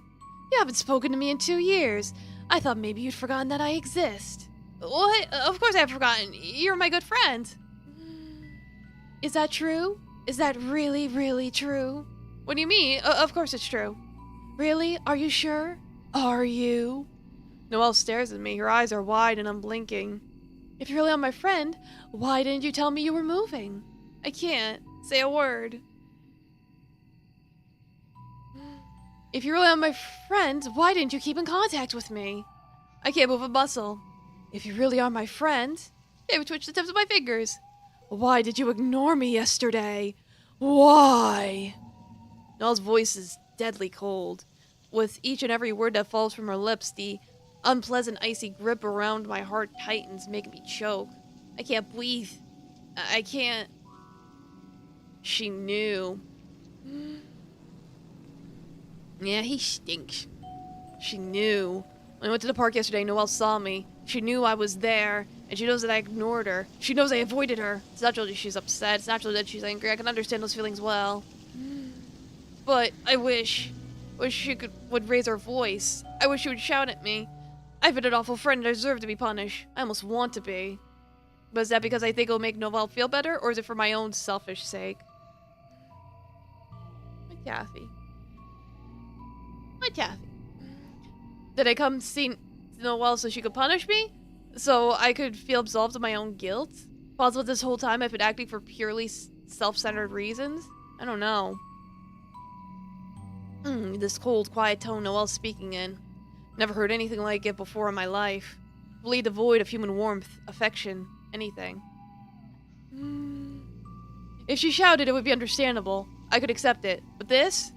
You haven't spoken to me in 2 years. I thought maybe you'd forgotten that I exist. What? Of course I've forgotten. You're my good friend. Is that true? Is that really, really true? What do you mean? Of course it's true. Really? Are you sure? Are you? Noelle stares at me. Her eyes are wide and unblinking. If you're really my friend, why didn't you tell me you were moving? I can't say a word. If you're really my friend, why didn't you keep in contact with me? I can't move a muscle. If you really are my friend, maybe twitch the tips of my fingers. Why did you ignore me yesterday? Why? Noelle's voice is deadly cold. With each and every word that falls from her lips, the unpleasant icy grip around my heart tightens, making me choke. I can't breathe. I can't. She knew. Yeah, he stinks. She knew. When I went to the park yesterday, Noelle saw me. She knew I was there, and she knows that I ignored her. She knows I avoided her. It's natural that she's upset. It's natural that she's angry. I can understand those feelings well. But I wish she would raise her voice. I wish she would shout at me. I've been an awful friend and I deserve to be punished. I almost want to be. But is that because I think it'll make Noelle feel better, or is it for my own selfish sake? My Kathy. My Kathy. Did I come see Noelle so she could punish me? So I could feel absolved of my own guilt? Possible this whole time I've been acting for purely self-centered reasons? I don't know. This cold, quiet tone Noelle's speaking in. Never heard anything like it before in my life. Fully devoid of human warmth, affection, anything. If she shouted, it would be understandable. I could accept it. But this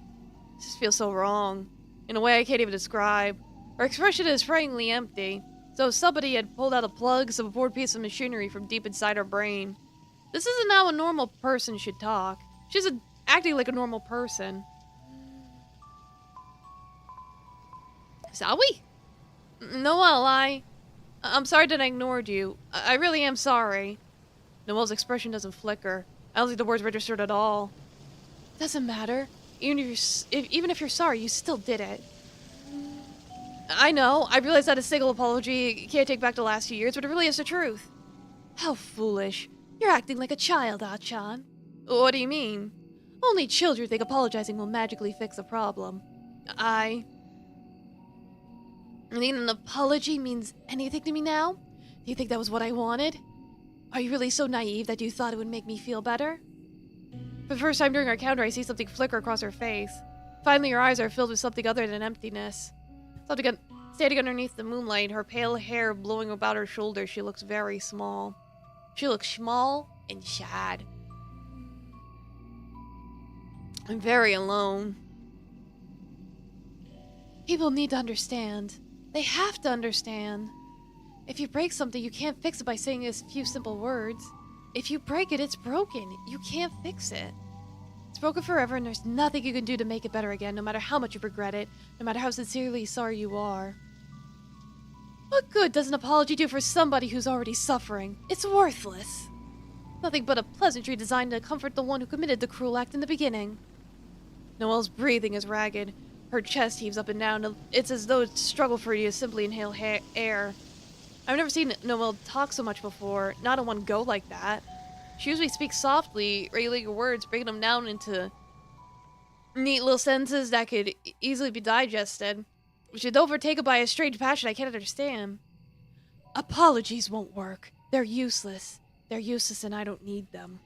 just feels so wrong. In a way I can't even describe. Her expression is frighteningly empty. So somebody had pulled out a plug, some bored piece of machinery from deep inside her brain. This isn't how a normal person should talk. She's acting like a normal person. Sorry? Noelle, I'm sorry that I ignored you. I really am sorry. Noelle's expression doesn't flicker. I don't think the words registered at all. Doesn't matter. Even if you're sorry, you still did it. I know. I realize that a single apology can't take back the last few years, but it really is the truth. How foolish. You're acting like a child, Ah-chan. What do you mean? Only children think apologizing will magically fix a problem. I think an apology means anything to me now? Do you think that was what I wanted? Are you really so naive that you thought it would make me feel better? For the first time during our encounter, I see something flicker across her face. Finally, her eyes are filled with something other than emptiness. Standing underneath the moonlight, her pale hair blowing about her shoulders, she looks very small. She looks small and sad. I'm very alone. People need to understand. They have to understand. If you break something, you can't fix it by saying a few simple words. If you break it, it's broken. You can't fix it. It's broken forever, and there's nothing you can do to make it better again, no matter how much you regret it, no matter how sincerely sorry you are. What good does an apology do for somebody who's already suffering? It's worthless. Nothing but a pleasantry designed to comfort the one who committed the cruel act in the beginning. Noelle's breathing is ragged. Her chest heaves up and down. It's as though it's a struggle for her to simply inhale air. I've never seen Noelle talk so much before, not in one go like that. She usually speaks softly, regulating her words, breaking them down into Neat little sentences that could easily be digested. Which is overtaken by a strange passion I can't understand. Apologies won't work. They're useless. They're useless and I don't need them.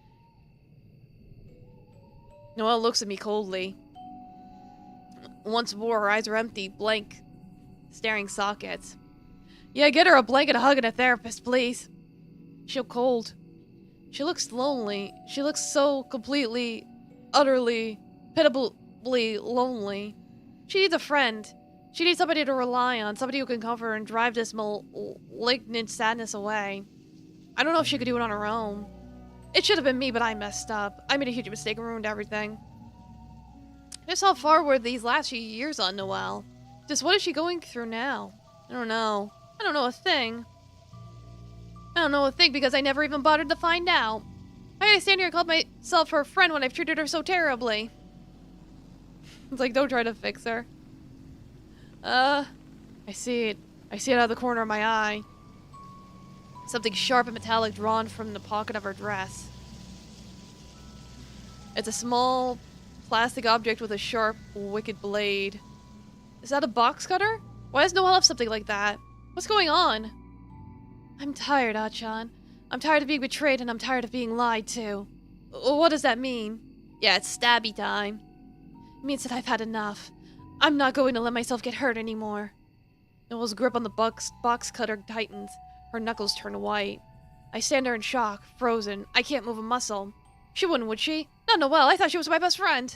Noelle looks at me coldly. Once more, her eyes are empty, blank, staring sockets. Yeah, get her a blanket, a hug, and a therapist, please. She's cold. She looks lonely. She looks so completely, utterly, pitiably lonely. She needs a friend. She needs somebody to rely on, somebody who can comfort her and drive this malignant sadness away. I don't know if she could do it on her own. It should have been me, but I messed up. I made a huge mistake and ruined everything. Just how far were these last few years on Noelle? Just what is she going through now? I don't know. I don't know a thing. I don't know a thing because I never even bothered to find out. Why did I stand here and call myself her friend when I've treated her so terribly? It's like, don't try to fix her. I see it. I see it out of the corner of my eye. Something sharp and metallic drawn from the pocket of her dress. It's a small plastic object with a sharp, wicked blade. Is that a box cutter? Why does Noelle have something like that? What's going on? I'm tired, Achan. I'm tired of being betrayed and I'm tired of being lied to. What does that mean? Yeah, it's stabby time. It means that I've had enough. I'm not going to let myself get hurt anymore. Noelle's grip on the box cutter tightens. Her knuckles turn white. I stand there in shock, frozen. I can't move a muscle. She wouldn't, would she? Not Noelle. I thought she was my best friend.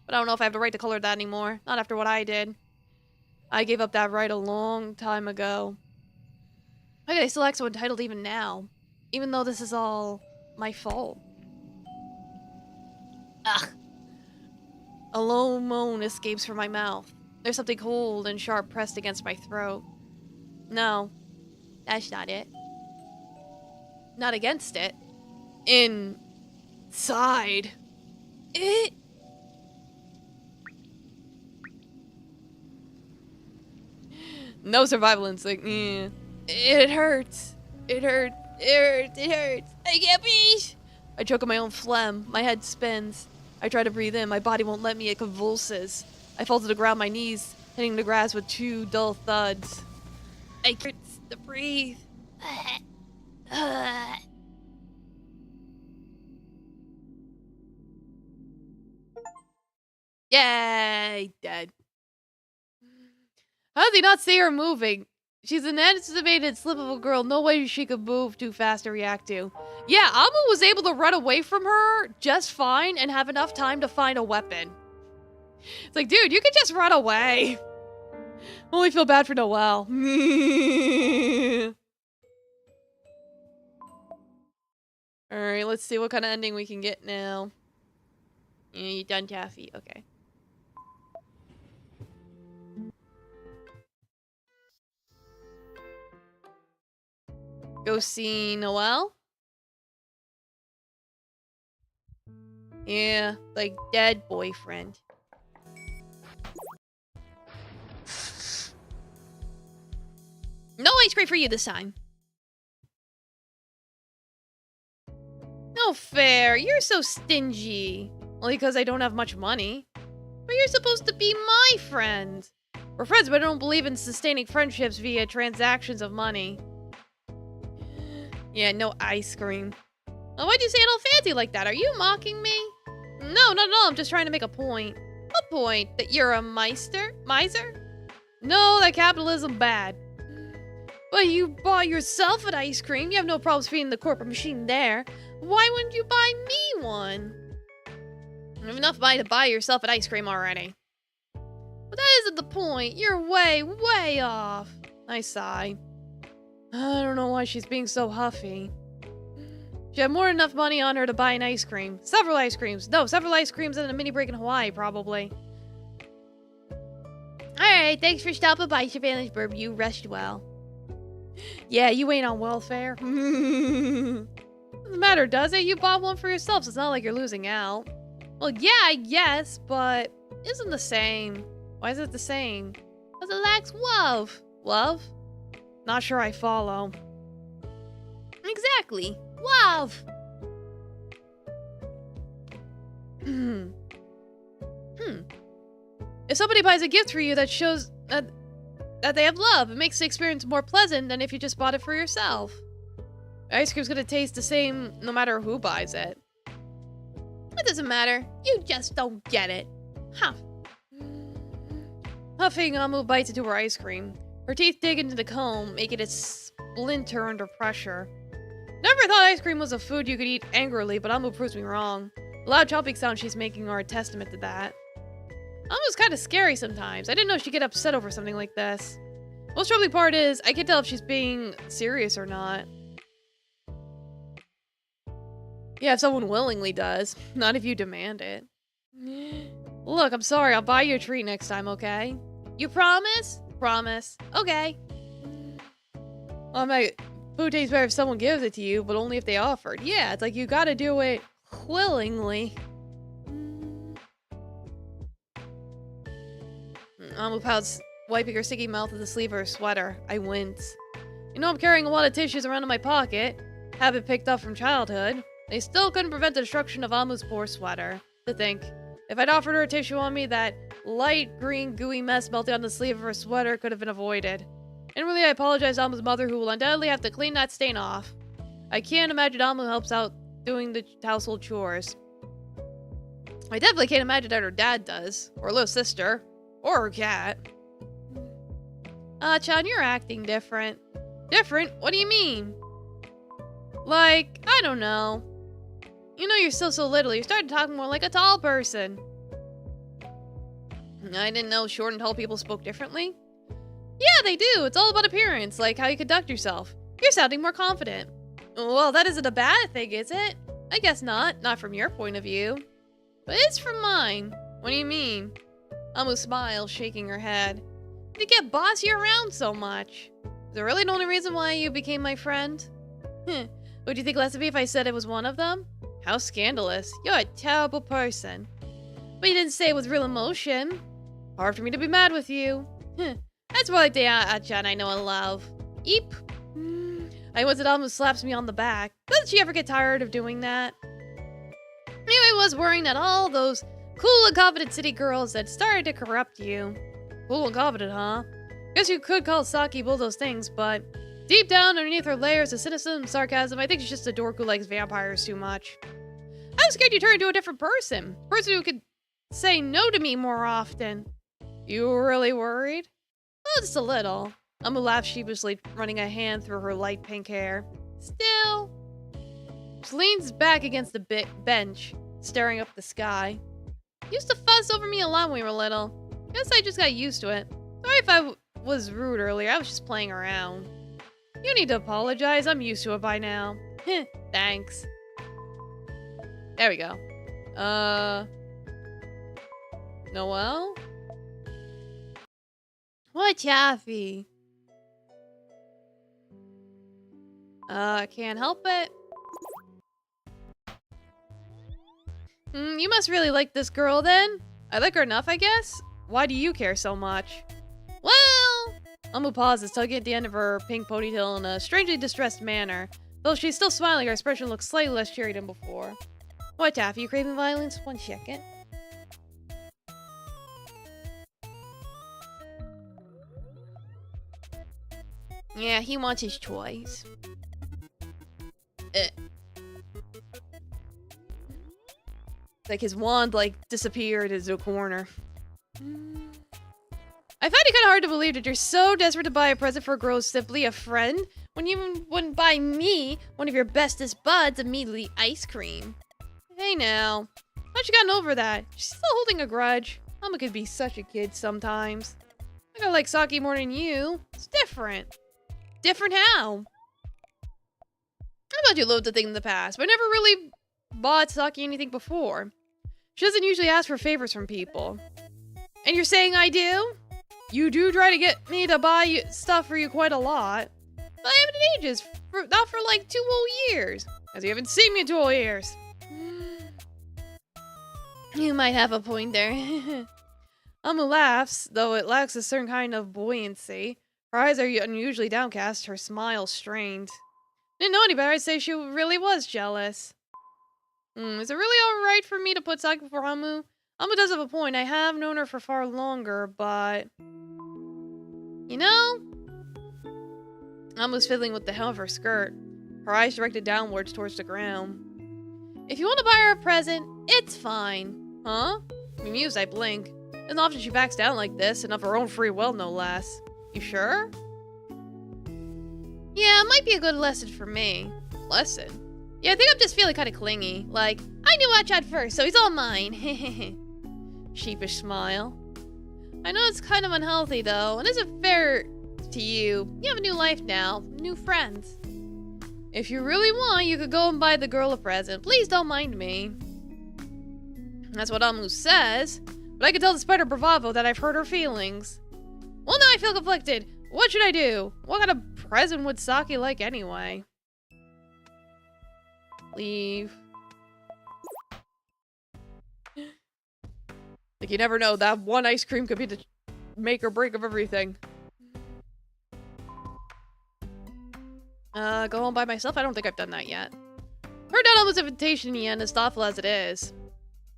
But I don't know if I have the right to call her that anymore. Not after what I did. I gave up that right a long time ago. Why do I still act so entitled even now? Even though this is all my fault. Ugh. A low moan escapes from my mouth. There's something cold and sharp pressed against my throat. No. That's not it. Not against it. Inside. It... No survival instinct. Yeah. It hurts. It hurts. It hurts. It hurts. I can't breathe. I choke on my own phlegm. My head spins. I try to breathe in. My body won't let me. It convulses. I fall to the ground, my knees hitting the grass with two dull thuds. I can't to breathe. Yay! Dead. How did he not see her moving? She's an estimated slip of a girl. No way she could move too fast to react to. Yeah, Amma was able to run away from her just fine and have enough time to find a weapon. It's like, dude, you could just run away. Only feel bad for Noelle. Alright, let's see what kind of ending we can get now. Yeah, you done, Taffy? Okay. Go see Noelle? Yeah, like dead boyfriend. No ice cream for you this time. No fair. You're so stingy. Only because I don't have much money. But you're supposed to be my friend. We're friends, but I don't believe in sustaining friendships via transactions of money. Yeah, no ice cream. Oh, why'd you say it all fancy like that? Are you mocking me? No, not at all. I'm just trying to make a point. What point? That you're a miser? No, that capitalism bad. But you bought yourself an ice cream. You have no problems feeding the corporate machine there. Why wouldn't you buy me one? You have enough money to buy yourself an ice cream already. But that isn't the point. You're way, way off. I sigh. I don't know why she's being so huffy. She had more than enough money on her to buy an ice cream. Several ice creams. No, several ice creams and a mini break in Hawaii, probably. Alright, thanks for stopping by, Johannesburg. You rest well. Yeah, you ain't on welfare. Doesn't matter, does it? You bought one for yourself, so it's not like you're losing out. Well, yeah, I guess, but it isn't the same. Why is it the same? Because it lacks love. Love? Not sure I follow. Exactly. Love. If somebody buys a gift for you that shows that they have love, it makes the experience more pleasant than if you just bought it for yourself. Ice cream's gonna taste the same no matter who buys it. It doesn't matter. You just don't get it. Huff. Huffing, Amu bites into her ice cream. Her teeth dig into the cone, making it splinter under pressure. Never thought ice cream was a food you could eat angrily, but Amu proves me wrong. The loud chomping sounds she's making are a testament to that. Amu's kind of scary sometimes. I didn't know she'd get upset over something like this. Most troubling part is, I can't tell if she's being serious or not. Yeah, if someone willingly does. Not if you demand it. Look, I'm sorry. I'll buy you a treat next time, okay? You promise? Promise. Okay. Well, my food tastes better if someone gives it to you, but only if they offered. Yeah, it's like you gotta do it willingly. Amu pouts, wiping her sticky mouth with the sleeve of her sweater. I wince. You know I'm carrying a lot of tissues around in my pocket. Habit picked up from childhood. They still couldn't prevent the destruction of Amu's poor sweater. To think, if I'd offered her a tissue on me, that light green gooey mess melting on the sleeve of her sweater could have been avoided. Inwardly, I apologize to Amu's mother, who will undoubtedly have to clean that stain off. I can't imagine Amu helps out doing the household chores. I definitely can't imagine that her dad does, or little sister, or her cat. Chan, you're acting different. Different? What do you mean? Like, I don't know. You know you're still so little, you started talking more like a tall person. I didn't know short and tall people spoke differently. Yeah, they do. It's all about appearance, like how you conduct yourself. You're sounding more confident. Well, that isn't a bad thing, is it? I guess not. Not from your point of view. But it's from mine. What do you mean? Amu smiles, shaking her head. You get bossy around so much. Is it really the only reason why you became my friend? Would you think less of me if I said it was one of them? How scandalous. You're a terrible person. But you didn't say it with real emotion. Hard for me to be mad with you. That's more like the Achan I know and love. Eep. I once it almost slaps me on the back. Doesn't she ever get tired of doing that? Anyway, I was worrying that all those cool and confident city girls had started to corrupt you. Cool and confident, huh? Guess you could call Saki both those things, but deep down underneath her layers of cynicism and sarcasm, I think she's just a dork who likes vampires too much. I was scared you turned into a different person. A person who could say no to me more often. You were really worried? Well, just a little. Amu laughed sheepishly, running a hand through her light pink hair. Still. She leans back against the bench, staring up the sky. You used to fuss over me a lot when we were little. Guess I just got used to it. Sorry if I was rude earlier, I was just playing around. You need to apologize, I'm used to it by now. Thanks. There we go. Noelle? What, Chaffee? Can't help it. You must really like this girl then? I like her enough, I guess? Why do you care so much? Well... Amu pauses, tugging at the end of her pink ponytail in a strangely distressed manner. Though she's still smiling, her expression looks slightly less cheery than before. What, Taffy? You craving violence? 1 second. Yeah, he wants his toys. Like his wand, disappeared into a corner. I find it kind of hard to believe that you're so desperate to buy a present for a girl who's simply a friend, when you wouldn't buy me, one of your bestest buds, immediately ice cream. Hey now. How'd you gotten over that? She's still holding a grudge. Mama could be such a kid sometimes. I gotta like Saki more than you. It's different. Different how? I thought you loved the thing in the past, but I never really bought Saki anything before. She doesn't usually ask for favors from people. And you're saying I do? You do try to get me to buy stuff for you quite a lot. But I haven't in ages. Not for like 2 whole years. As you haven't seen me in 2 whole years. You might have a point there. Amu laughs, though it lacks a certain kind of buoyancy. Her eyes are unusually downcast, her smile strained. Didn't know any better, I'd say she really was jealous. Is it really alright for me to put Saki before Amu? Alma does have a point. I have known her for far longer, but... You know? Alma's fiddling with the hem of her skirt, her eyes directed downwards towards the ground. If you want to buy her a present, it's fine. Huh? Bemused, I blink. Isn't often she backs down like this, and of her own free will, no less. You sure? Yeah, it might be a good lesson for me. Lesson? Yeah, I think I'm just feeling kind of clingy. Like, I knew Watchad first, so he's all mine. Sheepish smile. I know it's kind of unhealthy, though, and isn't fair to you. You have a new life now, new friends. If you really want, you could go and buy the girl a present. Please don't mind me. That's what Amu says, but I can tell the spider bravado that I've hurt her feelings. Well, now I feel conflicted. What should I do? What kind of present would Saki like anyway? Leave. Like, you never know. That one ice cream could be the make or break of everything. Go home by myself? I don't think I've done that yet. Heard out Alma's invitation in the end, as thoughtful as it is.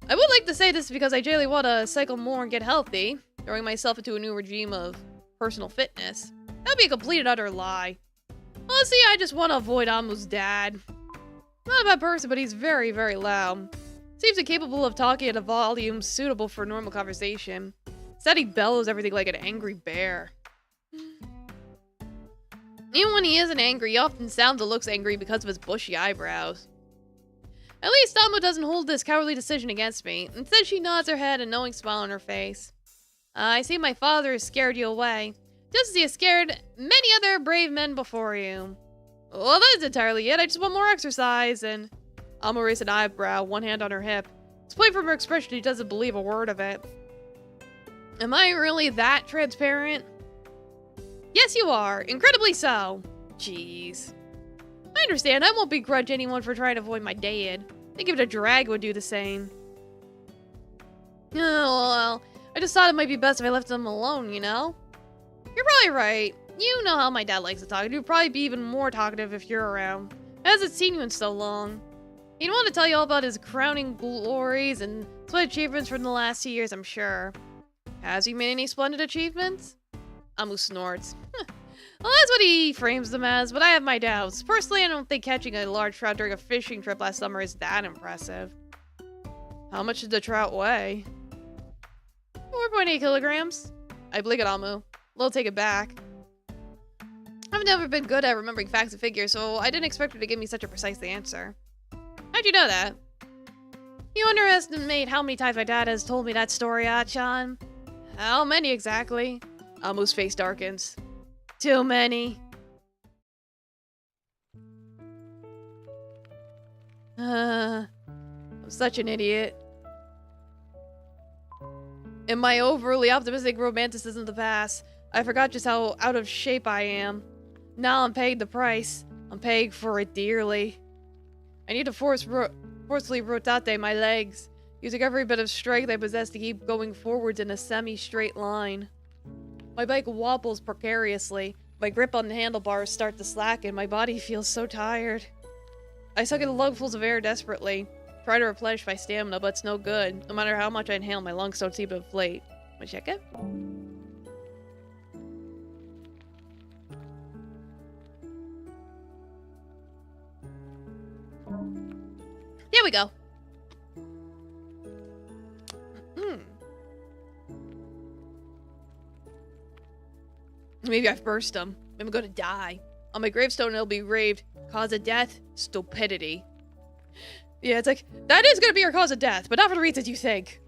I would like to say this because I generally want to cycle more and get healthy, throwing myself into a new regime of personal fitness. That would be a complete and utter lie. Honestly, I just want to avoid Amu's dad. Not a bad person, but he's very, very loud. Seems incapable of talking at a volume suitable for normal conversation. Instead, he bellows everything like an angry bear. Even when he isn't angry, he often sounds or looks angry because of his bushy eyebrows. At least Amu doesn't hold this cowardly decision against me. Instead, she nods her head, a knowing smile on her face. I see my father has scared you away, just as he has scared many other brave men before you. Well, that is entirely it. I just want more exercise, and... Amu raised an eyebrow, one hand on her hip. Displaying from her expression, she doesn't believe a word of it. Am I really that transparent? Yes, you are. Incredibly so. Jeez. I understand. I won't begrudge anyone for trying to avoid my dad. I think even a drag would do the same. Oh, well, I just thought it might be best if I left them alone, you know? You're probably right. You know how my dad likes to talk. He'd probably be even more talkative if you're around. He hasn't seen you in so long. He'd want to tell you all about his crowning glories and splendid achievements from the last 2 years, I'm sure. Has he made any splendid achievements? Amu snorts. Well, that's what he frames them as, but I have my doubts. Personally, I don't think catching a large trout during a fishing trip last summer is that impressive. How much did the trout weigh? 4.8 kilograms. I blink at Amu. A little taken back. I've never been good at remembering facts and figures, so I didn't expect her to give me such a precise answer. How'd you know that? You underestimate how many times my dad has told me that story, Achan. How many exactly? Amu's face darkens. Too many. I'm such an idiot. In my overly optimistic romanticism of the past, I forgot just how out of shape I am. Now I'm paying the price. I'm paying for it dearly. I need to forcefully rotate my legs, using every bit of strength I possess to keep going forwards in a semi-straight line. My bike wobbles precariously. My grip on the handlebars starts to slacken. My body feels so tired. I suck in lungfuls of air desperately, try to replenish my stamina, but it's no good. No matter how much I inhale, my lungs don't seem to inflate. Wanna check it? There we go. Maybe I've burst them. I'm gonna die. On my gravestone, it'll be engraved, cause of death, stupidity. Yeah, it's like, that is gonna be your cause of death, but not for the reasons you think.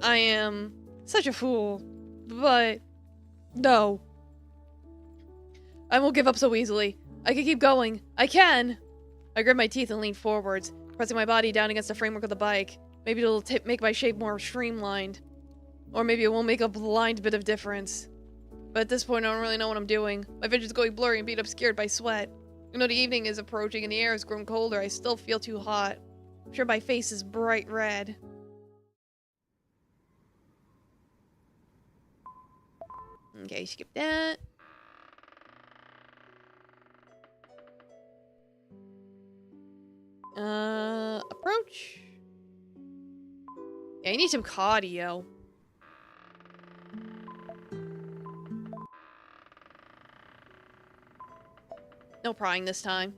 I am such a fool, but no. I won't give up so easily. I can keep going. I can! I grit my teeth and lean forwards, pressing my body down against the framework of the bike. Maybe it'll make my shape more streamlined. Or maybe it won't make a blind bit of difference. But at this point, I don't really know what I'm doing. My vision's going blurry and being obscured by sweat. You know, the evening is approaching and the air has grown colder. I still feel too hot. I'm sure my face is bright red. Okay, skip that. Approach. Yeah, I need some cardio. No prying this time.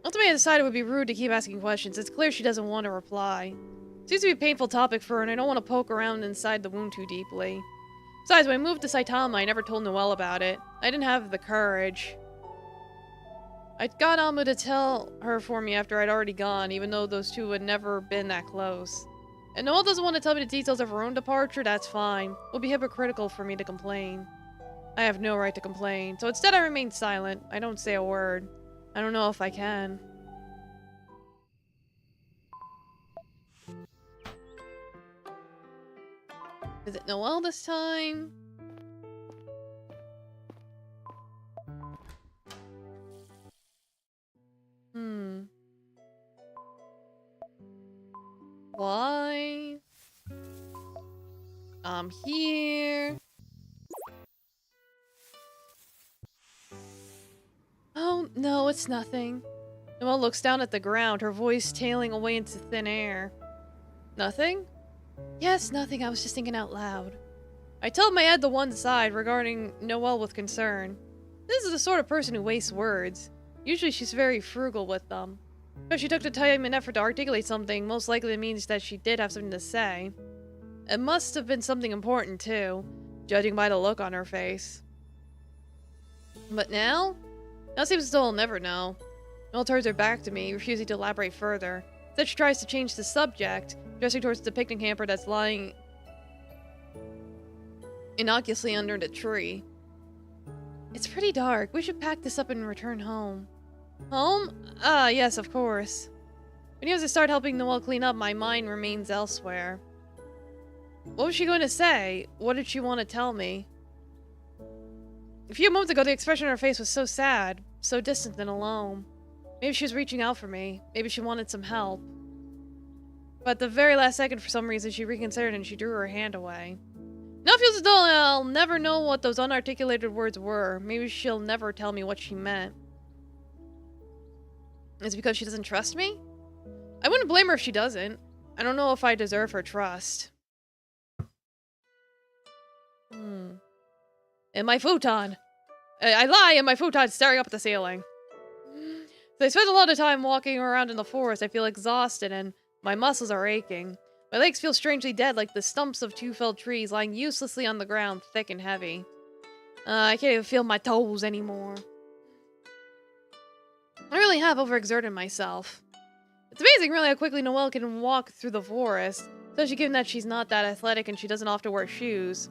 Ultimately, I decided it would be rude to keep asking questions. It's clear she doesn't want to reply. It seems to be a painful topic for her, and I don't want to poke around inside the wound too deeply. Besides, when I moved to Saitama, I never told Noelle about it. I didn't have the courage. I got Alma to tell her for me after I'd already gone, even though those two had never been that close. And Noelle doesn't want to tell me the details of her own departure, that's fine. It would be hypocritical for me to complain. I have no right to complain, so instead I remain silent. I don't say a word. I don't know if I can. Is it Noelle this time? Why? I'm here. Oh, no, it's nothing. Noelle looks down at the ground, her voice tailing away into thin air. Nothing? Yes, nothing. I was just thinking out loud. I tilted my head to one side, regarding Noelle with concern. This is the sort of person who wastes words. Usually she's very frugal with them. If she took the time and effort to articulate something, most likely it means that she did have something to say. It must have been something important, too, judging by the look on her face. But now? Now seems as though I'll never know. Noelle turns her back to me, refusing to elaborate further. Instead, she tries to change the subject, gesturing towards the picnic hamper that's lying innocuously under the tree. It's pretty dark. We should pack this up and return home. Home? Ah, yes, of course. When as I start helping Noelle clean up, my mind remains elsewhere. What was she going to say? What did she want to tell me? A few moments ago, the expression on her face was so sad, so distant and alone. Maybe she was reaching out for me. Maybe she wanted some help. But at the very last second, for some reason, she reconsidered and she drew her hand away. Now it feels as though I'll never know what those unarticulated words were. Maybe she'll never tell me what she meant. Is it because she doesn't trust me? I wouldn't blame her if she doesn't. I don't know if I deserve her trust. In my futon. I lie in my futon staring up at the ceiling. So I spent a lot of time walking around in the forest. I feel exhausted and my muscles are aching. My legs feel strangely dead, like the stumps of two felled trees lying uselessly on the ground, thick and heavy. I can't even feel my toes anymore. I really have overexerted myself. It's amazing, really, how quickly Noelle can walk through the forest, especially given that she's not that athletic and she doesn't often wear shoes.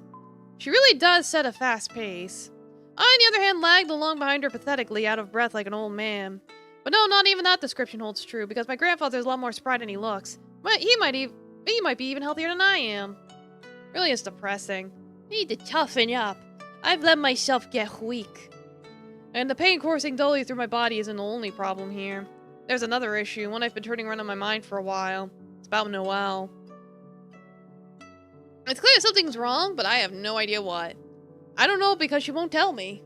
She really does set a fast pace. I, on the other hand, lagged along behind her pathetically, out of breath like an old man. But no, not even that description holds true, because my grandfather's a lot more spry than he looks. But he might be even healthier than I am. Really is depressing. I need to toughen up. I've let myself get weak. And the pain coursing dully through my body isn't the only problem here. There's another issue, one I've been turning around in my mind for a while. It's about Noelle. It's clear something's wrong, but I have no idea what. I don't know because she won't tell me.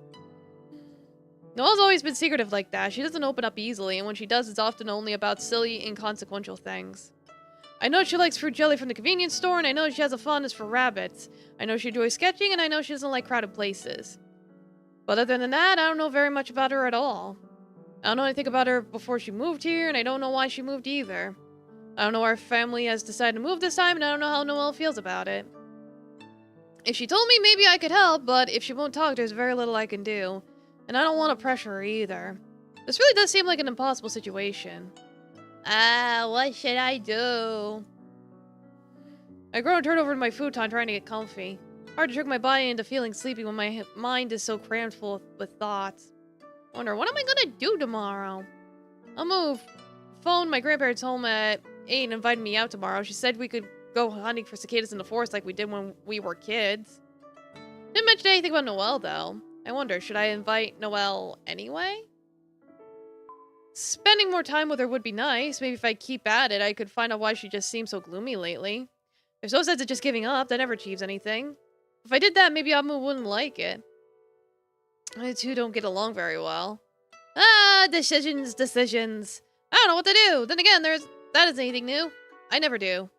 Noelle's always been secretive like that. She doesn't open up easily, and when she does, it's often only about silly, inconsequential things. I know she likes fruit jelly from the convenience store, and I know she has a fondness for rabbits. I know she enjoys sketching, and I know she doesn't like crowded places. But other than that, I don't know very much about her at all. I don't know anything about her before she moved here, and I don't know why she moved either. I don't know why her family has decided to move this time, and I don't know how Noelle feels about it. If she told me, maybe I could help, but if she won't talk, there's very little I can do. And I don't want to pressure her either. This really does seem like an impossible situation. What should I do? I grow and turn over to my futon, trying to get comfy. Hard to trick my body into feeling sleepy when my mind is so crammed full with thoughts. Wonder, what am I gonna do tomorrow? I'll move. Phone my grandparents home at 8 and invited me out tomorrow. She said we could go hunting for cicadas in the forest like we did when we were kids. Didn't mention anything about Noelle, though. I wonder, should I invite Noelle anyway? Spending more time with her would be nice. Maybe if I keep at it, I could find out why she just seems so gloomy lately. There's no sense of just giving up. That never achieves anything. If I did that, maybe Amu wouldn't like it. I two don't get along very well. Decisions. I don't know what to do. Then again, that isn't anything new. I never do.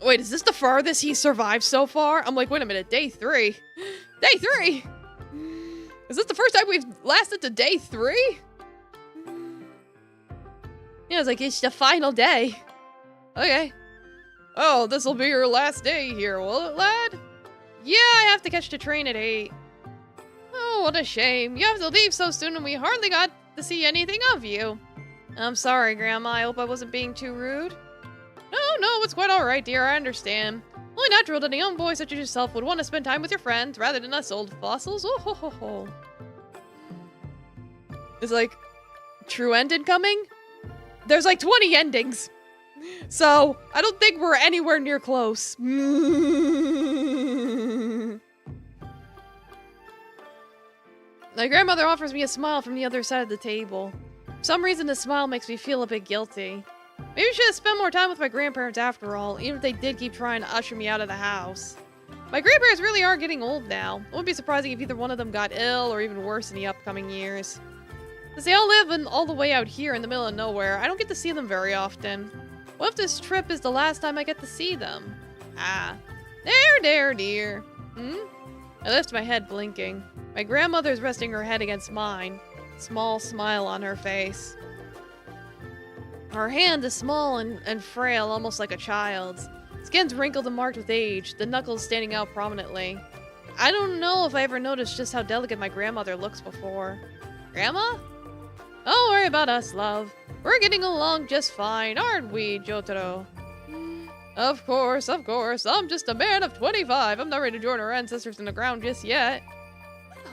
Wait, is this the farthest he survived so far? I'm like, wait a minute, day 3? Day 3? Is this the first time we've lasted to day 3? Yeah, I was like, it's the final day. Okay. Oh, this'll be your last day here, will it, lad? Yeah, I have to catch the train at 8. Oh, what a shame. You have to leave so soon and we hardly got to see anything of you. I'm sorry, Grandma. I hope I wasn't being too rude. No, it's quite alright, dear. I understand. Only natural that a young boy such as yourself would want to spend time with your friends rather than us old fossils. Oh, ho, ho, ho. It's like, true end incoming? There's like 20 endings. So, I don't think we're anywhere near close. My grandmother offers me a smile from the other side of the table. For some reason, the smile makes me feel a bit guilty. Maybe I should have spent more time with my grandparents after all, even if they did keep trying to usher me out of the house. My grandparents really are getting old now. It wouldn't be surprising if either one of them got ill or even worse in the upcoming years. Since they all live all the way out here in the middle of nowhere, I don't get to see them very often. What if this trip is the last time I get to see them? Ah. There, dear. I lift my head, blinking. My grandmother's resting her head against mine. Small smile on her face. Her hand is small and frail, almost like a child's. Skin's wrinkled and marked with age, the knuckles standing out prominently. I don't know if I ever noticed just how delicate my grandmother looks before. Grandma? Don't worry about us, love. We're getting along just fine, aren't we, Jotaro? Of course. I'm just a man of 25. I'm not ready to join our ancestors in the ground just yet.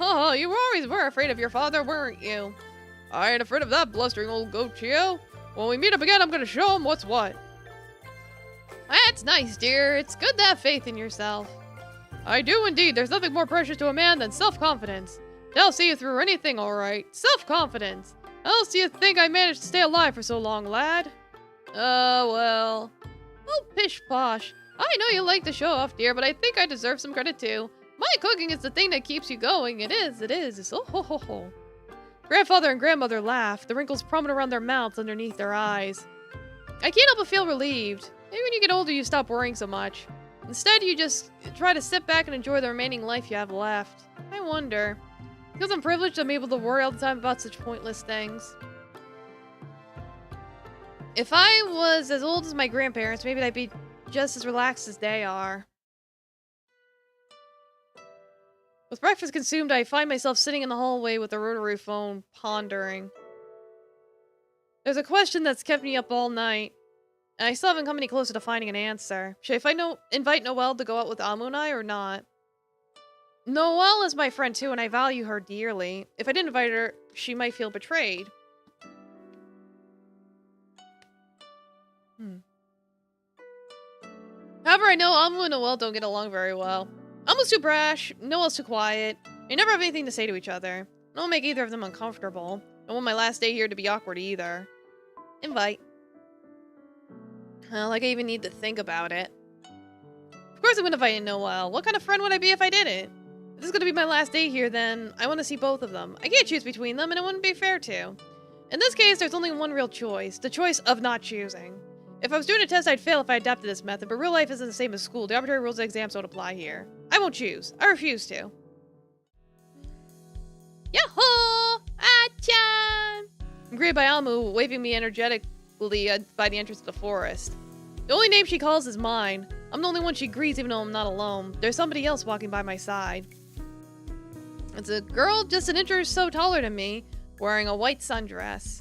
Oh, you always were afraid of your father, weren't you? I ain't afraid of that blustering old goat, Chio. When we meet up again, I'm gonna show him what's what. That's nice, dear. It's good to have faith in yourself. I do indeed. There's nothing more precious to a man than self-confidence. They'll see you through anything, alright. Self-confidence. How else do you think I managed to stay alive for so long, lad? Well. Oh, pish-posh. I know you like to show off, dear, but I think I deserve some credit too. My cooking is the thing that keeps you going. It is. It's oh ho ho ho. Grandfather and grandmother laugh, the wrinkles prominent around their mouths underneath their eyes. I can't help but feel relieved. Maybe when you get older you stop worrying so much. Instead you just try to sit back and enjoy the remaining life you have left. I wonder. Because I'm privileged I'm able to worry all the time about such pointless things. If I was as old as my grandparents, maybe I'd be just as relaxed as they are. With breakfast consumed, I find myself sitting in the hallway with a rotary phone, pondering. There's a question that's kept me up all night, and I still haven't come any closer to finding an answer. Should I invite Noelle to go out with Amu and I, or not? Noelle is my friend too, and I value her dearly. If I didn't invite her, she might feel betrayed. However, I know Amu and Noelle don't get along very well. Amu's too brash, Noelle's too quiet. They never have anything to say to each other. I don't make either of them uncomfortable. I don't want my last day here to be awkward either. Invite. Like I even need to think about it. Of course I'm gonna invite Noelle. What kind of friend would I be if I didn't? If this is gonna be my last day here, then I want to see both of them. I can't choose between them, and it wouldn't be fair to. In this case, there's only one real choice. The choice of not choosing. If I was doing a test, I'd fail if I adapted this method, but real life isn't the same as school. The arbitrary rules of exams don't apply here. I won't choose. I refuse to. Yahoo! Ah-chan! I'm greeted by Amu, waving me energetically by the entrance of the forest. The only name she calls is mine. I'm the only one she greets even though I'm not alone. There's somebody else walking by my side. It's a girl just an inch or so taller than me, wearing a white sundress.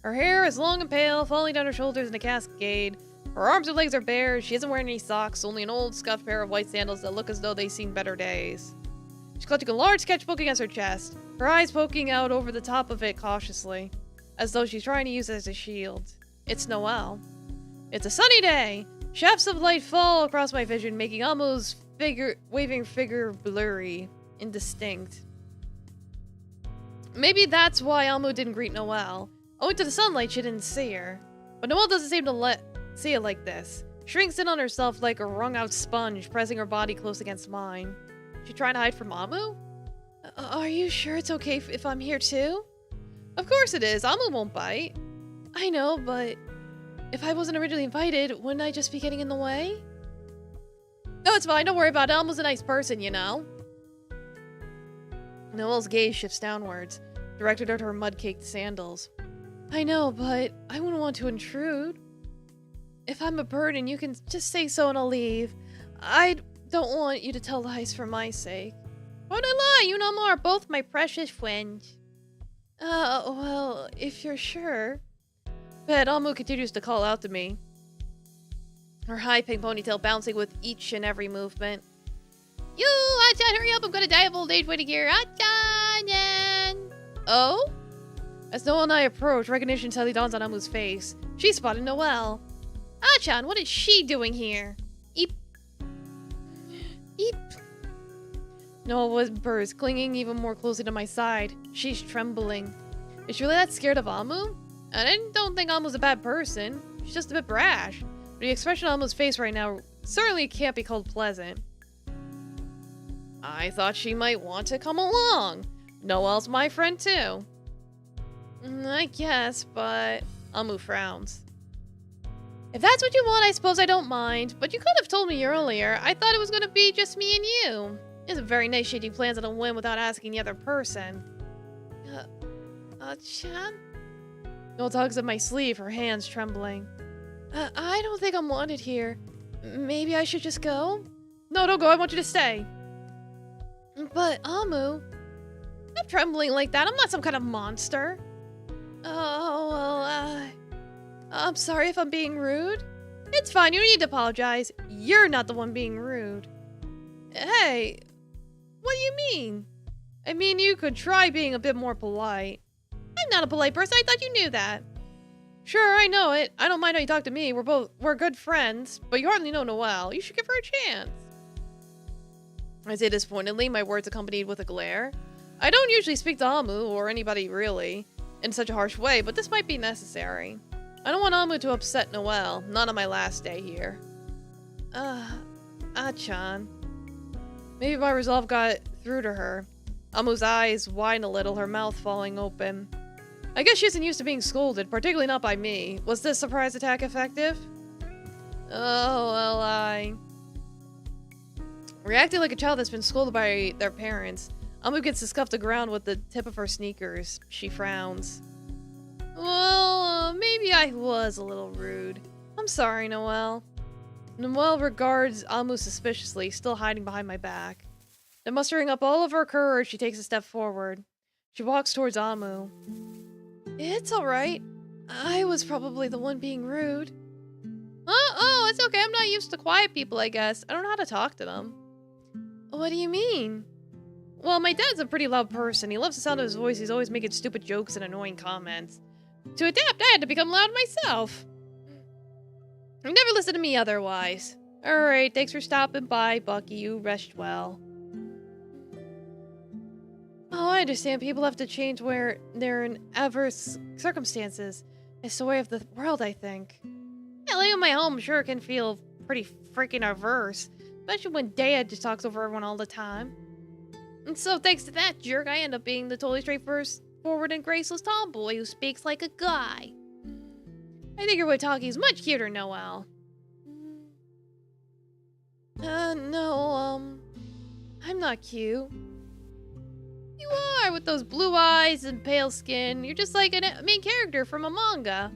Her hair is long and pale, falling down her shoulders in a cascade. Her arms and legs are bare, she isn't wearing any socks, only an old scuffed pair of white sandals that look as though they've seen better days. She's clutching a large sketchbook against her chest, her eyes poking out over the top of it cautiously, as though she's trying to use it as a shield. It's Noelle. It's a sunny day. Shafts of light fall across my vision, making Amu's waving figure blurry, indistinct. Maybe that's why Amu didn't greet Noelle. Owing to the sunlight, she didn't see her. But Noelle doesn't seem to see it like this. Shrinks in on herself like a wrung-out sponge, pressing her body close against mine. She trying to hide from Amu? Are you sure it's okay if I'm here too? Of course it is. Amu won't bite. I know, but if I wasn't originally invited, wouldn't I just be getting in the way? No, it's fine. Don't worry about it. Amu's a nice person, you know. Noelle's gaze shifts downwards, directed at her mud-caked sandals. I know, but I wouldn't want to intrude. If I'm a burden, you can just say so and I'll leave. I don't want you to tell lies for my sake. Why would I lie? You and Alma are both my precious friends. Well, if you're sure. But Almu continues to call out to me, her high pink ponytail bouncing with each and every movement. You, Achan, hurry up, I'm gonna die of old age waiting here. Achan! Oh? As Noelle and I approach, recognition suddenly dawns on Amu's face. She spotted Noelle. Achan, what is she doing here? Eep. Eep. Noelle whispers, clinging even more closely to my side. She's trembling. Is she really that scared of Amu? I don't think Amu's a bad person. She's just a bit brash. But the expression on Amu's face right now certainly can't be called pleasant. I thought she might want to come along. Noelle's my friend too. I guess, but Amu frowns. If that's what you want, I suppose I don't mind. But you could have told me earlier. I thought it was going to be just me and you. It's a very nice shading plans on a whim without asking the other person. Chan? Noelle tugs at my sleeve, her hands trembling. I don't think I'm wanted here. Maybe I should just go? No, don't go. I want you to stay. But, Amu, stop trembling like that. I'm not some kind of monster. Oh, well, I'm sorry if I'm being rude. It's fine. You don't need to apologize. You're not the one being rude. Hey, what do you mean? I mean, you could try being a bit more polite. I'm not a polite person. I thought you knew that. Sure, I know it. I don't mind how you talk to me. We're good friends, but you hardly know Noelle. You should give her a chance. I say disappointedly, my words accompanied with a glare. I don't usually speak to Amu, or anybody really, in such a harsh way, but this might be necessary. I don't want Amu to upset Noelle, not on my last day here. Achan. Maybe my resolve got through to her. Amu's eyes widen a little, her mouth falling open. I guess she isn't used to being scolded, particularly not by me. Was this surprise attack effective? Oh, well, I... Reacting like a child that's been scolded by their parents, Amu gets to scuff the ground with the tip of her sneakers. She frowns. Well, maybe I was a little rude. I'm sorry, Noelle. Noelle regards Amu suspiciously, still hiding behind my back. Then mustering up all of her courage, she takes a step forward. She walks towards Amu. It's alright. I was probably the one being rude. Oh, it's okay. I'm not used to quiet people, I guess. I don't know how to talk to them. What do you mean? Well, my dad's a pretty loud person. He loves the sound of his voice. He's always making stupid jokes and annoying comments. To adapt, I had to become loud myself. You never listen to me otherwise. Alright, thanks for stopping by, Bucky. You rest well. Oh, I understand. People have to change where they're in adverse circumstances. It's the way of the world, I think. Yeah, living in my home sure can feel pretty freaking averse. Especially when Dad just talks over everyone all the time. And so thanks to that jerk, I end up being the totally straightforward and graceless tomboy who speaks like a guy. I think your way of talking is much cuter, Noelle. No, I'm not cute. You are, with those blue eyes and pale skin. You're just like a main character from a manga.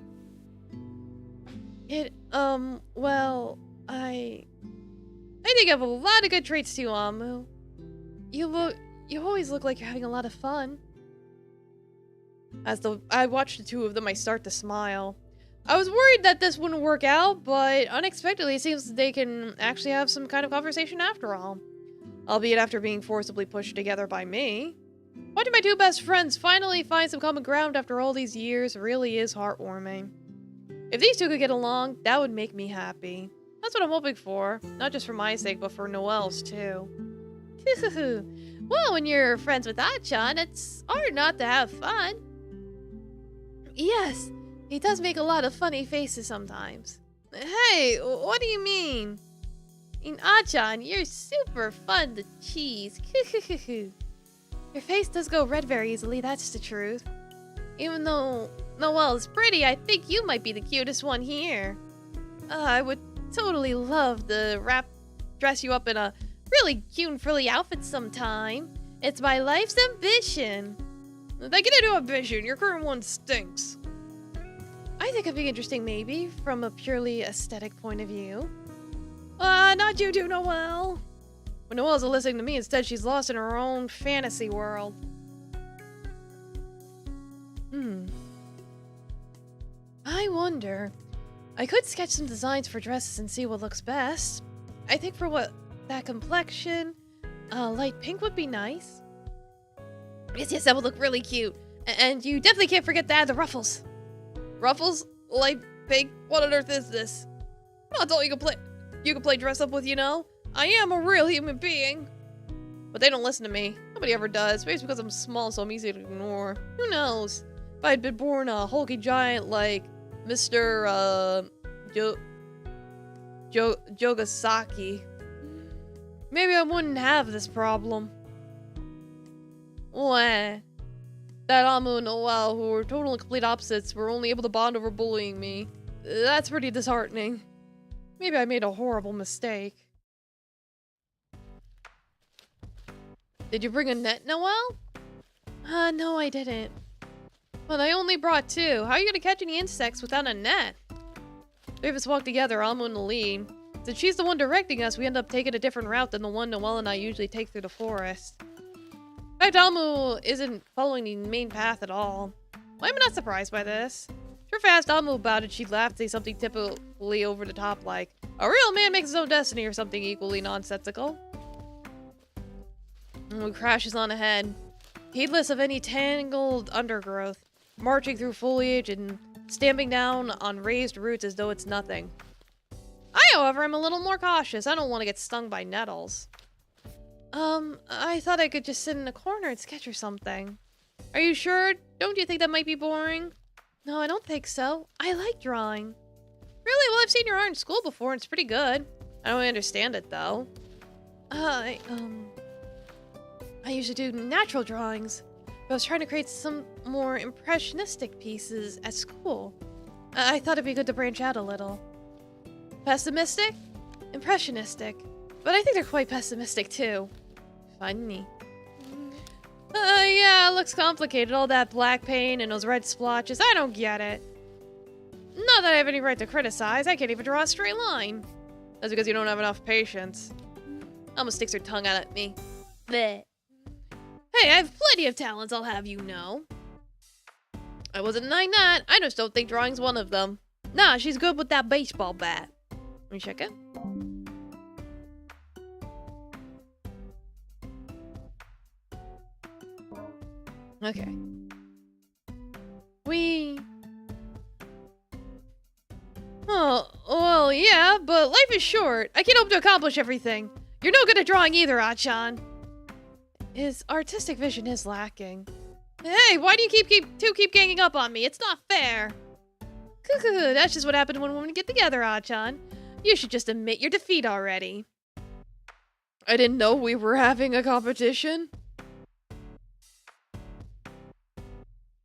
Well, I think you have a lot of good traits too, Amu. You always look like you're having a lot of fun. As I watch the two of them, I start to smile. I was worried that this wouldn't work out, but unexpectedly it seems they can actually have some kind of conversation after all. Albeit after being forcibly pushed together by me. Watching my two best friends finally find some common ground after all these years really is heartwarming. If these two could get along, that would make me happy. That's what I'm hoping for. Not just for my sake, but for Noelle's too. Well, when you're friends with Achan, it's hard not to have fun. Yes, he does make a lot of funny faces sometimes. Hey, what do you mean? In Achan, you're super fun to cheese. Your face does go red very easily, that's the truth. Even though Noelle is pretty, I think you might be the cutest one here. I would totally love to dress you up in a really cute and frilly outfit sometime. It's my life's ambition. They get into ambition, your current one stinks. I think it'd be interesting maybe, from a purely aesthetic point of view. Not you two, Noelle. When Noelle isn't listening to me, instead she's lost in her own fantasy world. I wonder. I could sketch some designs for dresses and see what looks best. I think for that complexion, light pink would be nice. Yes, that would look really cute. And you definitely can't forget to add the ruffles. Ruffles? Light pink? What on earth is this? I thought you could play dress up with, you know? I am a real human being. But they don't listen to me. Nobody ever does. Maybe it's because I'm small, so I'm easy to ignore. Who knows? If I'd been born a hulky giant like Mr. Jogasaki, maybe I wouldn't have this problem. Wah. That Amu and Noelle, who were total and complete opposites, were only able to bond over bullying me. That's pretty disheartening. Maybe I made a horrible mistake. Did you bring a net, Noelle? No, I didn't. But I only brought 2. How are you gonna catch any insects without a net? 3 of us walk together, Amu in the lead. Since she's the one directing us, we end up taking a different route than the one Noelle and I usually take through the forest. In fact, Amu isn't following the main path at all. Why am I not surprised by this? Sure, if I asked Amu about it, she'd laugh and say something typically over the top like, a real man makes his own destiny, or something equally nonsensical. And crashes on ahead, heedless of any tangled undergrowth, marching through foliage and stamping down on raised roots as though it's nothing. I, however, am a little more cautious. I don't want to get stung by nettles. I thought I could just sit in a corner and sketch or something. Are you sure? Don't you think that might be boring? No, I don't think so. I like drawing. Really? Well, I've seen your art in school before and it's pretty good. I don't understand it, though. I usually do natural drawings, but I was trying to create some more impressionistic pieces at school. I thought it'd be good to branch out a little. Pessimistic? Impressionistic. But I think they're quite pessimistic, too. Funny. Yeah, it looks complicated. All that black paint and those red splotches. I don't get it. Not that I have any right to criticize. I can't even draw a straight line. That's because you don't have enough patience. Almost sticks her tongue out at me. Bleh. Hey, I have plenty of talents, I'll have you know. I wasn't denying that. I just don't think drawing's one of them. Nah, she's good with that baseball bat. Let me check it. Okay. Oh, well, yeah, but life is short. I can't hope to accomplish everything. You're no good at drawing either, Achan. His artistic vision is lacking. Hey, why do you keep ganging up on me? It's not fair. Cuckoo, that's just what happened when women get together, Achan. You should just admit your defeat already. I didn't know we were having a competition.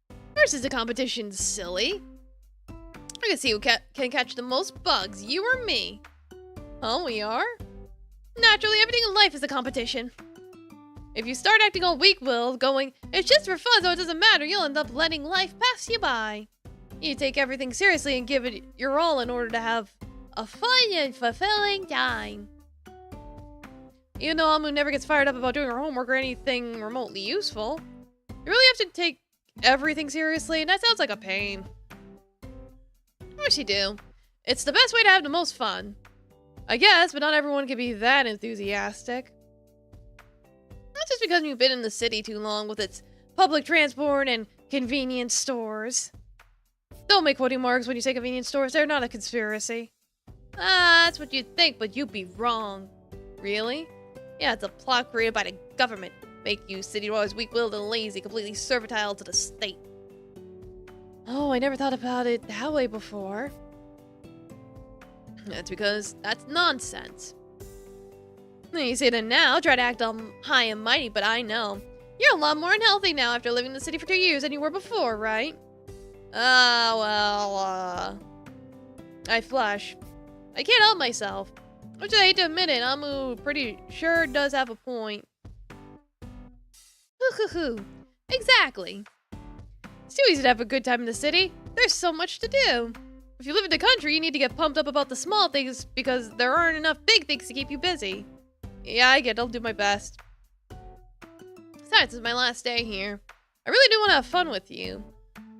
Of course it's a competition, silly. I can see who can catch the most bugs, you or me. Oh, we are? Naturally, everything in life is a competition. If you start acting all weak-willed, going, it's just for fun, so it doesn't matter, you'll end up letting life pass you by. You take everything seriously and give it your all in order to have a fun and fulfilling time. Even though Amu never gets fired up about doing her homework or anything remotely useful, you really have to take everything seriously, and that sounds like a pain. Of course you do. It's the best way to have the most fun. I guess, but not everyone can be that enthusiastic. Not just because you've been in the city too long with its public transport and convenience stores. Don't make quoting marks when you say convenience stores. They're not a conspiracy. That's what you'd think, but you'd be wrong. Really? Yeah, it's a plot created by the government. Make you city dwellers weak-willed and lazy, completely servile to the state. Oh, I never thought about it that way before. That's because that's nonsense. You say that now, try to act all high and mighty, but I know. You're a lot more unhealthy now after living in the city for 2 years than you were before, right? I flush. I can't help myself. Which I hate to admit it, Amu pretty sure does have a point. Hoo. Exactly. It's too easy to have a good time in the city. There's so much to do. If you live in the country, you need to get pumped up about the small things because there aren't enough big things to keep you busy. Yeah, I get it. I'll do my best. Besides, it's my last day here. I really do want to have fun with you.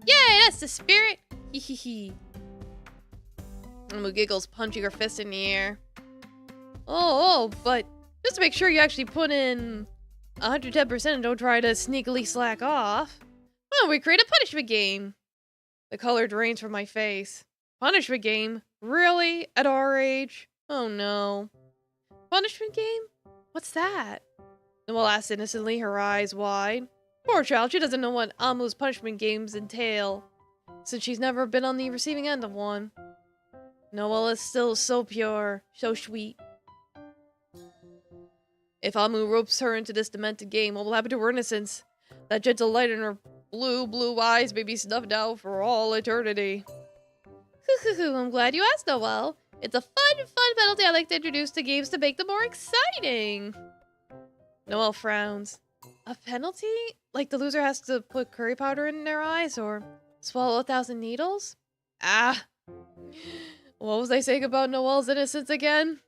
Yay, that's the spirit. Hee. Amu giggles, punching her fist in the air. Oh, but just to make sure you actually put in 110% and don't try to sneakily slack off. Well, we create a punishment game. The color drains from my face. Punishment game? Really? At our age? Oh no. Punishment game? What's that? Noelle asks innocently, her eyes wide. Poor child, she doesn't know what Amu's punishment games entail, since she's never been on the receiving end of one. Noelle is still so pure, so sweet. If Amu ropes her into this demented game, what will happen to her innocence? That gentle light in her blue eyes may be snuffed out for all eternity. I'm glad you asked, Noelle. It's a fun penalty I like to introduce to games to make them more exciting. Noelle frowns. A penalty? Like the loser has to put curry powder in their eyes or swallow 1,000 needles? Ah! What was I saying about Noelle's innocence again?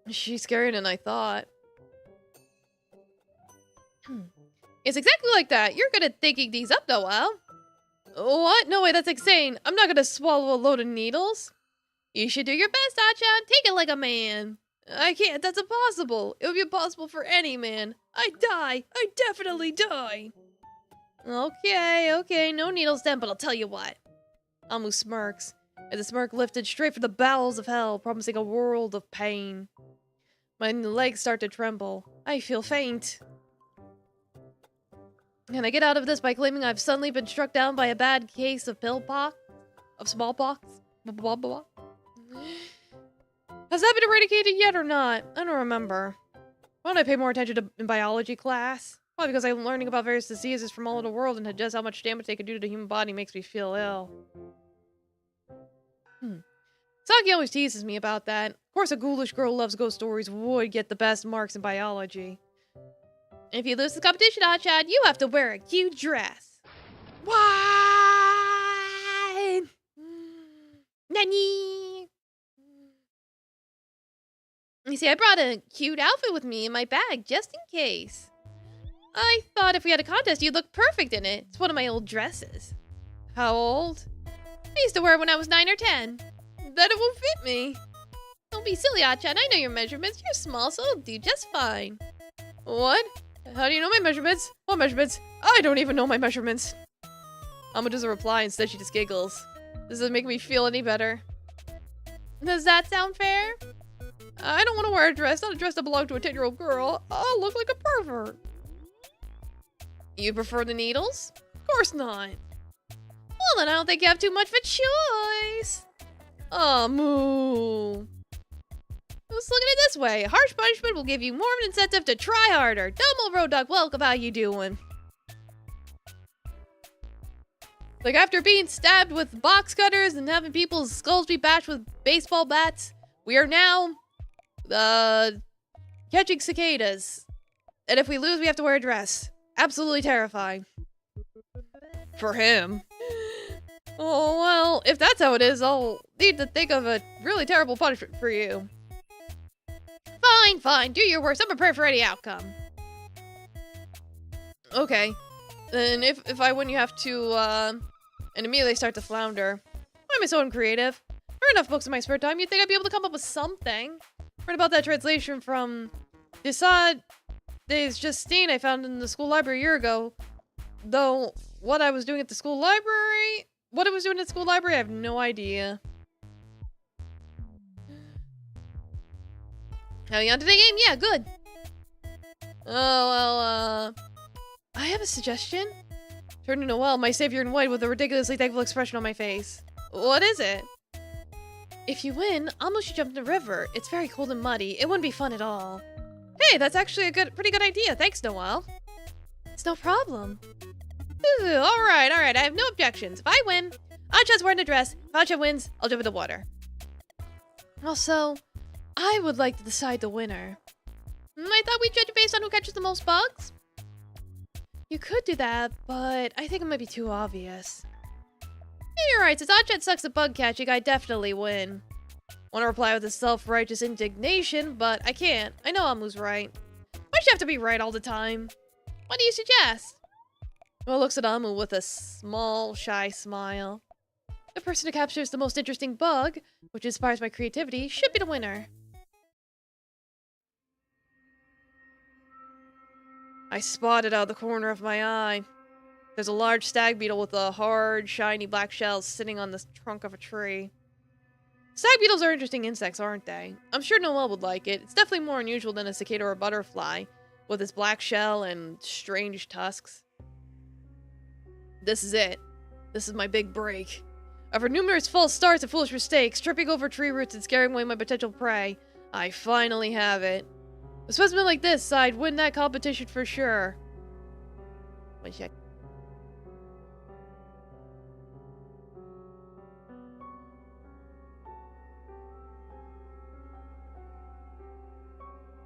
She's scarier than I thought. It's exactly like that. You're good at thinking these up, Noelle. What? No way, that's insane. I'm not gonna swallow a load of needles. You should do your best, Achan. Take it like a man. I can't. That's impossible. It would be impossible for any man. I'd die. I'd definitely die. Okay. No needles then, but I'll tell you what. Amu smirks, and the smirk lifted straight from the bowels of hell, promising a world of pain. My legs start to tremble. I feel faint. Can I get out of this by claiming I've suddenly been struck down by a bad case of smallpox? Has that been eradicated yet or not? I don't remember. Why don't I pay more attention to in biology class? Probably because I'm learning about various diseases from all over the world and just how much damage they can do to the human body makes me feel ill. Saki always teases me about that. Of course a ghoulish girl who loves ghost stories would get the best marks in biology. If you lose the competition, Achan, you have to wear a cute dress. What? Nani? You see, I brought a cute outfit with me in my bag, just in case. I thought if we had a contest, you'd look perfect in it. It's one of my old dresses. How old? I used to wear it when I was 9 or 10. Then it won't fit me. Don't be silly, Achan. I know your measurements. You're small, so it'll do just fine. What? How do you know my measurements? What measurements? I don't even know my measurements. Amu doesn't reply, instead she just giggles. This doesn't make me feel any better. Does that sound fair? I don't want to wear a dress, not a dress that belonged to a 10-year-old girl. I'll look like a pervert. You prefer the needles? Of course not. Well, then I don't think you have too much of a choice. Moo. Let's look at it this way. Harsh punishment will give you more of an incentive to try harder. Dumb old road dog, welcome. How you doing? Like after being stabbed with box cutters and having people's skulls be bashed with baseball bats, we are now, catching cicadas. And if we lose, we have to wear a dress. Absolutely terrifying. For him. Oh, well, if that's how it is, I'll need to think of a really terrible punishment for you. Fine. Do your worst. I'm prepared for any outcome. Okay. Then if I win, you have to, and immediately start to flounder. Why am I so uncreative? I read enough books in my spare time. You'd think I'd be able to come up with something. Read about that translation from Desad des Justine I found in the school library a year ago. Though, what I was doing at the school library, I have no idea. How you on today, game? Yeah, good. Oh, well, I have a suggestion. Turn to Noelle, my savior in white, with a ridiculously thankful expression on my face. What is it? If you win, Amu should jump in the river. It's very cold and muddy. It wouldn't be fun at all. Hey, that's actually a pretty good idea. Thanks, Noelle. It's no problem. Ooh, alright. I have no objections. If I win, Ancha's wearing the dress. If Ancha wins, I'll jump in the water. Also, I would like to decide the winner. I thought we'd judge it based on who catches the most bugs. You could do that, but I think it might be too obvious. Yeah, you're right. Since Ancha sucks at bug catching, I definitely win. Want to reply with a self-righteous indignation, but I can't. I know Amu's right. Why'd you have to be right all the time? What do you suggest? Well, looks at Amu with a small, shy smile. The person who captures the most interesting bug, which inspires my creativity, should be the winner. I spotted out of the corner of my eye. There's a large stag beetle with a hard, shiny black shell sitting on the trunk of a tree. Stag beetles are interesting insects, aren't they? I'm sure Noelle would like it. It's definitely more unusual than a cicada or a butterfly, with its black shell and strange tusks. This is it. This is my big break. After numerous false starts and foolish mistakes, tripping over tree roots and scaring away my potential prey, I finally have it. A specimen like this, I'd win that competition for sure. One check.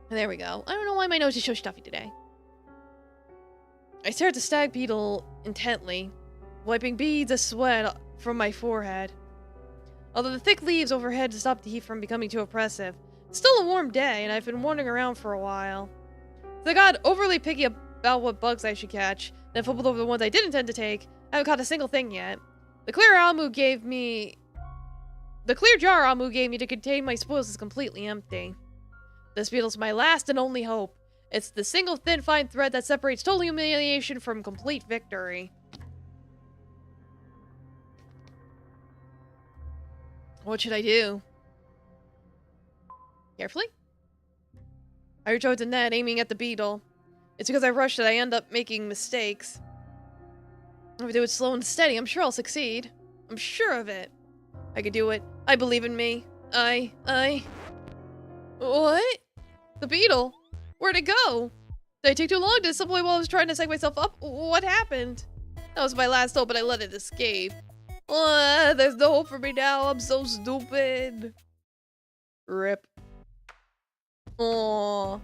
There we go. I don't know why my nose is so stuffy today. I stared at the stag beetle intently, wiping beads of sweat from my forehead. Although the thick leaves overhead stopped the heat from becoming too oppressive, it's still a warm day, and I've been wandering around for a while. So I got overly picky about what bugs I should catch, then fumbled over the ones I did intend to take. I haven't caught a single thing yet. The clear jar Amu gave me to contain my spoils is completely empty. This beetle's my last and only hope. It's the single thin fine thread that separates total humiliation from complete victory. What should I do? Carefully? I reach towards the net, aiming at the beetle. It's because I rush that I end up making mistakes. If I do it slow and steady, I'm sure I'll succeed. I'm sure of it. I can do it. I believe in me. What? The beetle? Where'd it go? Did I take too long? Did it subway while I was trying to psych myself up? What happened? That was my last hope, but I let it escape. There's no hope for me now. I'm so stupid. Rip. Aww.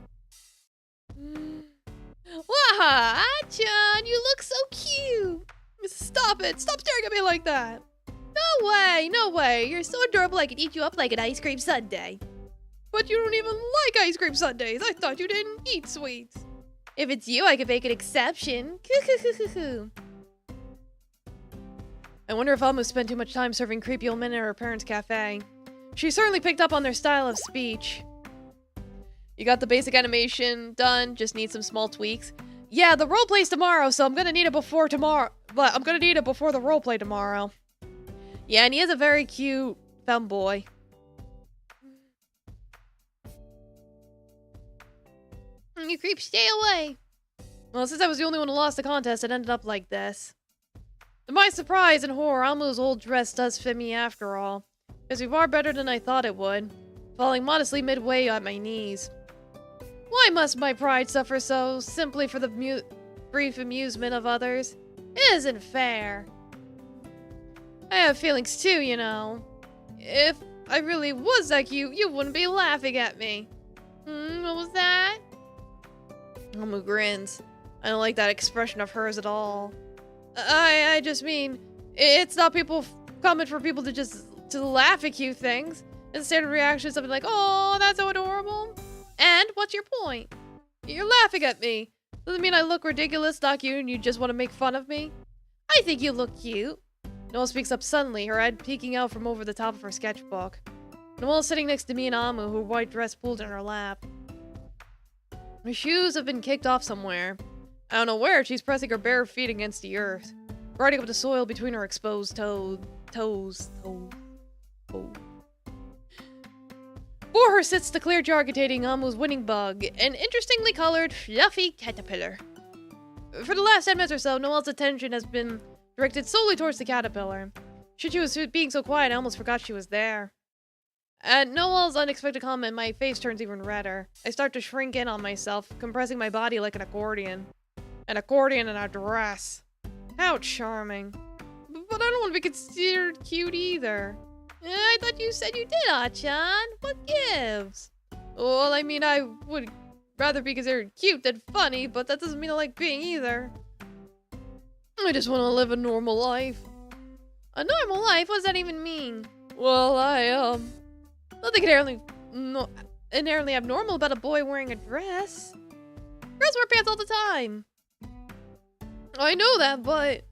Wow, John, you look so cute. Stop it. Stop staring at me like that. No way. You're so adorable I could eat you up like an ice cream sundae. But you don't even like ice cream sundaes. I thought you didn't eat sweets. If it's you, I could make an exception. I wonder if Amu spent too much time serving creepy old men at her parents' cafe. She certainly picked up on their style of speech. You got the basic animation done, just need some small tweaks. Yeah, the roleplay's tomorrow, so I'm gonna need it before tomorrow. But I'm gonna need it before the roleplay tomorrow. Yeah, and he is a very cute femboy. You creep, stay away. Well, since I was the only one who lost the contest, it ended up like this. To my surprise and horror, Amu's old dress does fit me after all. It's far better than I thought it would, falling modestly midway at my knees. Why must my pride suffer so, simply for the brief amusement of others? It isn't fair. I have feelings too, you know. If I really was that cute, you wouldn't be laughing at me. What was that? Amu grins. I don't like that expression of hers at all. I just mean, it's not people common for people to laugh at cute things. Instead of reaction is something like, oh, that's so adorable. And what's your point? You're laughing at me. Doesn't mean I look ridiculous, not cute, and you just want to make fun of me. I think you look cute. Noelle speaks up suddenly, her head peeking out from over the top of her sketchbook. Noelle's sitting next to me and Amu, her white dress pulled in her lap. Her shoes have been kicked off somewhere. I don't know where. She's pressing her bare feet against the earth, riding up the soil between her exposed toes. Before her sits the clear jar containing Amu's winning bug, an interestingly colored, fluffy caterpillar. For the last 10 minutes or so, Noelle's attention has been directed solely towards the caterpillar. She was being so quiet, I almost forgot she was there. At Noel's unexpected comment, my face turns even redder. I start to shrink in on myself, compressing my body like an accordion. An accordion in a dress. How charming. But I don't want to be considered cute either. I thought you said you did, Ah-chan. What gives? Well, I mean, I would rather be considered cute than funny, but that doesn't mean I like being either. I just want to live a normal life. A normal life? What does that even mean? Well, nothing inherently abnormal about a boy wearing a dress. Girls wear pants all the time. I know that, but...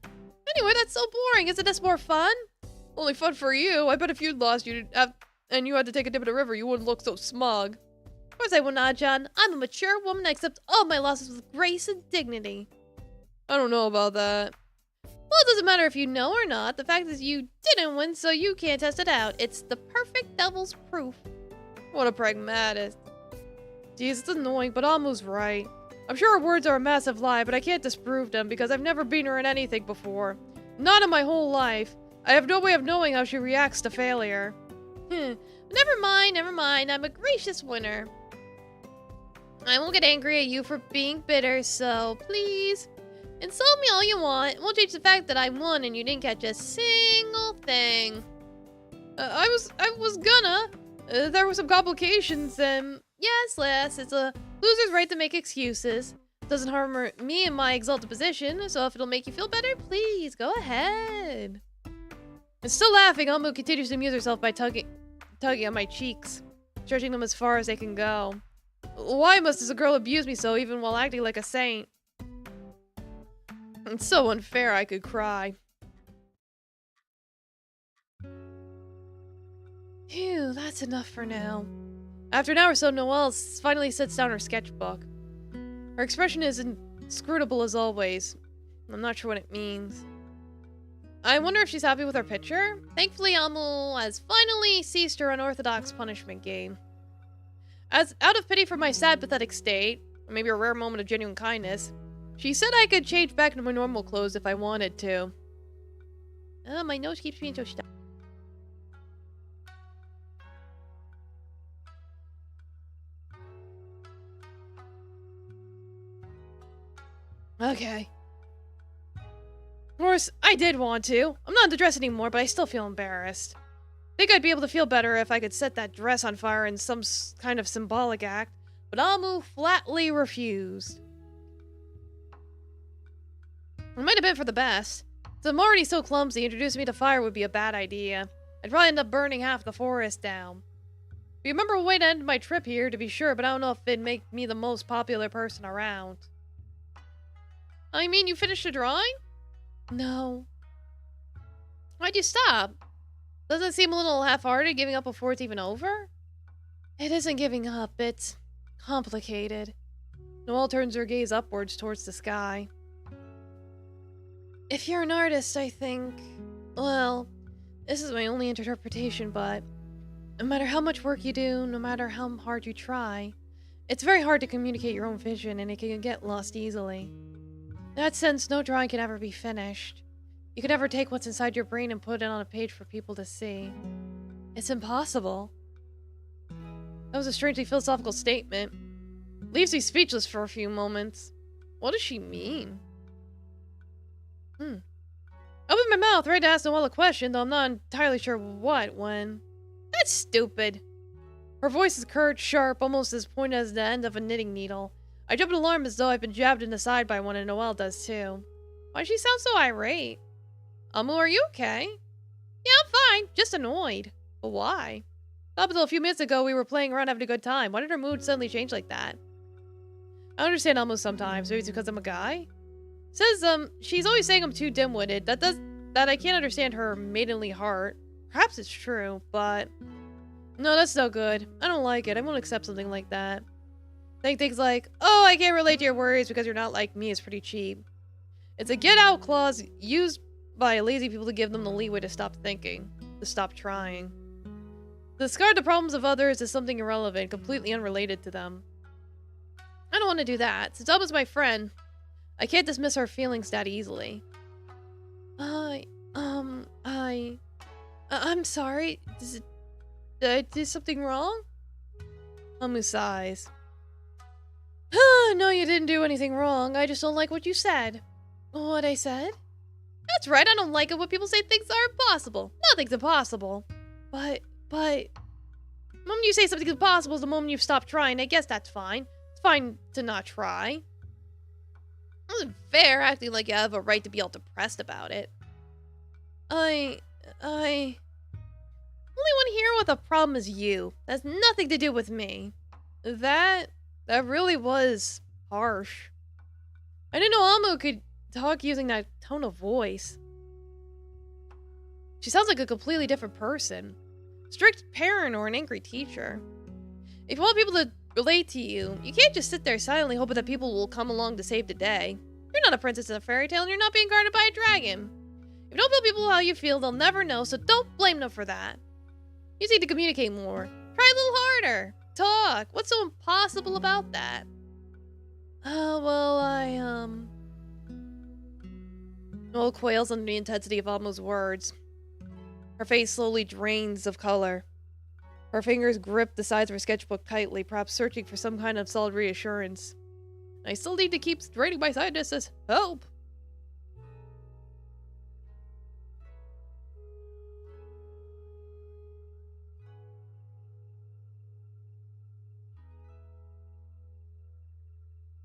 Anyway, that's so boring. Isn't this more fun? Only fun for you. I bet if you'd lost and you had to take a dip in a river, you wouldn't look so smug. Of course I would not, John. I'm a mature woman. I accept all my losses with grace and dignity. I don't know about that. Well, it doesn't matter if you know or not. The fact is you didn't win, so you can't test it out. It's the perfect devil's proof. What a pragmatist. Jeez, it's annoying, but Amu's right. I'm sure her words are a massive lie, but I can't disprove them because I've never beaten her in anything before. Not in my whole life. I have no way of knowing how she reacts to failure. Never mind. I'm a gracious winner. I won't get angry at you for being bitter, so please... Insult me all you want. It won't change the fact that I won and you didn't catch a single thing. I was gonna. There were some complications and... Yes, it's a loser's right to make excuses. Doesn't harm me in my exalted position, so if it'll make you feel better, please, go ahead. And still laughing, Amu continues to amuse herself by tugging on my cheeks, stretching them as far as they can go. Why must this girl abuse me so, even while acting like a saint? It's so unfair I could cry. Phew, that's enough for now. After an hour or so, Noelle finally sets down her sketchbook. Her expression is inscrutable as always. I'm not sure what it means. I wonder if she's happy with her picture? Thankfully, Amu has finally ceased her unorthodox punishment game. As out of pity for my sad, pathetic state, or maybe a rare moment of genuine kindness, she said I could change back into my normal clothes if I wanted to. Oh, my nose keeps being so stuck. Okay. Of course, I did want to. I'm not in the dress anymore, but I still feel embarrassed. Think I'd be able to feel better if I could set that dress on fire in some kind of symbolic act, but Amu flatly refused. It might have been for the best. Since I'm already so clumsy, introducing me to fire would be a bad idea. I'd probably end up burning half the forest down. Be a memorable way to end my trip here, to be sure, but I don't know if it'd make me the most popular person around. I mean, you finished the drawing? No. Why'd you stop? Doesn't it seem a little half-hearted, giving up before it's even over? It isn't giving up, it's complicated. Noelle turns her gaze upwards towards the sky. If you're an artist, I think... Well, this is my only interpretation, but... No matter how much work you do, no matter how hard you try, it's very hard to communicate your own vision, and it can get lost easily. In that sense, no drawing can ever be finished. You can never take what's inside your brain and put it on a page for people to see. It's impossible. That was a strangely philosophical statement. Leaves me speechless for a few moments. What does she mean? I opened my mouth, ready to ask Noelle a question, though I'm not entirely sure what, when... That's stupid. Her voice is curt, sharp, almost as pointed as the end of a knitting needle. I jump in alarm as though I've been jabbed in the side by one, and Noelle does too. Why does she sound so irate? Amu, are you okay? Yeah, I'm fine. Just annoyed. But why? Up until a few minutes ago, we were playing around having a good time. Why did her mood suddenly change like that? I understand Amu sometimes. Maybe it's because I'm a guy? Says, she's always saying I'm too dim-witted. That I can't understand her maidenly heart. Perhaps it's true, but... No, that's no good. I don't like it. I won't accept something like that. Saying things like, oh, I can't relate to your worries because you're not like me is pretty cheap. It's a get-out clause used by lazy people to give them the leeway to stop thinking, to stop trying. To discard the problems of others as something irrelevant, completely unrelated to them. I don't want to do that. Since Alma's my friend, I can't dismiss her feelings that easily. I'm sorry. Did I do something wrong? Amu sighs. No, you didn't do anything wrong. I just don't like what you said. What I said? That's right, I don't like it when people say things are impossible. Nothing's impossible. But... the moment you say something's impossible is the moment you've stopped trying. I guess that's fine. It's fine to not try. It wasn't fair acting like you have a right to be all depressed about it. Only one here with a problem is you. That's nothing to do with me. That really was harsh. I didn't know Amu could talk using that tone of voice. She sounds like a completely different person. Strict parent or an angry teacher. If you want people to relate to you, you can't just sit there silently hoping that people will come along to save the day. You're not a princess in a fairy tale and you're not being guarded by a dragon. If you don't tell people how you feel, they'll never know, so don't blame them for that. You just need to communicate more. Try a little harder. Talk. What's so impossible about that? Noel quails under the intensity of Almo's words. Her face slowly drains of color. Her fingers grip the sides of her sketchbook tightly, perhaps searching for some kind of solid reassurance. I still need to keep draining my sadness as help.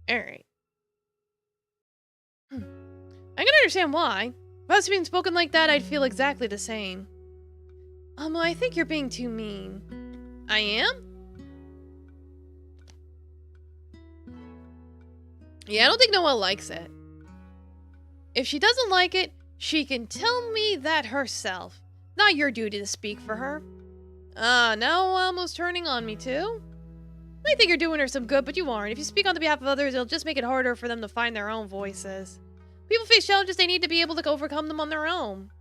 Alright. I can understand why. If I was being spoken like that, I'd feel exactly the same. I think you're being too mean. I am? Yeah, I don't think Noelle likes it. If she doesn't like it, she can tell me that herself. Not your duty to speak for her. Now almost turning on me too? I think you're doing her some good, but you aren't. If you speak on the behalf of others, it'll just make it harder for them to find their own voices. People face challenges, they need to be able to overcome them on their own.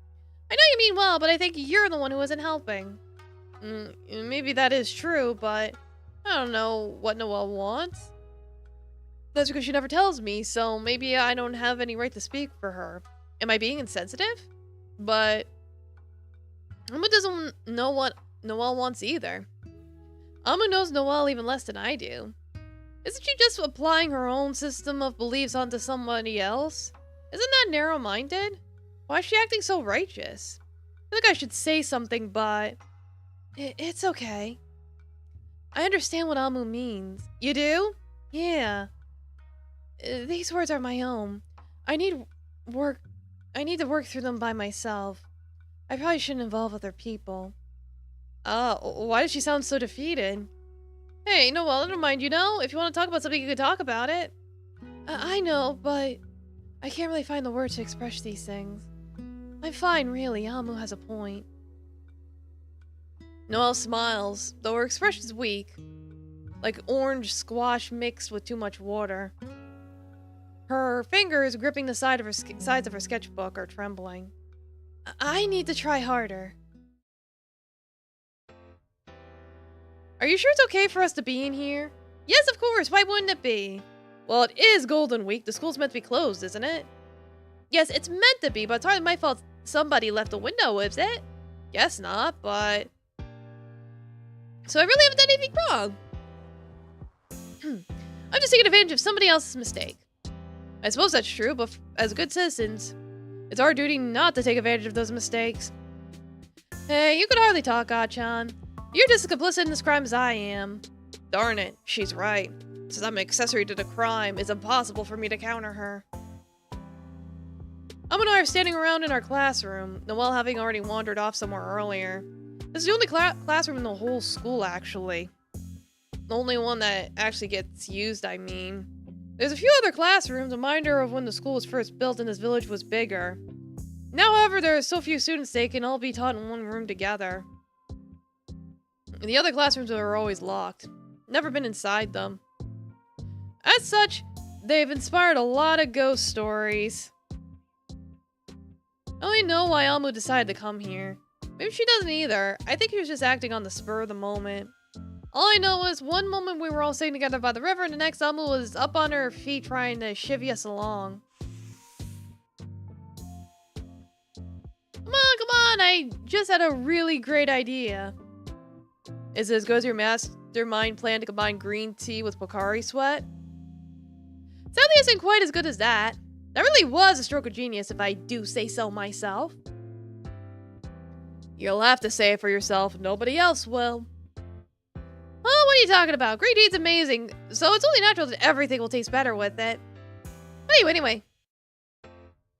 I know you mean well, but I think you're the one who isn't helping. Maybe that is true, but I don't know what Noelle wants. That's because she never tells me, so maybe I don't have any right to speak for her. Am I being insensitive? But Amu doesn't know what Noelle wants either. Amu knows Noelle even less than I do. Isn't she just applying her own system of beliefs onto somebody else? Isn't that narrow-minded? Why is she acting so righteous? I feel like I should say something, but it's okay. I understand what Amu means. You do? Yeah. These words are my own. I need to work through them by myself. I probably shouldn't involve other people. Why does she sound so defeated? Hey, Noelle, never mind, you know? If you want to talk about something, you can talk about it. I know, but I can't really find the words to express these things. I'm fine, really. Amu has a point. Noelle smiles, though her expression's weak. Like orange squash mixed with too much water. Her fingers gripping the sides of her sketchbook are trembling. I need to try harder. Are you sure it's okay for us to be in here? Yes, of course. Why wouldn't it be? Well, it is Golden Week. The school's meant to be closed, isn't it? Yes, it's meant to be, but it's hardly my fault somebody left a window, is it? Guess not, but... So I really haven't done anything wrong. I'm just taking advantage of somebody else's mistake. I suppose that's true, but as good citizens, it's our duty not to take advantage of those mistakes. Hey, you could hardly talk, Ah-chan. You're just as complicit in this crime as I am. Darn it, she's right. Since I'm an accessory to the crime, it's impossible for me to counter her. Amu and I are standing around in our classroom, Noelle having already wandered off somewhere earlier. This is the only classroom in the whole school, actually. The only one that actually gets used, I mean. There's a few other classrooms, a reminder of when the school was first built and this village was bigger. Now, however, there are so few students they can all be taught in one room together. The other classrooms are always locked. Never been inside them. As such, they've inspired a lot of ghost stories. I don't even know why Amu decided to come here. Maybe she doesn't either. I think he was just acting on the spur of the moment. All I know is one moment we were all sitting together by the river and the next Amu was up on her feet trying to chivvy us along. Come on, I just had a really great idea. Is it as good as your mastermind plan to combine green tea with Pocari sweat? Sadly, isn't quite as good as that. That really was a stroke of genius, if I do say so myself. You'll have to say it for yourself. Nobody else will. Oh, what are you talking about? Green tea's amazing, so it's only natural that everything will taste better with it. Anyway.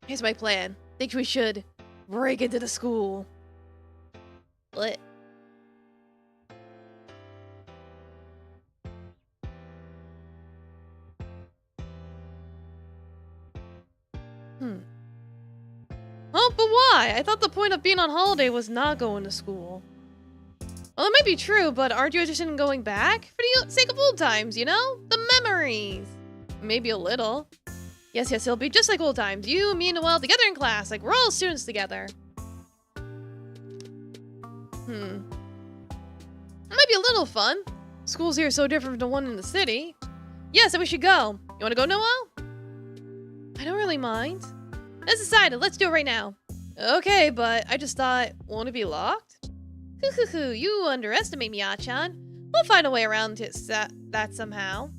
Here's my plan. Think we should break into the school. What? Oh, but why? I thought the point of being on holiday was not going to school. Well, it might be true, but aren't you interested in going back? For the sake of old times, you know? The memories. Maybe a little. Yes, it'll be just like old times. You, me, and Noelle together in class, like we're all students together. It might be a little fun. School's here is so different from the one in the city. Yeah, so we should go. You want to go, Noelle? I don't really mind. That's decided. Let's do it right now. Okay, but I just thought, won't it be locked? You underestimate me, Achan. We'll find a way around that somehow.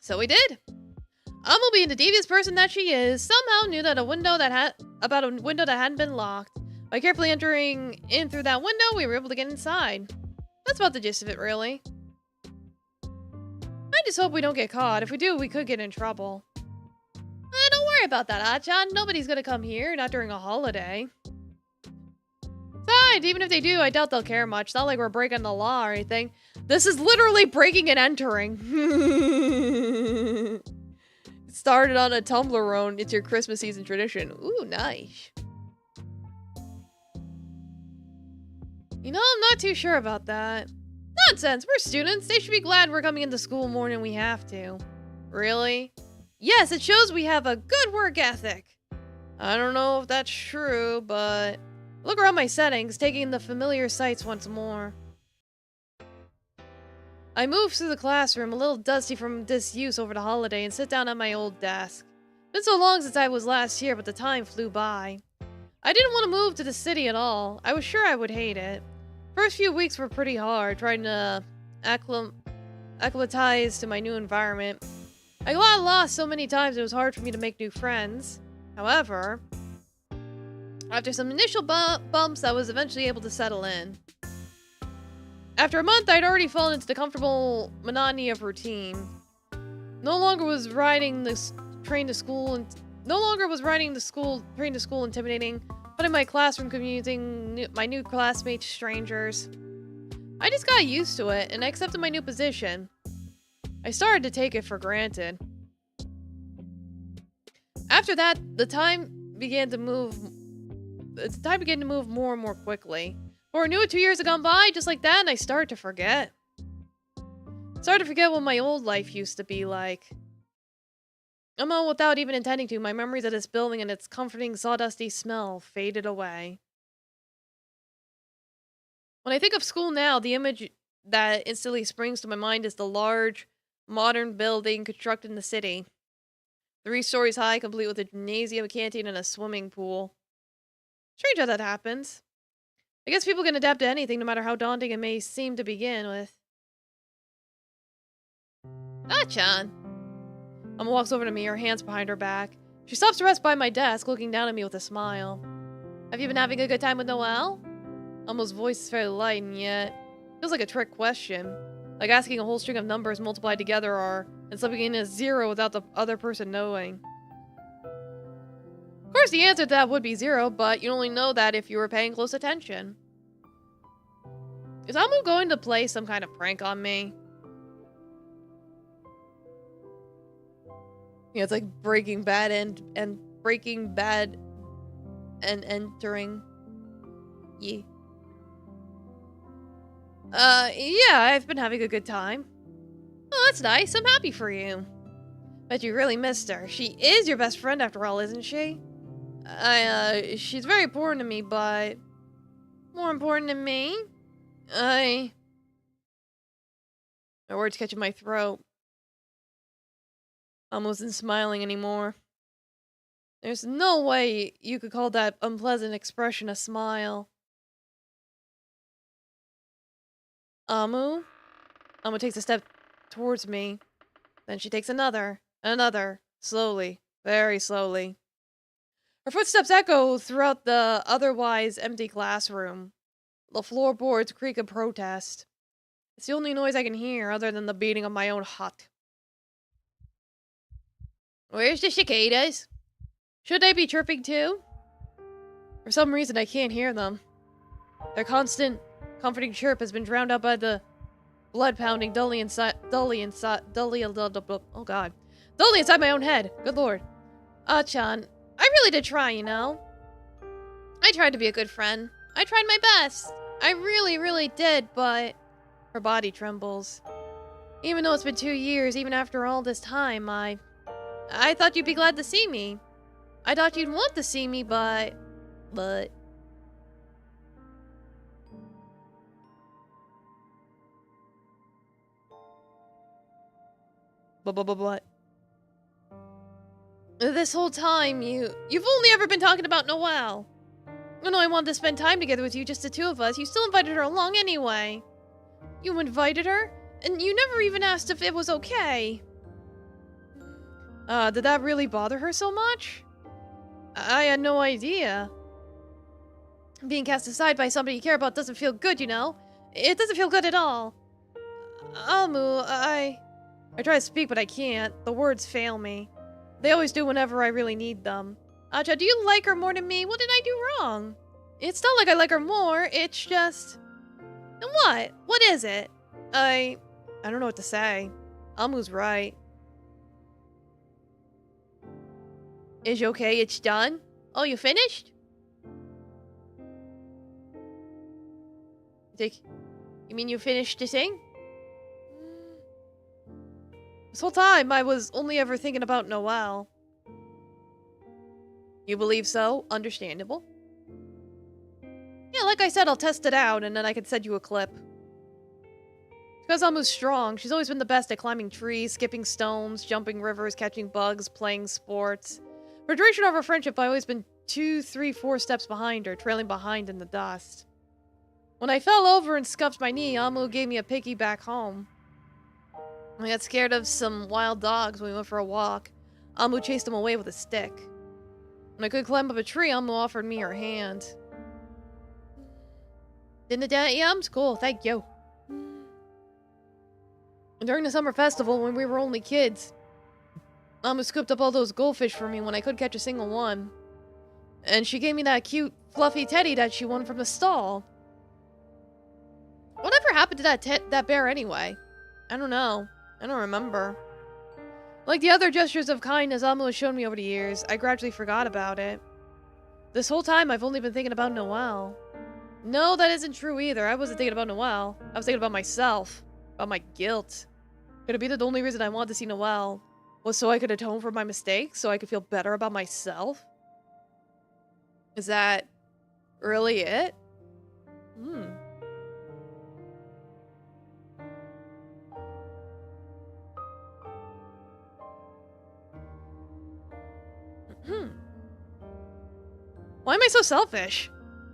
So we did. Amal, being the devious person that she is, somehow knew that a window that hadn't been locked. By carefully entering in through that window, we were able to get inside. That's about the gist of it, really. I just hope we don't get caught. If we do, we could get in trouble. Don't worry about that, Achan. Nobody's gonna come here, not during a holiday. Besides, even if they do, I doubt they'll care much. It's not like we're breaking the law or anything. This is literally breaking and entering. It started on a Tumblr. It's your Christmas season tradition. Ooh, nice. You know, I'm not too sure about that. Nonsense, we're students. They should be glad we're coming into school more than we have to. Really? Yes, it shows we have a good work ethic. I don't know if that's true, but look around my settings, taking the familiar sights once more. I move through the classroom, a little dusty from disuse over the holiday, and sit down at my old desk. Been so long since I was last here, but the time flew by. I didn't want to move to the city at all. I was sure I would hate it. First few weeks were pretty hard, trying to acclimatize to my new environment. I got lost so many times it was hard for me to make new friends. However, after some initial bumps, I was eventually able to settle in. After a month, I'd already fallen into the comfortable monotony of routine. No longer was riding the train to school intimidating, but in my classroom commuting my new classmates strangers. I just got used to it, and I accepted my new position. I started to take it for granted. After that, the time began to move more and more quickly. Before I knew it, 2 years had gone by, just like that, and I started to forget. What my old life used to be like. Without even intending to, my memories of this building and its comforting sawdusty smell faded away. When I think of school now, the image that instantly springs to my mind is the large, modern building constructed in the city. 3 stories high, complete with a gymnasium, a canteen, and a swimming pool. Strange how that happens. I guess people can adapt to anything, no matter how daunting it may seem to begin with. Chan. Emma walks over to me, her hands behind her back. She stops to rest by my desk, looking down at me with a smile. Have you been having a good time with Noelle? Emma's voice is fairly light, and yet feels like a trick question. Like asking a whole string of numbers multiplied together and slipping in a 0 without the other person knowing. Of course, the answer to that would be 0, but you'd only know that if you were paying close attention. Is Amu going to play some kind of prank on me? Yeah, it's like Breaking Bad and Breaking Bad and entering. Yeah. Yeah, I've been having a good time. Oh, that's nice. I'm happy for you. Bet you really missed her. She is your best friend after all, isn't she? She's very important to me, but more important to me? My words catch in my throat. Almost isn't smiling anymore. There's no way you could call that unpleasant expression a smile. Amu? Amu takes a step towards me. Then she takes another, another, slowly, very slowly. Her footsteps echo throughout the otherwise empty classroom. The floorboards creak in protest. It's the only noise I can hear other than the beating of my own heart. Where's the cicadas? Should they be chirping too? For some reason, I can't hear them. Their constant, comforting chirp has been drowned out by the blood pounding dully inside my own head. Good lord. Ah-chan, I really did try, you know? I tried to be a good friend. I tried my best. I really, really did, but... Her body trembles. Even though it's been 2 years, even after all this time, I thought you'd be glad to see me. I thought you'd want to see me, but... But... This whole time, you've only ever been talking about Noelle. I know I wanted to spend time together with you, just the two of us. You still invited her along anyway. You invited her? And you never even asked if it was okay. Did that really bother her so much? I had no idea. Being cast aside by somebody you care about doesn't feel good, you know? It doesn't feel good at all. Amu, I try to speak, but I can't. The words fail me. They always do whenever I really need them. Acha, do you like her more than me? What did I do wrong? It's not like I like her more, it's just... What? What is it? I don't know what to say. Amu's right. Is you okay? It's done? Oh, you finished? You mean you finished the thing? This whole time, I was only ever thinking about Noelle. You believe so? Understandable. Yeah, like I said, I'll test it out, and then I can send you a clip. Because Amu's strong, she's always been the best at climbing trees, skipping stones, jumping rivers, catching bugs, playing sports. For the duration of our friendship, I've always been 2, 3, 4 steps behind her, trailing behind in the dust. When I fell over and scuffed my knee, Amu gave me a piggy back home. I got scared of some wild dogs when we went for a walk. Amu chased them away with a stick. When I couldn't climb up a tree, Amu offered me her hand. Didn't it, Yums? Cool, thank you. And during the summer festival, when we were only kids, Amu scooped up all those goldfish for me when I couldn't catch a single one. And she gave me that cute, fluffy teddy that she won from the stall. Whatever happened to that bear anyway? I don't know. I don't remember. Like the other gestures of kindness Amu has shown me over the years, I gradually forgot about it. This whole time, I've only been thinking about Noelle. No, that isn't true either. I wasn't thinking about Noelle. I was thinking about myself. About my guilt. Could it be that the only reason I wanted to see Noelle was so I could atone for my mistakes? So I could feel better about myself? Is that really it? Why am I so selfish?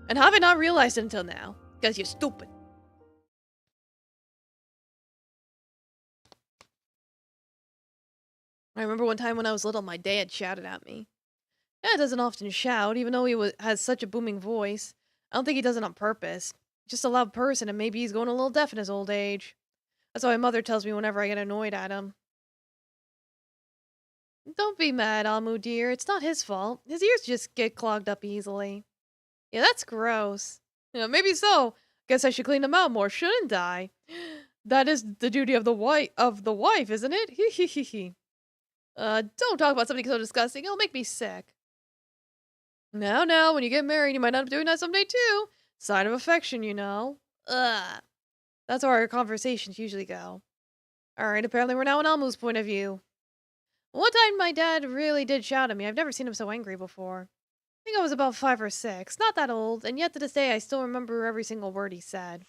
And how have I not realized it until now? Because you're stupid. I remember one time when I was little, my dad shouted at me. Dad doesn't often shout, even though he has such a booming voice. I don't think he does it on purpose. Just a loud person, and maybe he's going a little deaf in his old age. That's what my mother tells me whenever I get annoyed at him. Don't be mad, Amu dear. It's not his fault. His ears just get clogged up easily. Yeah, that's gross. Yeah, maybe so. Guess I should clean them out more, shouldn't I? That is the duty of the wife, isn't it? Hee hee hee hee. Don't talk about something so disgusting. It'll make me sick. Now, when you get married, you might end up doing that someday too. Sign of affection, you know. Ugh. That's how our conversations usually go. Alright, apparently we're now on Amu's point of view. One time my dad really did shout at me. I've never seen him so angry before. I think I was about 5 or 6. Not that old, and yet to this day I still remember every single word he said.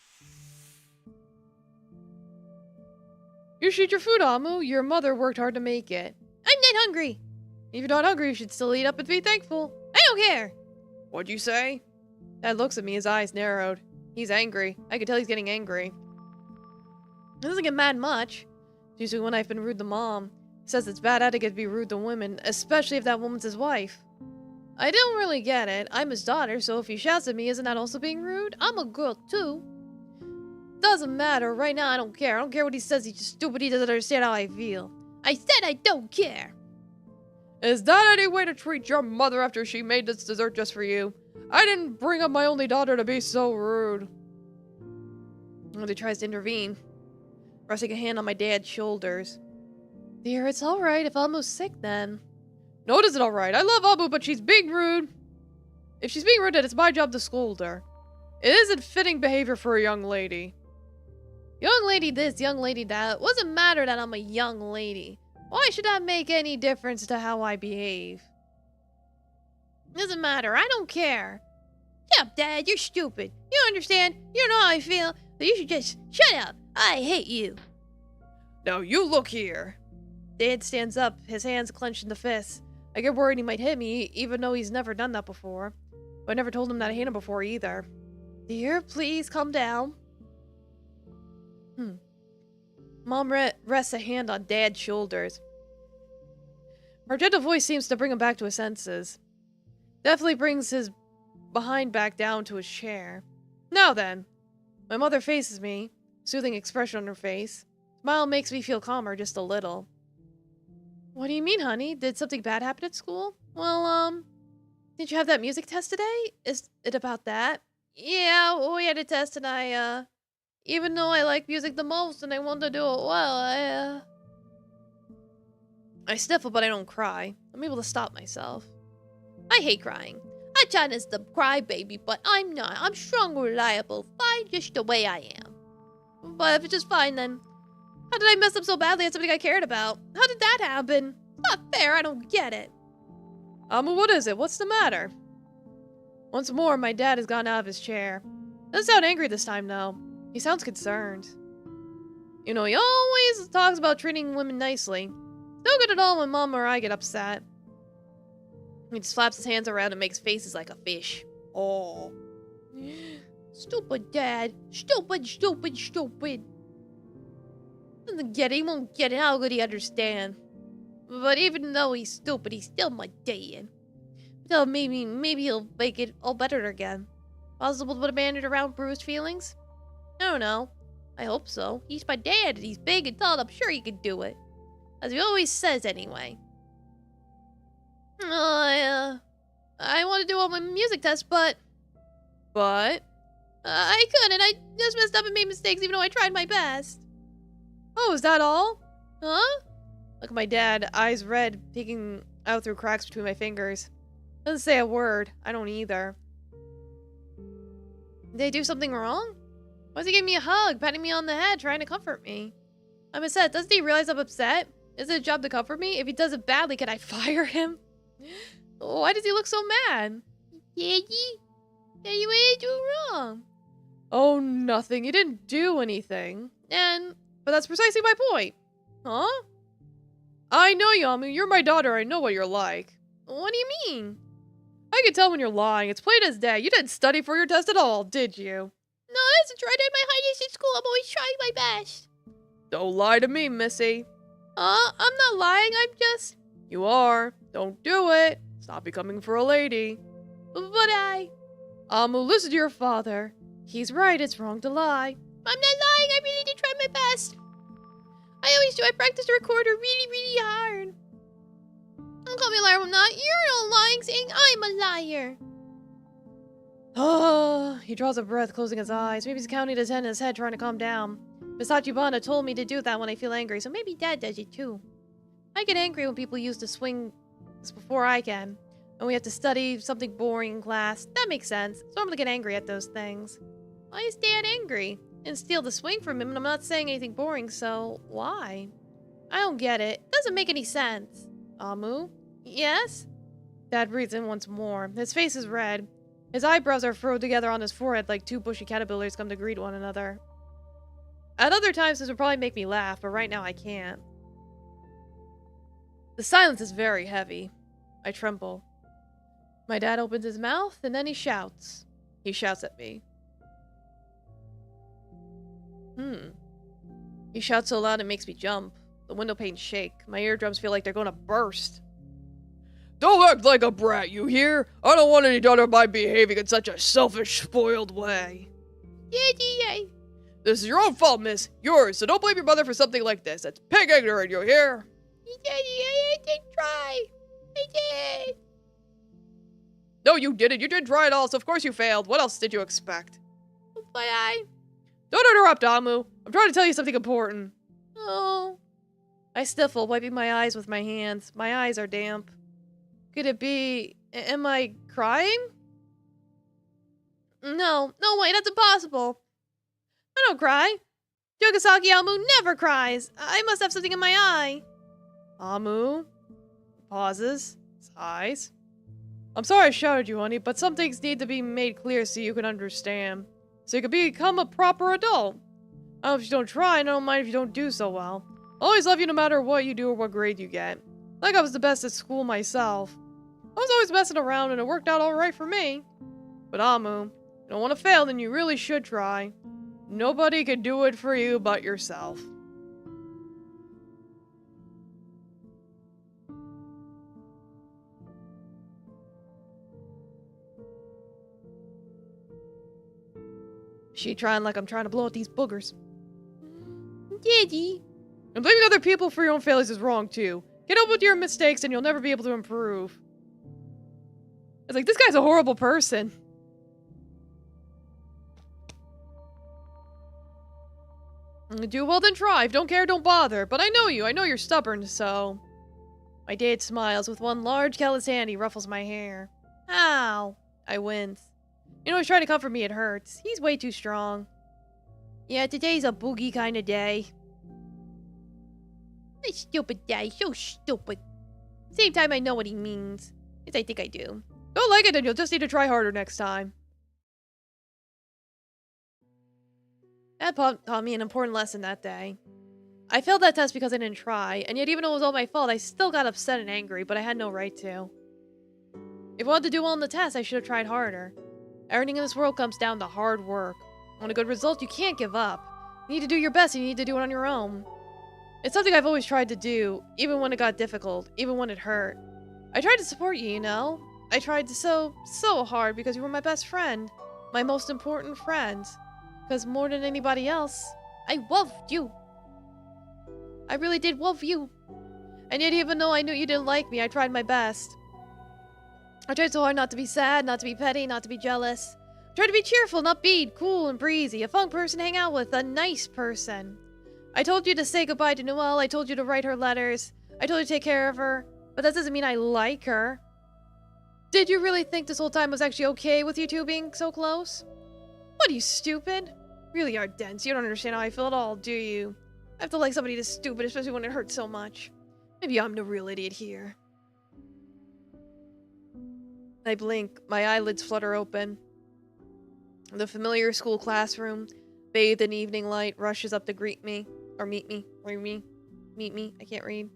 You should eat your food, Amu. Your mother worked hard to make it. I'm not hungry. If you're not hungry, you should still eat up and be thankful. I don't care. What'd you say? Dad looks at me, his eyes narrowed. He's angry. I can tell he's getting angry. He doesn't get mad much. Usually when I've been rude to Mom. He says it's bad etiquette to be rude to women, especially if that woman's his wife. I don't really get it. I'm his daughter, so if he shouts at me, isn't that also being rude? I'm a girl, too. Doesn't matter. Right now, I don't care. I don't care what he says. He's just stupid. He doesn't understand how I feel. I said I don't care. Is that any way to treat your mother after she made this dessert just for you? I didn't bring up my only daughter to be so rude. And he tries to intervene, resting a hand on my dad's shoulders. Dear, it's alright if Almo's sick then. No, it isn't alright. I love Abu, but she's being rude. If she's being rude, then it's my job to scold her. It isn't fitting behavior for a young lady. Young lady this, young lady that. It doesn't matter that I'm a young lady. Why should that make any difference to how I behave? Doesn't matter. I don't care. Shut up, Dad. You're stupid. You don't understand. You don't know how I feel. So you should just shut up. I hate you. Now you look here. Dad stands up, his hands clenched into fists. I get worried he might hit me, even though he's never done that before. But I never told him that I hate him before either. Dear, please calm down. Mom rests a hand on Dad's shoulders. Her gentle voice seems to bring him back to his senses. Definitely brings his behind back down to his chair. Now then. My mother faces me, soothing expression on her face. Smile makes me feel calmer just a little. What do you mean, honey? Did something bad happen at school? Well, did you have that music test today? Is it about that? Yeah, we had a test and I, even though I like music the most and I want to do it well, I sniffle, but I don't cry. I'm able to stop myself. I hate crying. I try not to cry, baby, but I'm not. I'm strong, reliable, fine just the way I am. But if it's just fine, then how did I mess up so badly at something I cared about? How did that happen? It's not fair. I don't get it. What is it? What's the matter? Once more, my dad has gone out of his chair. Doesn't sound angry this time, though. He sounds concerned. You know, he always talks about treating women nicely. No good at all when Mom or I get upset. He just flaps his hands around and makes faces like a fish. Oh. Stupid dad. Stupid, stupid, stupid. Doesn't get it. He won't get it. How could he understand? But even though he's stupid, he's still my dad. So maybe he'll make it all better again. Possible to put a bandage around bruised feelings? I don't know. I hope so. He's my dad, and he's big and tall, and I'm sure he can do it. As he always says anyway. I want to do all my music tests, but... I couldn't. I just messed up and made mistakes, even though I tried my best. Oh, is that all? Huh? Look at my dad, eyes red, peeking out through cracks between my fingers. Doesn't say a word. I don't either. Did I do something wrong? Why is he giving me a hug, patting me on the head, trying to comfort me? I'm upset. Doesn't he realize I'm upset? Is it a job to comfort me? If he does it badly, can I fire him? Why does he look so mad? Daddy? Daddy, what did I do wrong? Oh, nothing. You didn't do anything. But that's precisely my point. Huh? I know, Yamu. You're my daughter. I know what you're like. What do you mean? I can tell when you're lying. It's plain as day. You didn't study for your test at all, did you? No, that's true. I did my highest in school. I'm always trying my best. Don't lie to me, Missy. I'm not lying. I'm just... You are. Don't do it. Stop becoming for a lady. But listen to your father. He's right. It's wrong to lie. I'm not lying. I really did try my best. I always do. I practice the recorder really, really hard. Don't call me a liar. I'm not. You're not lying, saying I'm a liar. He draws a breath, closing his eyes. Maybe he's counting his hand in his head, trying to calm down. Misachibana told me to do that when I feel angry, so maybe Dad does it too. I get angry when people use the swings before I can. And we have to study something boring in class. That makes sense. So I'm gonna get angry at those things. Why is Dad angry? And steal the swing from him, and I'm not saying anything boring, so why? I don't get it. Doesn't make any sense. Amu? Yes? Dad breathes in once more. His face is red. His eyebrows are furrowed together on his forehead like two bushy caterpillars come to greet one another. At other times, this would probably make me laugh, but right now I can't. The silence is very heavy. I tremble. My dad opens his mouth, and then he shouts. He shouts at me. He shouts so loud it makes me jump. The window panes shake. My eardrums feel like they're gonna burst. Don't act like a brat, you hear? I don't want any daughter of mine behaving in such a selfish, spoiled way. Yay. This is your own fault, miss. Yours, so don't blame your mother for something like this. That's pig ignorant, you hear? Daddy, I did try. I did. No, you didn't. You didn't try at all, so of course you failed. What else did you expect? But I... Don't interrupt, Amu. I'm trying to tell you something important. Oh. I sniffle, wiping my eyes with my hands. My eyes are damp. Could it be... Am I crying? No, wait, that's impossible. I don't cry. Yogasaki Amu never cries. I must have something in my eye. Amu pauses, sighs. I'm sorry I shouted you, honey, but some things need to be made clear so you can understand. So you can become a proper adult. I don't know if you don't try, and I don't mind if you don't do so well. I'll always love you no matter what you do or what grade you get. Like I was the best at school myself. I was always messing around and it worked out alright for me. But Amu, you don't want to fail, then you really should try. Nobody can do it for you but yourself. She trying like I'm trying to blow out these boogers. Daddy. And blaming other people for your own failures is wrong too. Get up with your mistakes and you'll never be able to improve. It's like, this guy's a horrible person. Do well, then try. If you don't care, don't bother. But I know you. I know you're stubborn, so... My dad smiles with one large callous hand. He ruffles my hair. Ow. I wince. You know, he's trying to comfort me. It hurts. He's way too strong. Yeah, today's a boogie kind of day. A stupid day. So stupid. Same time, I know what he means. Yes, I think I do. Don't like it, then you'll just need to try harder next time. Dad taught me an important lesson that day. I failed that test because I didn't try, and yet even though it was all my fault, I still got upset and angry, but I had no right to. If I wanted to do well on the test, I should have tried harder. Everything in this world comes down to hard work. Want a good result, you can't give up. You need to do your best, and you need to do it on your own. It's something I've always tried to do, even when it got difficult, even when it hurt. I tried to support you, you know? I tried so hard because you were my best friend. My most important friend. Because more than anybody else, I loved you. I really did love you. And yet even though I knew you didn't like me, I tried my best. I tried so hard not to be sad, not to be petty, not to be jealous. I tried to be cheerful, not upbeat, cool and breezy, a fun person to hang out with, a nice person. I told you to say goodbye to Noelle, I told you to write her letters, I told you to take care of her, but that doesn't mean I like her. Did you really think this whole time was actually okay with you two being so close? What are you, stupid? Really are dense. You don't understand how I feel at all, do you? I have to like somebody this stupid, especially when it hurts so much. Maybe I'm the real idiot here. I blink. My eyelids flutter open. The familiar school classroom, bathed in evening light, rushes up to greet me. Or meet me. Meet me. I can't read.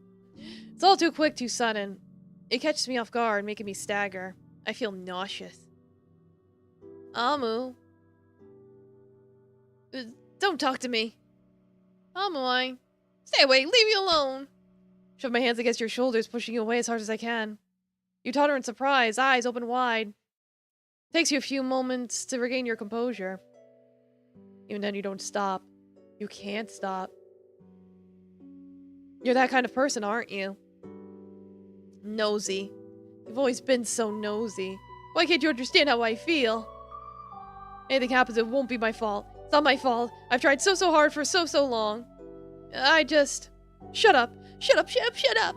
It's all too quick, too sudden. It catches me off guard, making me stagger. I feel nauseous. Amu. Don't talk to me. Amu, stay away. Leave me alone. Shove my hands against your shoulders, pushing you away as hard as I can. You totter in surprise, eyes open wide. It takes you a few moments to regain your composure. Even then, you don't stop. You can't stop. You're that kind of person, aren't you? Nosy. You've always been so nosy. Why can't you understand how I feel? Anything happens, it won't be my fault. It's not my fault. I've tried so hard for so long. I just... Shut up. Shut up.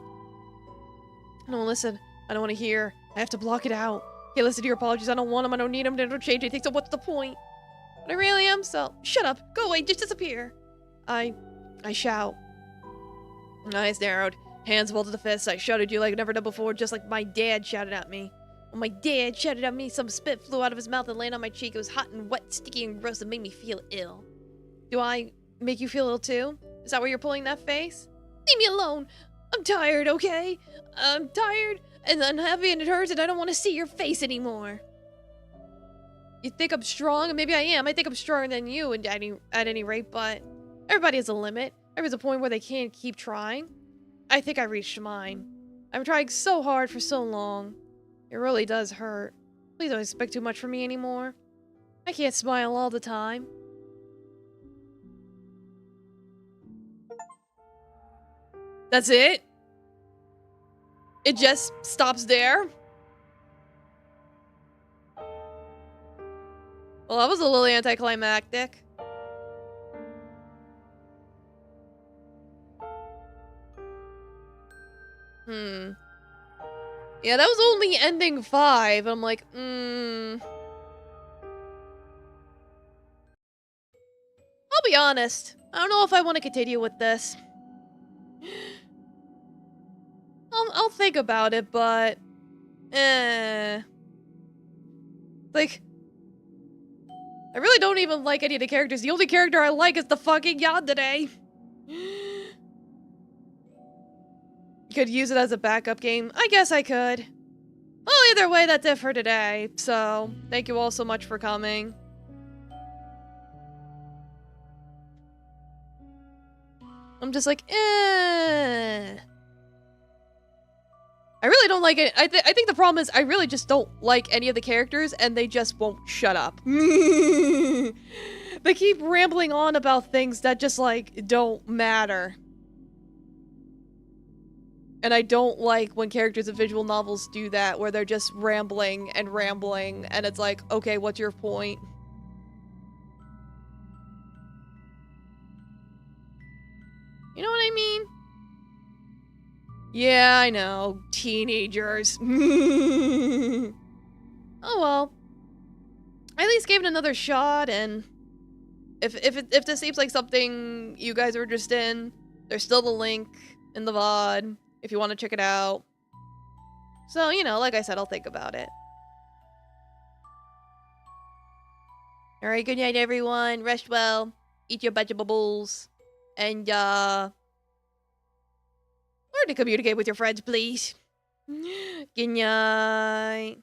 No, listen. I don't want to hear. I have to block it out. Can't listen to your apologies. I don't want them. I don't need them. They don't change anything, so what's the point? But I really am, so... Shut up. Go away. Just disappear. I shout. Eyes narrowed. Hands vaulted to fists. I shouted you like I've never done before, just like my dad shouted at me. When my dad shouted at me, some spit flew out of his mouth and landed on my cheek. It was hot and wet, sticky and gross, and made me feel ill. Do I make you feel ill too? Is that why you're pulling that face? Leave me alone! I'm tired, okay? I'm tired, and unhappy, and it hurts, and I don't want to see your face anymore. You think I'm strong? And maybe I am. I think I'm stronger than you at any rate, but everybody has a limit. There is a point where they can't keep trying. I think I reached mine. I'm trying so hard for so long. It really does hurt. Please don't expect too much from me anymore. I can't smile all the time. That's it? It just stops there? Well, that was a little anticlimactic. Yeah, that was only ending 5. I'm like, I'll be honest. I don't know if I want to continue with this. I'll think about it, but... Like... I really don't even like any of the characters. The only character I like is the fucking yandere. You could use it as a backup game. I guess I could. Well, either way, that's it for today. So, thank you all so much for coming. I'm just like, I really don't like it. I think the problem is I really just don't like any of the characters, and they just won't shut up. They keep rambling on about things that just, like, don't matter. And I don't like when characters in visual novels do that, where they're just rambling, and it's like, okay, what's your point? You know what I mean? Yeah, I know. Teenagers. Oh well. I at least gave it another shot, and if this seems like something you guys are interested in, there's still the link in the VOD if you want to check it out. So, you know, like I said, I'll think about it. Alright, good night everyone. Rest well. Eat your vegetables. And, learn to communicate with your friends, please. Good night.